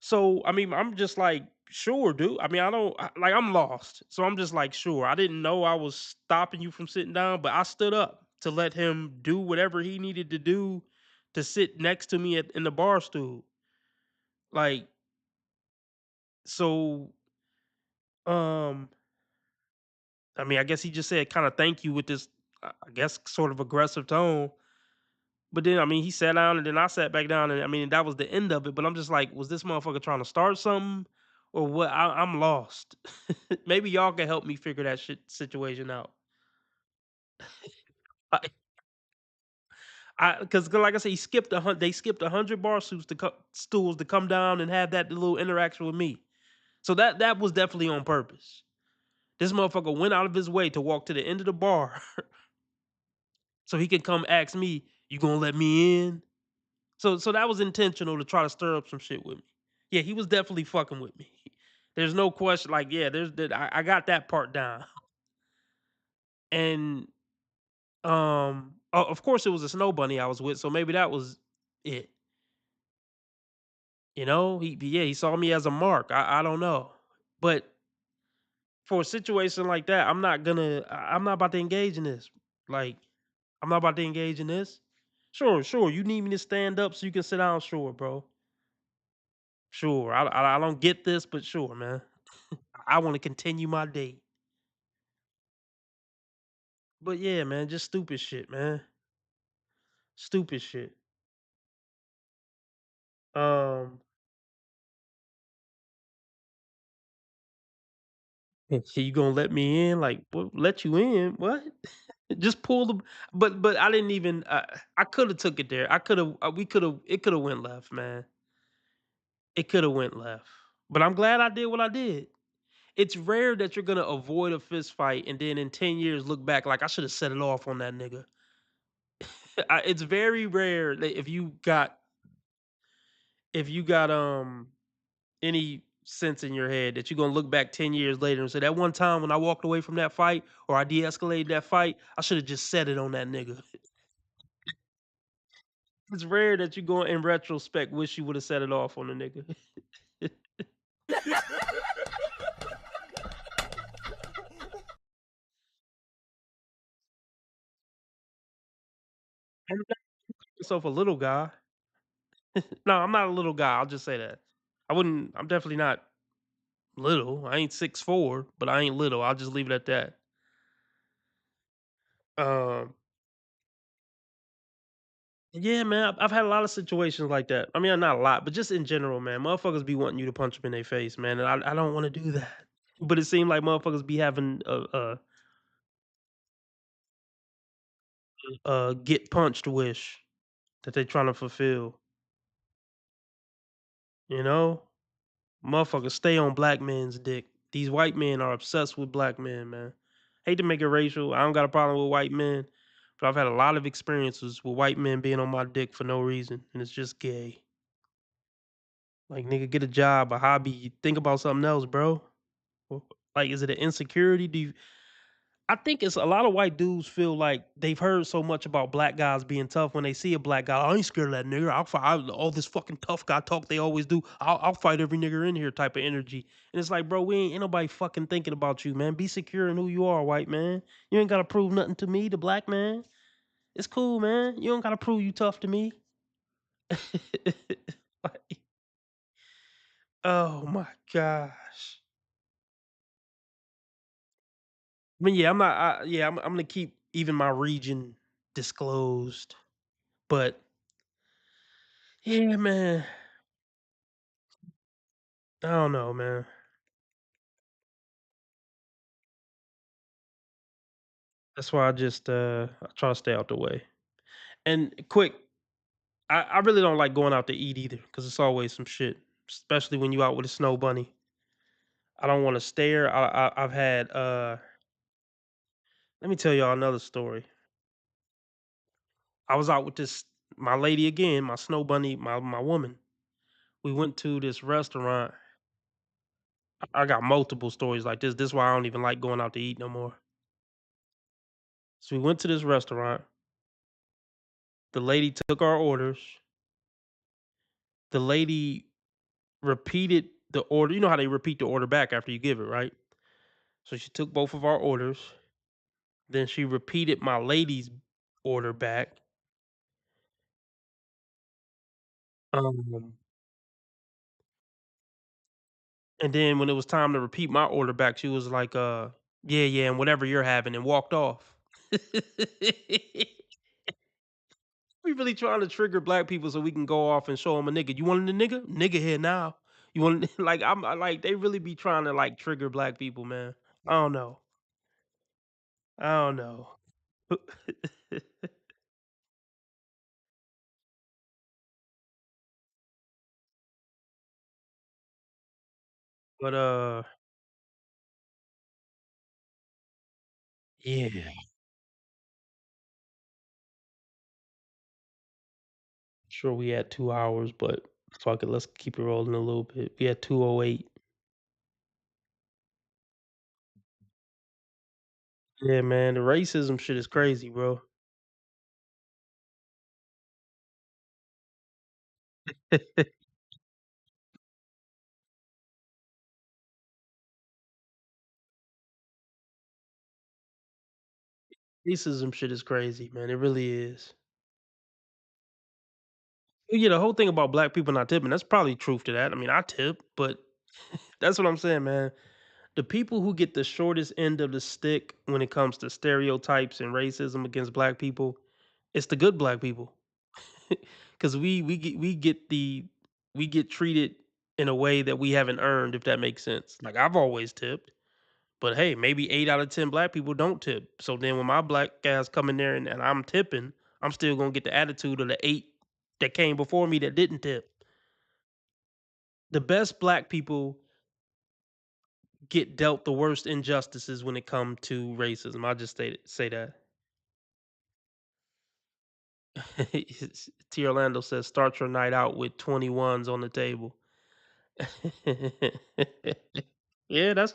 So, I mean, I'm just like, sure, dude. I mean, like I'm lost. So I'm just like, sure. I didn't know I was stopping you from sitting down, but I stood up to let him do whatever he needed to do to sit next to me in the bar stool. Like, so, um, I mean, I guess he just said kind of thank you with this, I guess, sort of aggressive tone. But then, I mean, he sat down and then I sat back down, and I mean, that was the end of it. But I'm just like, was this motherfucker trying to start something, or what? I'm lost. Maybe y'all can help me figure that shit situation out. Because like I said, he skipped they skipped 100 bar stools to come down and have that little interaction with me. So that was definitely on purpose. This motherfucker went out of his way to walk to the end of the bar so he could come ask me, "You gonna let me in?" So that was intentional to try to stir up some shit with me. Yeah, he was definitely fucking with me. There's no question. Like, yeah, there's that. I got that part down. And of course, it was a snow bunny I was with, so maybe that was it. You know, he saw me as a mark. I don't know, but for a situation like that, I'm not about to engage in this. Like, I'm not about to engage in this. Sure, sure. You need me to stand up so you can sit down. Sure, bro. Sure. I don't get this, but sure, man. I want to continue my day. But yeah, man, just stupid shit, man. Stupid shit. Um, you gonna let me in? Like, what, let you in? What? Just pull the. But I didn't even. I could have took it there. I could have. We could have. It could have went left, man. It could have went left. But I'm glad I did what I did. It's rare that you're gonna avoid a fist fight and then in 10 years look back like I should have set it off on that nigga. It's very rare that if you got any sense in your head that you're gonna look back 10 years later and say that one time when I walked away from that fight or I de-escalated that fight, I should have just said it on that nigga. It's rare that you go in retrospect wish you would have set it off on the nigga. I'm not myself a little guy. No, I'm not a little guy. I'll just say that. I'm definitely not little. I ain't 6'4", but I ain't little. I'll just leave it at that. Um, yeah, man, I've had a lot of situations like that. I mean, not a lot, but just in general, man. Motherfuckers be wanting you to punch them in their face, man, and I don't want to do that. But it seemed like motherfuckers be having a get punched wish that they trying to fulfill. You know, motherfuckers stay on black men's dick. These white men are obsessed with black men, man. Hate to make it racial. I don't got a problem with white men, but I've had a lot of experiences with white men being on my dick for no reason, and it's just gay. Like, nigga, get a job, a hobby. Think about something else, bro. Like, is it an insecurity? I think it's a lot of white dudes feel like they've heard so much about black guys being tough when they see a black guy. I ain't scared of that nigga. I'll fight all this fucking tough guy talk they always do. I'll fight every nigger in here type of energy. And it's like, bro, ain't nobody fucking thinking about you, man. Be secure in who you are, white man. You ain't gotta prove nothing to me, the black man. It's cool, man. You don't gotta prove you tough to me. Like, oh my gosh. I mean, yeah, I'm gonna keep even my region disclosed. But yeah, man, I don't know, man. That's why I try to stay out the way. And quick, I really don't like going out to eat either because it's always some shit, especially when you out with a snow bunny. I don't want to stare. I've had. Let me tell y'all another story. I was out with this my lady again, my snow bunny, my woman. We went to this restaurant. I got multiple stories like this. This is why I don't even like going out to eat no more. So we went to this restaurant. The lady took our orders. The lady repeated the order. You know how they repeat the order back after you give it, right? So she took both of our orders. Then she repeated my lady's order back. Um, and then when it was time to repeat my order back, she was like, yeah, yeah, and whatever you're having, and walked off. We really trying to trigger black people so we can go off and show them a nigga. You want a nigga? Nigga here now. You want like like they really be trying to like trigger black people, man. I don't know. I don't know. But yeah. Sure we had 2 hours, but fuck it, let's keep it rolling a little bit. We had 2:08. Yeah, man, the racism shit is crazy, bro. Racism shit is crazy, man. It really is. Yeah, the whole thing about black people not tipping, that's probably truth to that. I mean, I tip, but that's what I'm saying, man. The people who get the shortest end of the stick when it comes to stereotypes and racism against black people, it's the good black people. Because we get treated in a way that we haven't earned, if that makes sense. Like I've always tipped, but hey, maybe 8 out of 10 black people don't tip. So then when my black guys come in there and I'm tipping, I'm still gonna get the attitude of the 8 that came before me that didn't tip. The best black people get dealt the worst injustices when it comes to racism. I'll just say that. T. Orlando says, "Start your night out with 21s on the table." Yeah, that's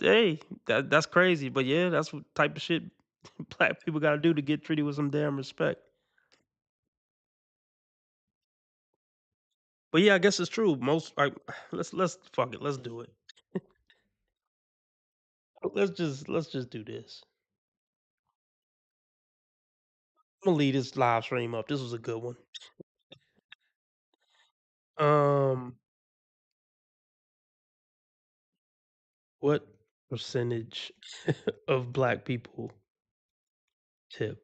hey, that's crazy, but yeah, that's what type of shit black people gotta do to get treated with some damn respect. But yeah, I guess it's true. Most like let's fuck it, let's do it. Let's just do this. I'm gonna leave this live stream up. This was a good one. Um, what percentage of black people tip?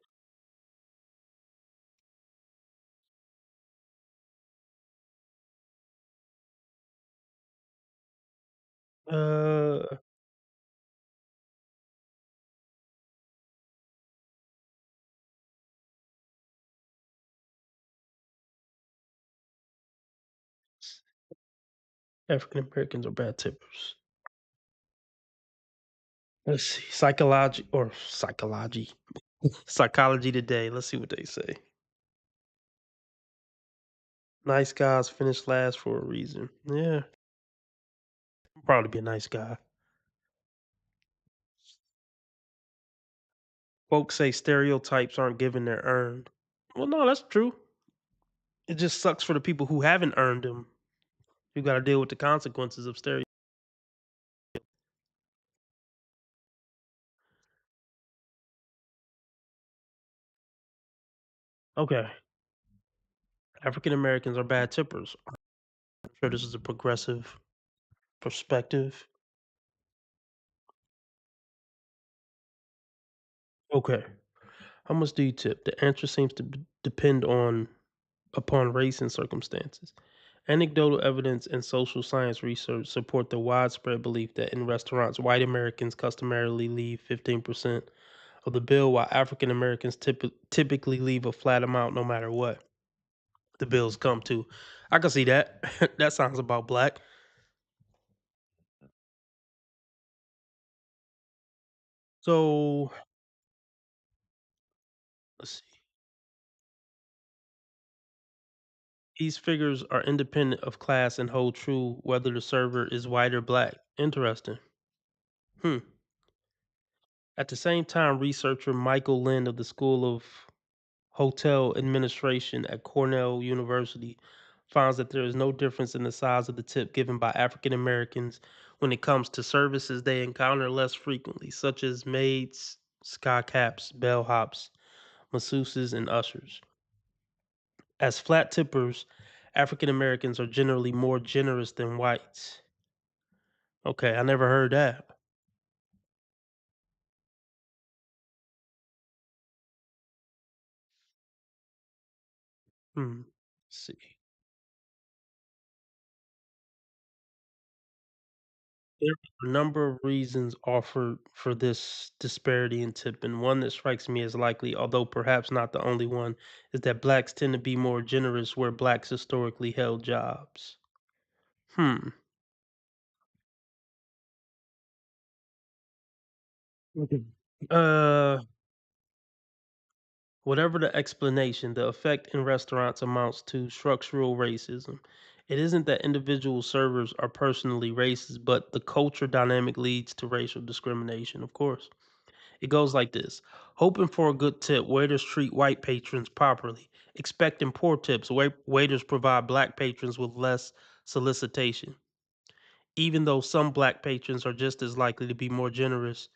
Uh, African Americans are bad tippers. Let's see, psychology today. Let's see what they say. Nice guys finish last for a reason. Yeah, I'll probably be a nice guy. Folks say stereotypes aren't given their earned. Well, no, that's true. It just sucks for the people who haven't earned them. You got to deal with the consequences of stereotypes. Okay, African Americans are bad tippers. I'm sure this is a progressive perspective. Okay, how much do you tip? The answer seems to depend on upon race and circumstances. Anecdotal evidence and social science research support the widespread belief that in restaurants, white Americans customarily leave 15% of the bill, while African Americans typically leave a flat amount no matter what. the bills come to. I can see that. That sounds about black. So let's see. These figures are independent of class and hold true whether the server is white or black. Interesting. Hmm. At the same time, researcher Michael Lind of the School of Hotel Administration at Cornell University finds that there is no difference in the size of the tip given by African Americans when it comes to services they encounter less frequently, such as maids, skycaps, bellhops, masseuses, and ushers. As flat tippers, African Americans are generally more generous than whites. Okay, I never heard that. Hmm. Let's see. There are a number of reasons offered for this disparity in tip, and one that strikes me as likely, although perhaps not the only one, is that blacks tend to be more generous where blacks historically held jobs. Hmm. Okay. Uh, Whatever the explanation, the effect in restaurants amounts to structural racism. It isn't that individual servers are personally racist, but the culture dynamic leads to racial discrimination, of course. It goes like this: hoping for a good tip, waiters treat white patrons properly. Expecting poor tips, waiters provide black patrons with less solicitation. Even though some black patrons are just as likely to be more generous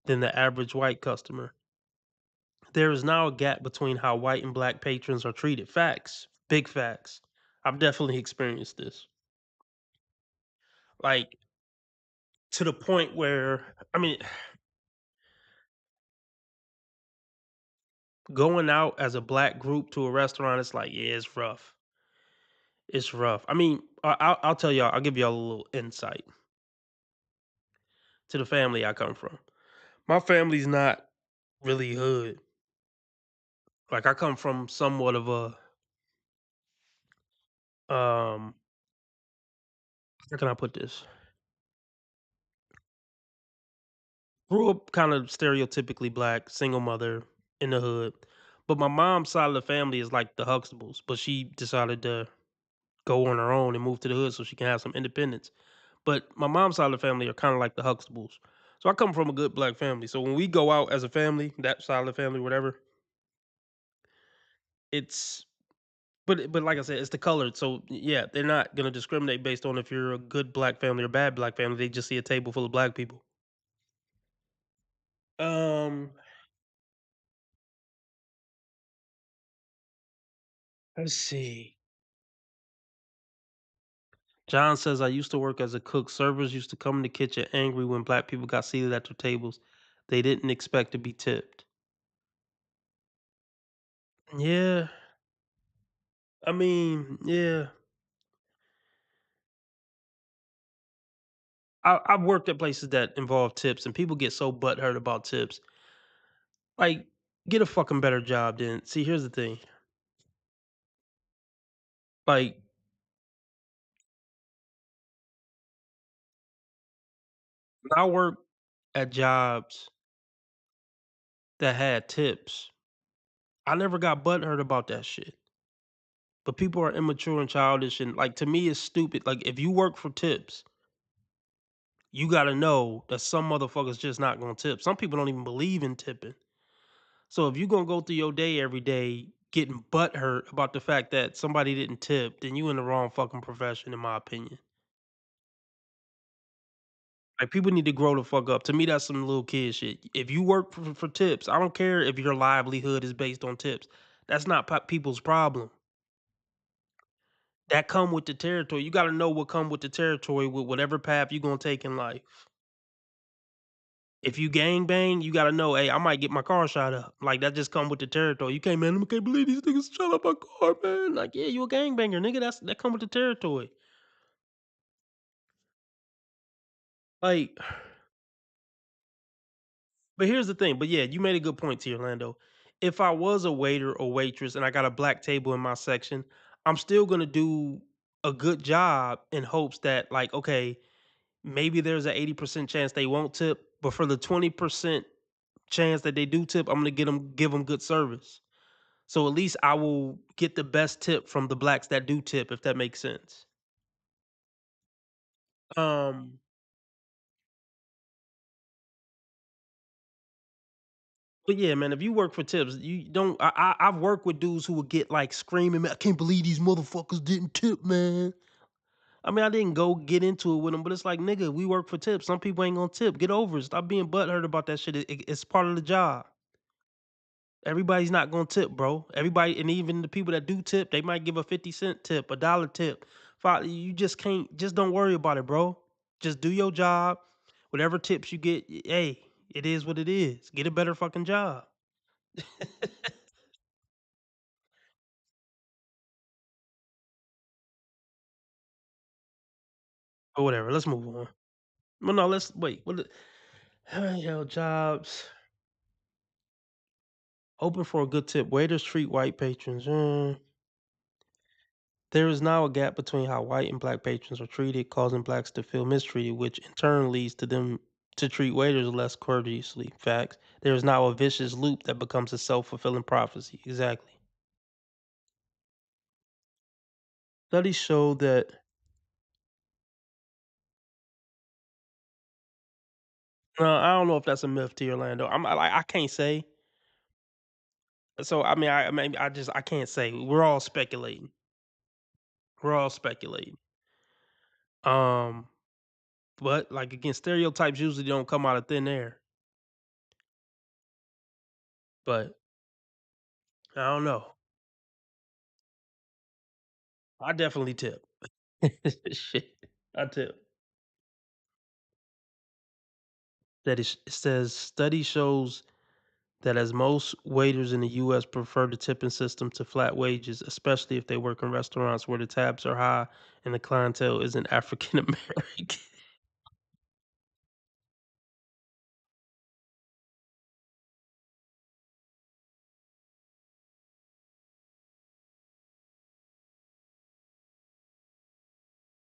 than the average white customer. There is now a gap between how white and black patrons are treated. Facts. Big facts. I've definitely experienced this. Like, to the point where, I mean, going out as a black group to a restaurant, it's like, yeah, it's rough. It's rough. I mean, I'll tell y'all, I'll give y'all a little insight to the family I come from. My family's not really hood. Like, I come from somewhat of um, how can I put this? Grew up kind of stereotypically black, single mother in the hood. But my mom's side of the family is like the Huxtables, but she decided to go on her own and move to the hood so she can have some independence. But my mom's side of the family are kind of like the Huxtables. So I come from a good black family. So when we go out as a family, that side of the family, whatever, it's but like I said, it's the colored. So yeah, they're not gonna discriminate based on if you're a good black family or bad black family. They just see a table full of black people. Um, let's see. John says, I used to work as a cook. Servers used to come in the kitchen angry when black people got seated at their tables. They didn't expect to be tipped. Yeah. I mean, yeah. I've worked at places that involve tips, and people get so butthurt about tips. Like, get a fucking better job then. See, here's the thing. Like, when I work at jobs that had tips, I never got butthurt about that shit. But people are immature and childish, and like to me, it's stupid. Like, if you work for tips, you gotta know that some motherfuckers just not gonna tip. Some people don't even believe in tipping. So if you gonna go through your day every day getting butthurt about the fact that somebody didn't tip, then you in the wrong fucking profession, in my opinion. Like, people need to grow the fuck up. To me, that's some little kid shit. If you work for tips, I don't care if your livelihood is based on tips. That's not people's problem. That come with the territory. You gotta know what come with the territory with whatever path you gonna take in life. If you gang bang, you gotta know, hey, I might get my car shot up. Like, that just come with the territory. You can't, man, I can't believe these niggas shot up my car, man. Like, yeah, you a gang banger, nigga. That come with the territory. Like, but here's the thing. But yeah, you made a good point here, Orlando. If I was a waiter or waitress and I got a black table in my section, I'm still gonna do a good job in hopes that, like, okay, maybe there's a 80% chance they won't tip, but for the 20% chance that they do tip, I'm gonna give them good service. So at least I will get the best tip from the blacks that do tip, if that makes sense. Um, but yeah, man, if you work for tips, you don't. I've worked with dudes who would get like screaming, "Man, I can't believe these motherfuckers didn't tip, man." I mean, I didn't go get into it with them, but it's like, nigga, we work for tips. Some people ain't gonna tip. Get over it. Stop being butthurt about that shit. It's part of the job. Everybody's not gonna tip, bro. Everybody, and even the people that do tip, they might give a 50 cent tip, a dollar tip. You just can't. Just don't worry about it, bro. Just do your job. Whatever tips you get, hey, it is what it is. Get a better fucking job. Or whatever. Let's move on. Well, no, let's wait. Hell jobs open for a good tip. Waiters treat white patrons. There is now a gap between how white and black patrons are treated, causing blacks to feel mistreated, which in turn leads to them to treat waiters less courteously. Facts. There is now a vicious loop that becomes a self-fulfilling prophecy. Exactly. Studies show that. I don't know if that's a myth to Orlando. I can't say. So I can't say. We're all speculating. We're all speculating. Um, but like again, stereotypes usually don't come out of thin air. But I don't know. I definitely tip. Shit, I tip. It says study shows that as most waiters in the U.S. prefer the tipping system to flat wages, especially if they work in restaurants where the tabs are high and the clientele isn't African American.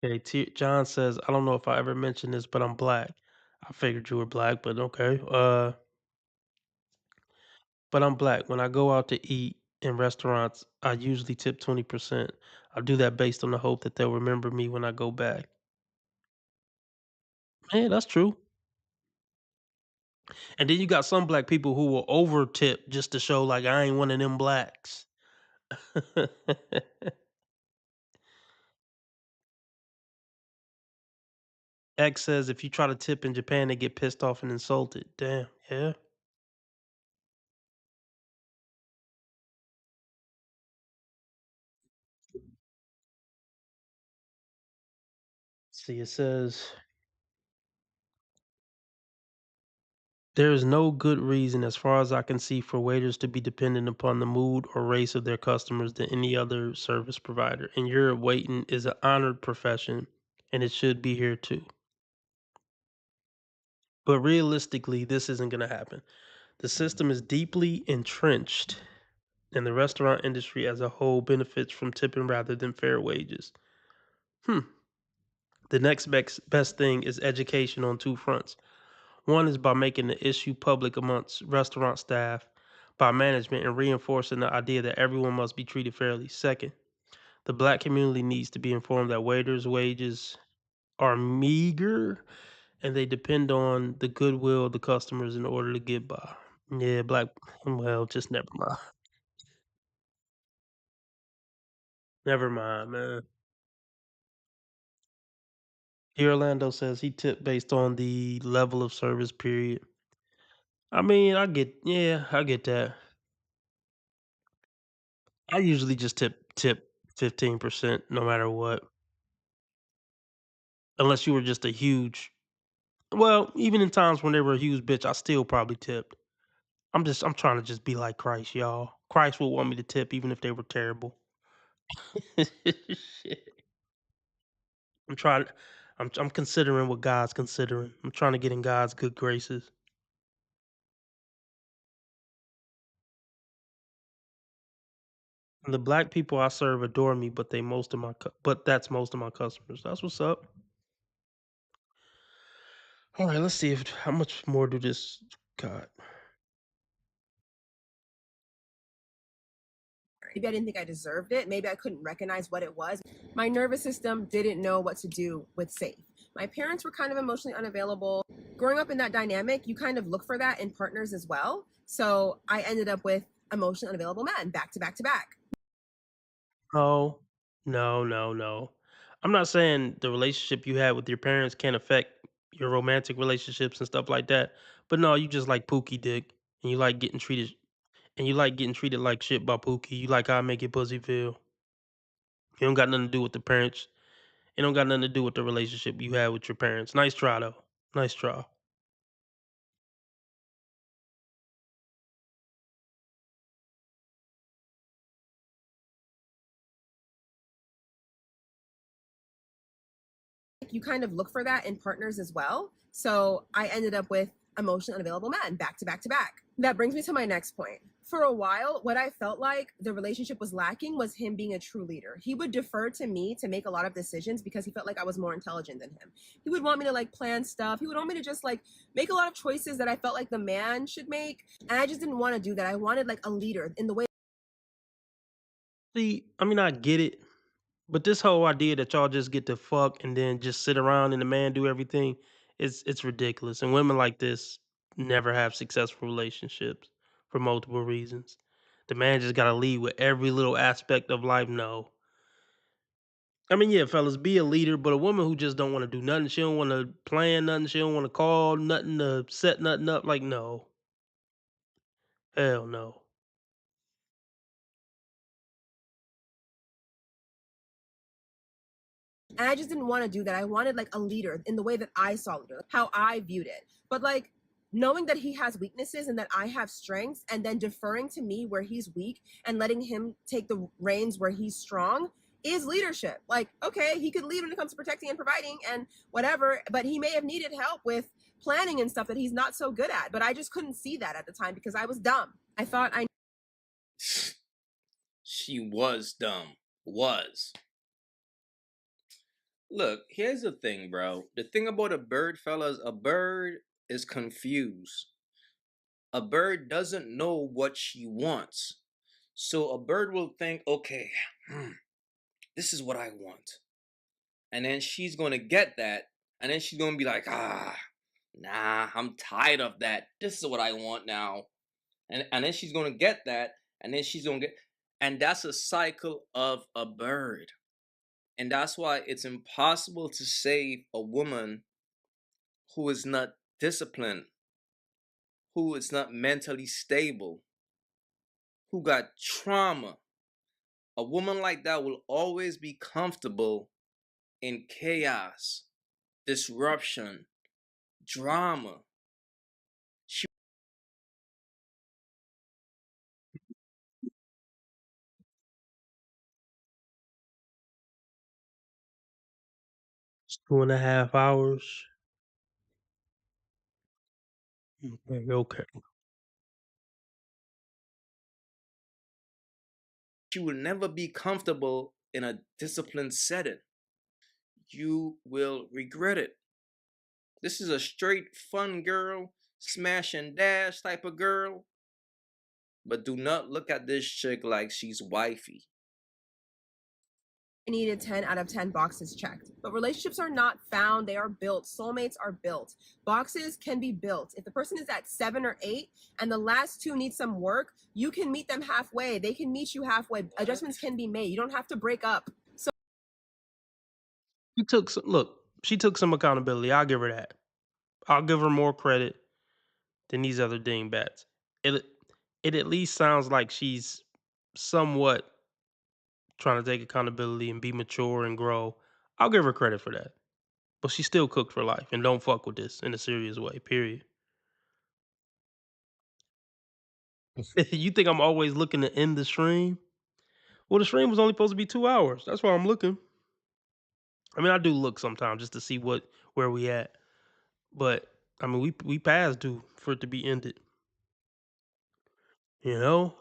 Okay, John says, I don't know if I ever mentioned this, but I'm black. I figured you were black, but okay. But I'm black. When I go out to eat in restaurants, I usually tip 20%. I do that based on the hope that they'll remember me when I go back. Man, that's true. And then you got some black people who will over tip just to show like I ain't one of them blacks. X says if you try to tip in Japan, they get pissed off and insulted. Damn, yeah. See, it says there is no good reason, as far as I can see, for waiters to be dependent upon the mood or race of their customers than any other service provider. In Europe, waiting is an honored profession, and it should be here too. But realistically, this isn't going to happen. The system is deeply entrenched, and the restaurant industry as a whole benefits from tipping rather than fair wages. Hmm. The next best thing is education on two fronts. One is by making the issue public amongst restaurant staff, by management, and reinforcing the idea that everyone must be treated fairly. Second, the black community needs to be informed that waiters' wages are meager and they depend on the goodwill of the customers in order to get by. Yeah, well, just never mind. Never mind, man. Here, Orlando says he tipped based on the level of service, period. I mean, yeah, I get that. I usually just tip 15% no matter what. Unless you were just a huge, well, even in times when they were a huge bitch, I still probably tipped. I'm trying to just be like Christ, y'all. Christ would want me to tip even if they were terrible. Shit. I'm trying I'm considering what God's considering. I'm trying to get in God's good graces. The black people I serve adore me, but that's most of my customers. That's what's up. All right, let's see if how much more do this got. Maybe I didn't think I deserved it. Maybe I couldn't recognize what it was. My nervous system didn't know what to do with safe. My parents were kind of emotionally unavailable. Growing up in that dynamic, you kind of look for that in partners as well. So I ended up with emotionally unavailable men back to back to back. Oh, no, no, no. I'm not saying the relationship you had with your parents can't affect your romantic relationships and stuff like that. But no, you just like Pookie dick and you like getting treated like shit by Pookie. You like how I make your pussy feel. You don't got nothing to do with the parents. It don't got nothing to do with the relationship you had with your parents. Nice try though. Nice try. You kind of look for that in partners as well. So I ended up with emotionally unavailable men back to back to back. That brings me to my next point. For a while, what I felt like the relationship was lacking was him being a true leader. He would defer to me to make a lot of decisions because he felt like I was more intelligent than him. He would want me to like plan stuff. He would want me to just like make a lot of choices that I felt like the man should make. And I just didn't want to do that. I wanted like a leader in the way. See, I mean I get it. But this whole idea that y'all just get to fuck and then just sit around and the man do everything, it's ridiculous. And women like this never have successful relationships for multiple reasons. The man just gotta lead with every little aspect of life. No. I mean, yeah, fellas, be a leader, but a woman who just don't want to do nothing, she don't want to plan nothing, she don't want to call nothing to set nothing up, like no. Hell no. And I just didn't want to do that. I wanted like a leader in the way that I saw leader, how I viewed it. But like knowing that he has weaknesses and that I have strengths and then deferring to me where he's weak and letting him take the reins where he's strong is leadership. Like, okay, he could lead when it comes to protecting and providing and whatever, but he may have needed help with planning and stuff that he's not so good at. But I just couldn't see that at the time because I was dumb. I thought I She was dumb. Was. Look, here's the thing, bro. The thing about a bird, fellas, a bird is confused. A bird doesn't know what she wants. So a bird will think, okay, this is what I want. And then she's going to get that. And then she's going to be like, nah, I'm tired of that. This is what I want now. And then she's going to get that. And then she's going to get. And that's a cycle of a bird. And that's why it's impossible to save a woman who is not disciplined, who is not mentally stable, who got trauma. A woman like that will always be comfortable in chaos, disruption, drama. She It's 2.5 hours. Okay, okay. will never be comfortable in a disciplined setting. You will regret it. This is a straight fun girl, smash and dash type of girl. But do not look at this chick like she's wifey. needed 10 out of 10 boxes checked. But relationships are not found, they are built. Soulmates are built. Boxes can be built. If the person is at 7 or 8 and the last two need some work, you can meet them halfway. They can meet you halfway. Adjustments can be made. You don't have to break up. So She took some accountability. I'll give her that. I'll give her more credit than these other dingbats. It it at least sounds like she's somewhat trying to take accountability and be mature and grow. I'll give her credit for that. But she's still cooked for life and don't fuck with this in a serious way. Period. You think I'm always looking to end the stream? Well, the stream was only supposed to be 2 hours. That's why I'm looking. I mean, I do look sometimes just to see where we at. But I mean, we passed due for it to be ended. You know?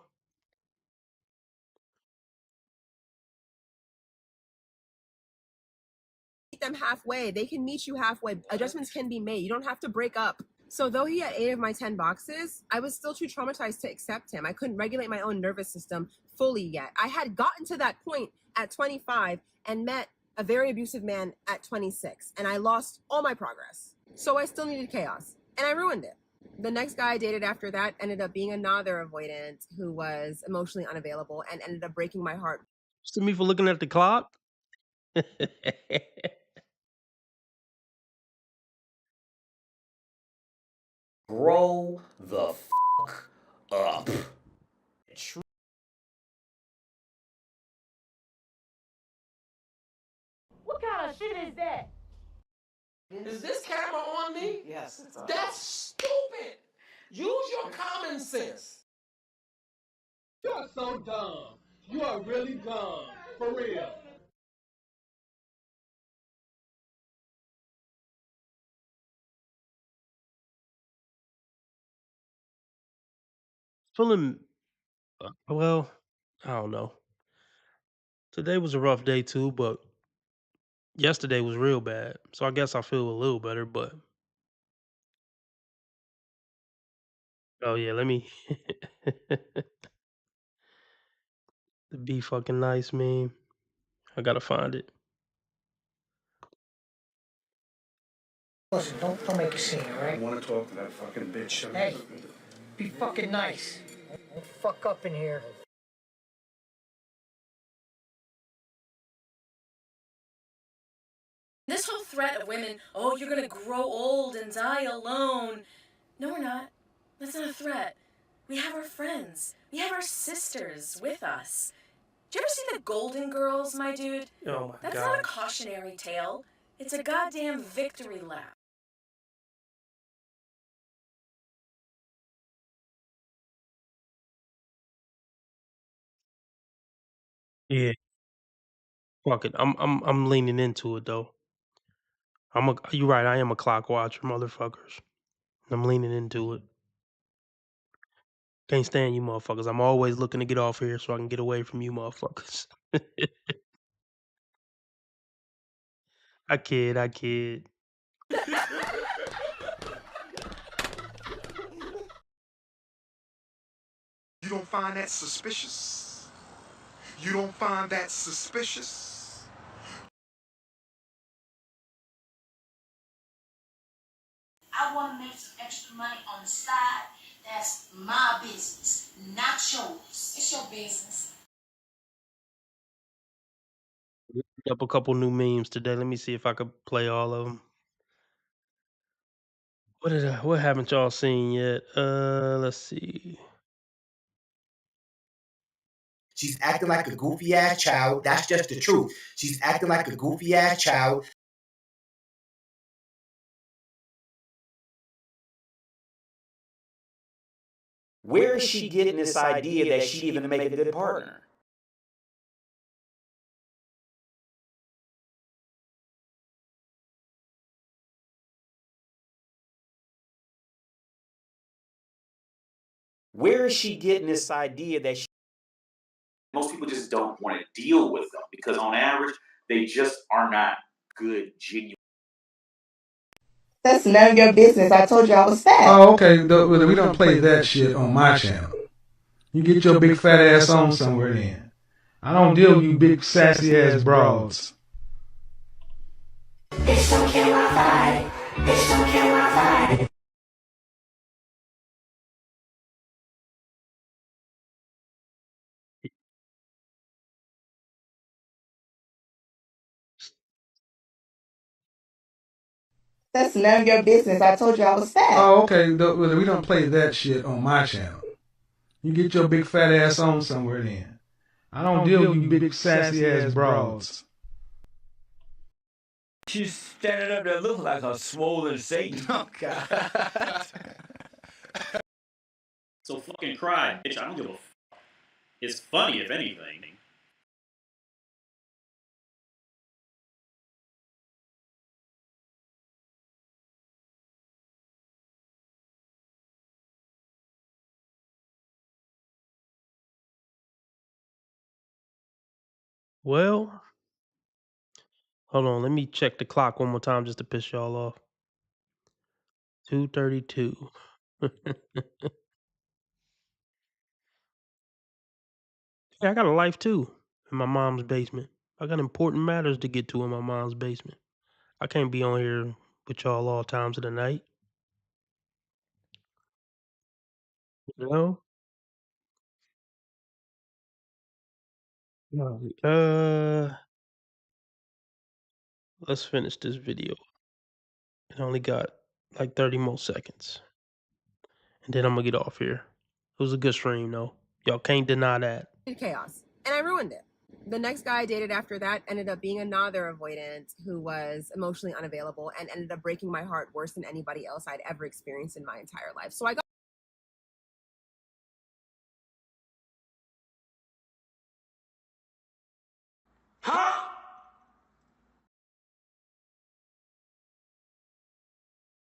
meet them halfway. They can meet you halfway. Adjustments can be made. You don't have to break up. So though he had 8 of my 10 boxes, I was still too traumatized to accept him. I couldn't regulate my own nervous system fully yet. I had gotten to that point at 25 and met a very abusive man at 26, and I lost all my progress. So I still needed chaos, and I ruined it. The next guy I dated after that ended up being another avoidant who was emotionally unavailable and ended up breaking my heart. To me for looking at the clock. Grow the fuck up. What kind of shit is that? Is this camera on me? Yes, it's on. That's stupid. Use your common sense. You are so dumb. You are really dumb. For real. Feeling well, I don't know. Today was a rough day too, but yesterday was real bad. So I guess I feel a little better, but oh yeah, let me be fucking nice, man. I gotta find it. Listen, don't make a scene, all right? I want to talk to that fucking bitch. Hey, be fucking nice. Don't fuck up in here. This whole threat of women, oh, you're gonna grow old and die alone. No, we're not. That's not a threat. We have our friends. We have our sisters with us. Do you ever see the Golden Girls, my dude? Oh my That's god. not a cautionary tale. It's a goddamn victory lap. Yeah, fuck it. I'm leaning into it though. You're right. I am a clock watcher, motherfuckers. I'm leaning into it. Can't stand you motherfuckers. I'm always looking to get off here so I can get away from you motherfuckers. I kid, I kid. You don't find that suspicious? You don't find that suspicious? I want to make some extra money on the side. That's my business, not yours. It's your business. Up a couple new memes today. Let me see if I could play all of them. What haven't y'all seen yet? Let's see. She's acting like a goofy ass child. That's just the truth. She's acting like a goofy ass child. Where is she getting this idea that she'd even make a good partner? Where is she getting this idea that most people just don't want to deal with them because on average, they just are not good, genuine. That's none of your business. I told you I was fat. Oh, okay. We don't play that shit on my channel. You get your big fat ass on somewhere then. I don't deal with you big sassy ass broads. Bitch don't care my vibe. Bitch don't care my vibe. That's none of your business. I told you I was fat. Oh, okay. We don't play that shit on my channel. You get your big fat ass on somewhere then. I don't deal with you big sassy ass broads. She's standing up there looking like a swollen Satan. Oh, God. So fucking cry, bitch. I don't give a f. It's funny, if anything. Well, Hold on, let me check the clock one more time just to piss y'all off. 2:32. Yeah, I got a life too in my mom's basement. I got important matters to get to in my mom's basement. I can't be on here with y'all all times of the night. You know? No. Let's finish this video. It only got like 30 more seconds. And then I'm gonna get off here. It was a good stream though. Y'all can't deny that. Chaos. And I ruined it. The next guy I dated after that ended up being another avoidant who was emotionally unavailable and ended up breaking my heart worse than anybody else I'd ever experienced in my entire life. So I got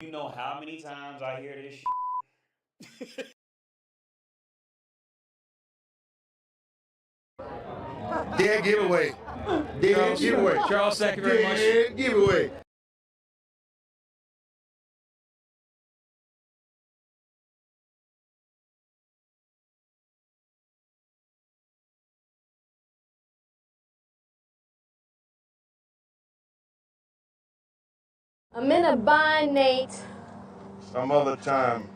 You know how many times I hear this shit? Dead giveaway. Dead giveaway. Charles, thank you very much. Dead giveaway. I'm in a bind, Nate. Some other time.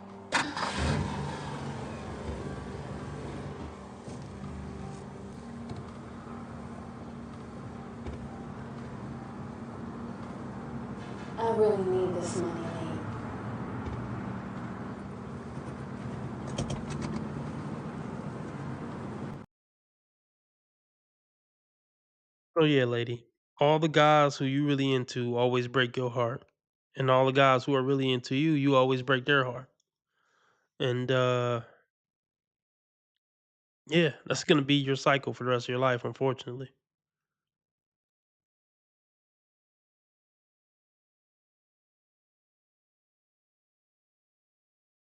I really need this money, Nate. Oh yeah, lady. All the guys who you really into always break your heart. And all the guys who are really into you, you always break their heart. And yeah, that's gonna be your cycle for the rest of your life, unfortunately.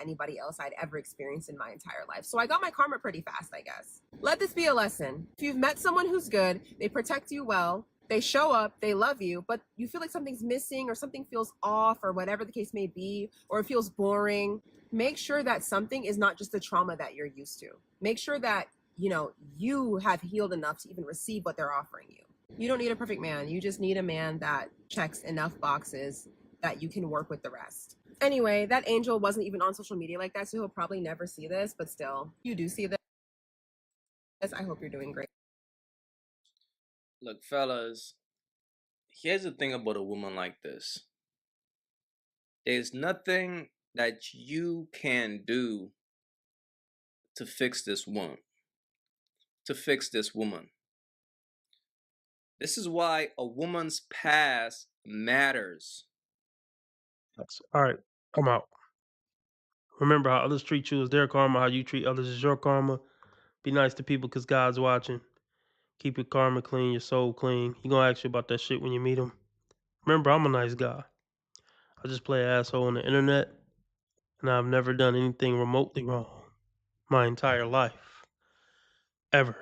anybody else I'd ever experienced in my entire life. So I got my karma pretty fast, I guess. Let this be a lesson. If you've met someone who's good, they protect you well, they show up, they love you, but you feel like something's missing or something feels off or whatever the case may be, or it feels boring, make sure that something is not just the trauma that you're used to. Make sure that, you have healed enough to even receive what they're offering you. You don't need a perfect man. You just need a man that checks enough boxes that you can work with the rest. Anyway, that angel wasn't even on social media like that, so he'll probably never see this, but still, you do see this. I hope you're doing great. Look, fellas, here's the thing about a woman like this. There's nothing that you can do to fix this woman. This is why a woman's past matters. All right, I'm out. Remember how others treat you is their karma, how you treat others is your karma. Be nice to people because God's watching. Keep your karma clean, your soul clean. He gonna ask you about that shit when you meet him. Remember, I'm a nice guy. I just play asshole on the internet, and I've never done anything remotely wrong my entire life. Ever.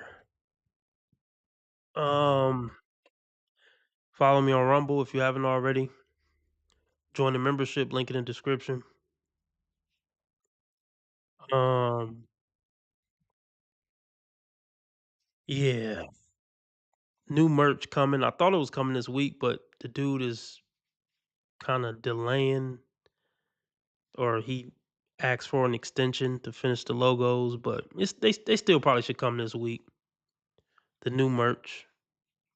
Follow me on Rumble if you haven't already. Join the membership, link in the description. Yeah. New merch coming. I thought it was coming this week, but the dude is kind of delaying, or he asked for an extension to finish the logos, but they still probably should come this week. The new merch.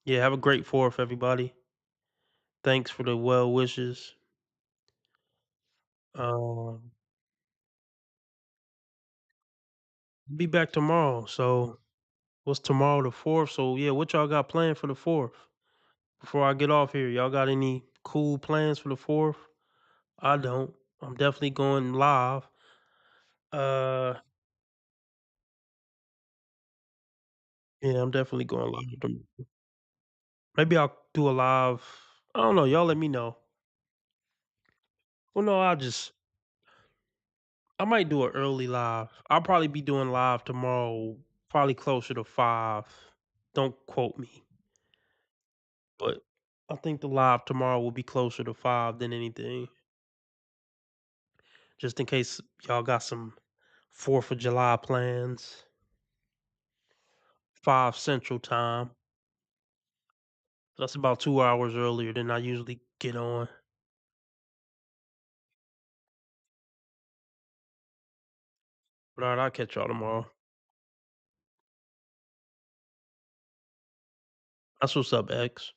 Yeah, have a great 4th, everybody. Thanks for the well wishes. Be back tomorrow. So what's tomorrow, the 4th? So yeah, what y'all got planned for the 4th? Before I get off here, y'all got any cool plans for the 4th? I don't. I'm definitely going live. Yeah, I'm definitely going live. Maybe I'll do a live. I don't know. Y'all let me know. Well, no, I might do an early live. I'll probably be doing live tomorrow, probably closer to 5. Don't quote me. But I think the live tomorrow will be closer to 5 than anything. Just in case y'all got some 4th of July plans. 5 Central Time. That's about 2 hours earlier than I usually get on. But alright, I'll catch y'all tomorrow. That's what's up, X.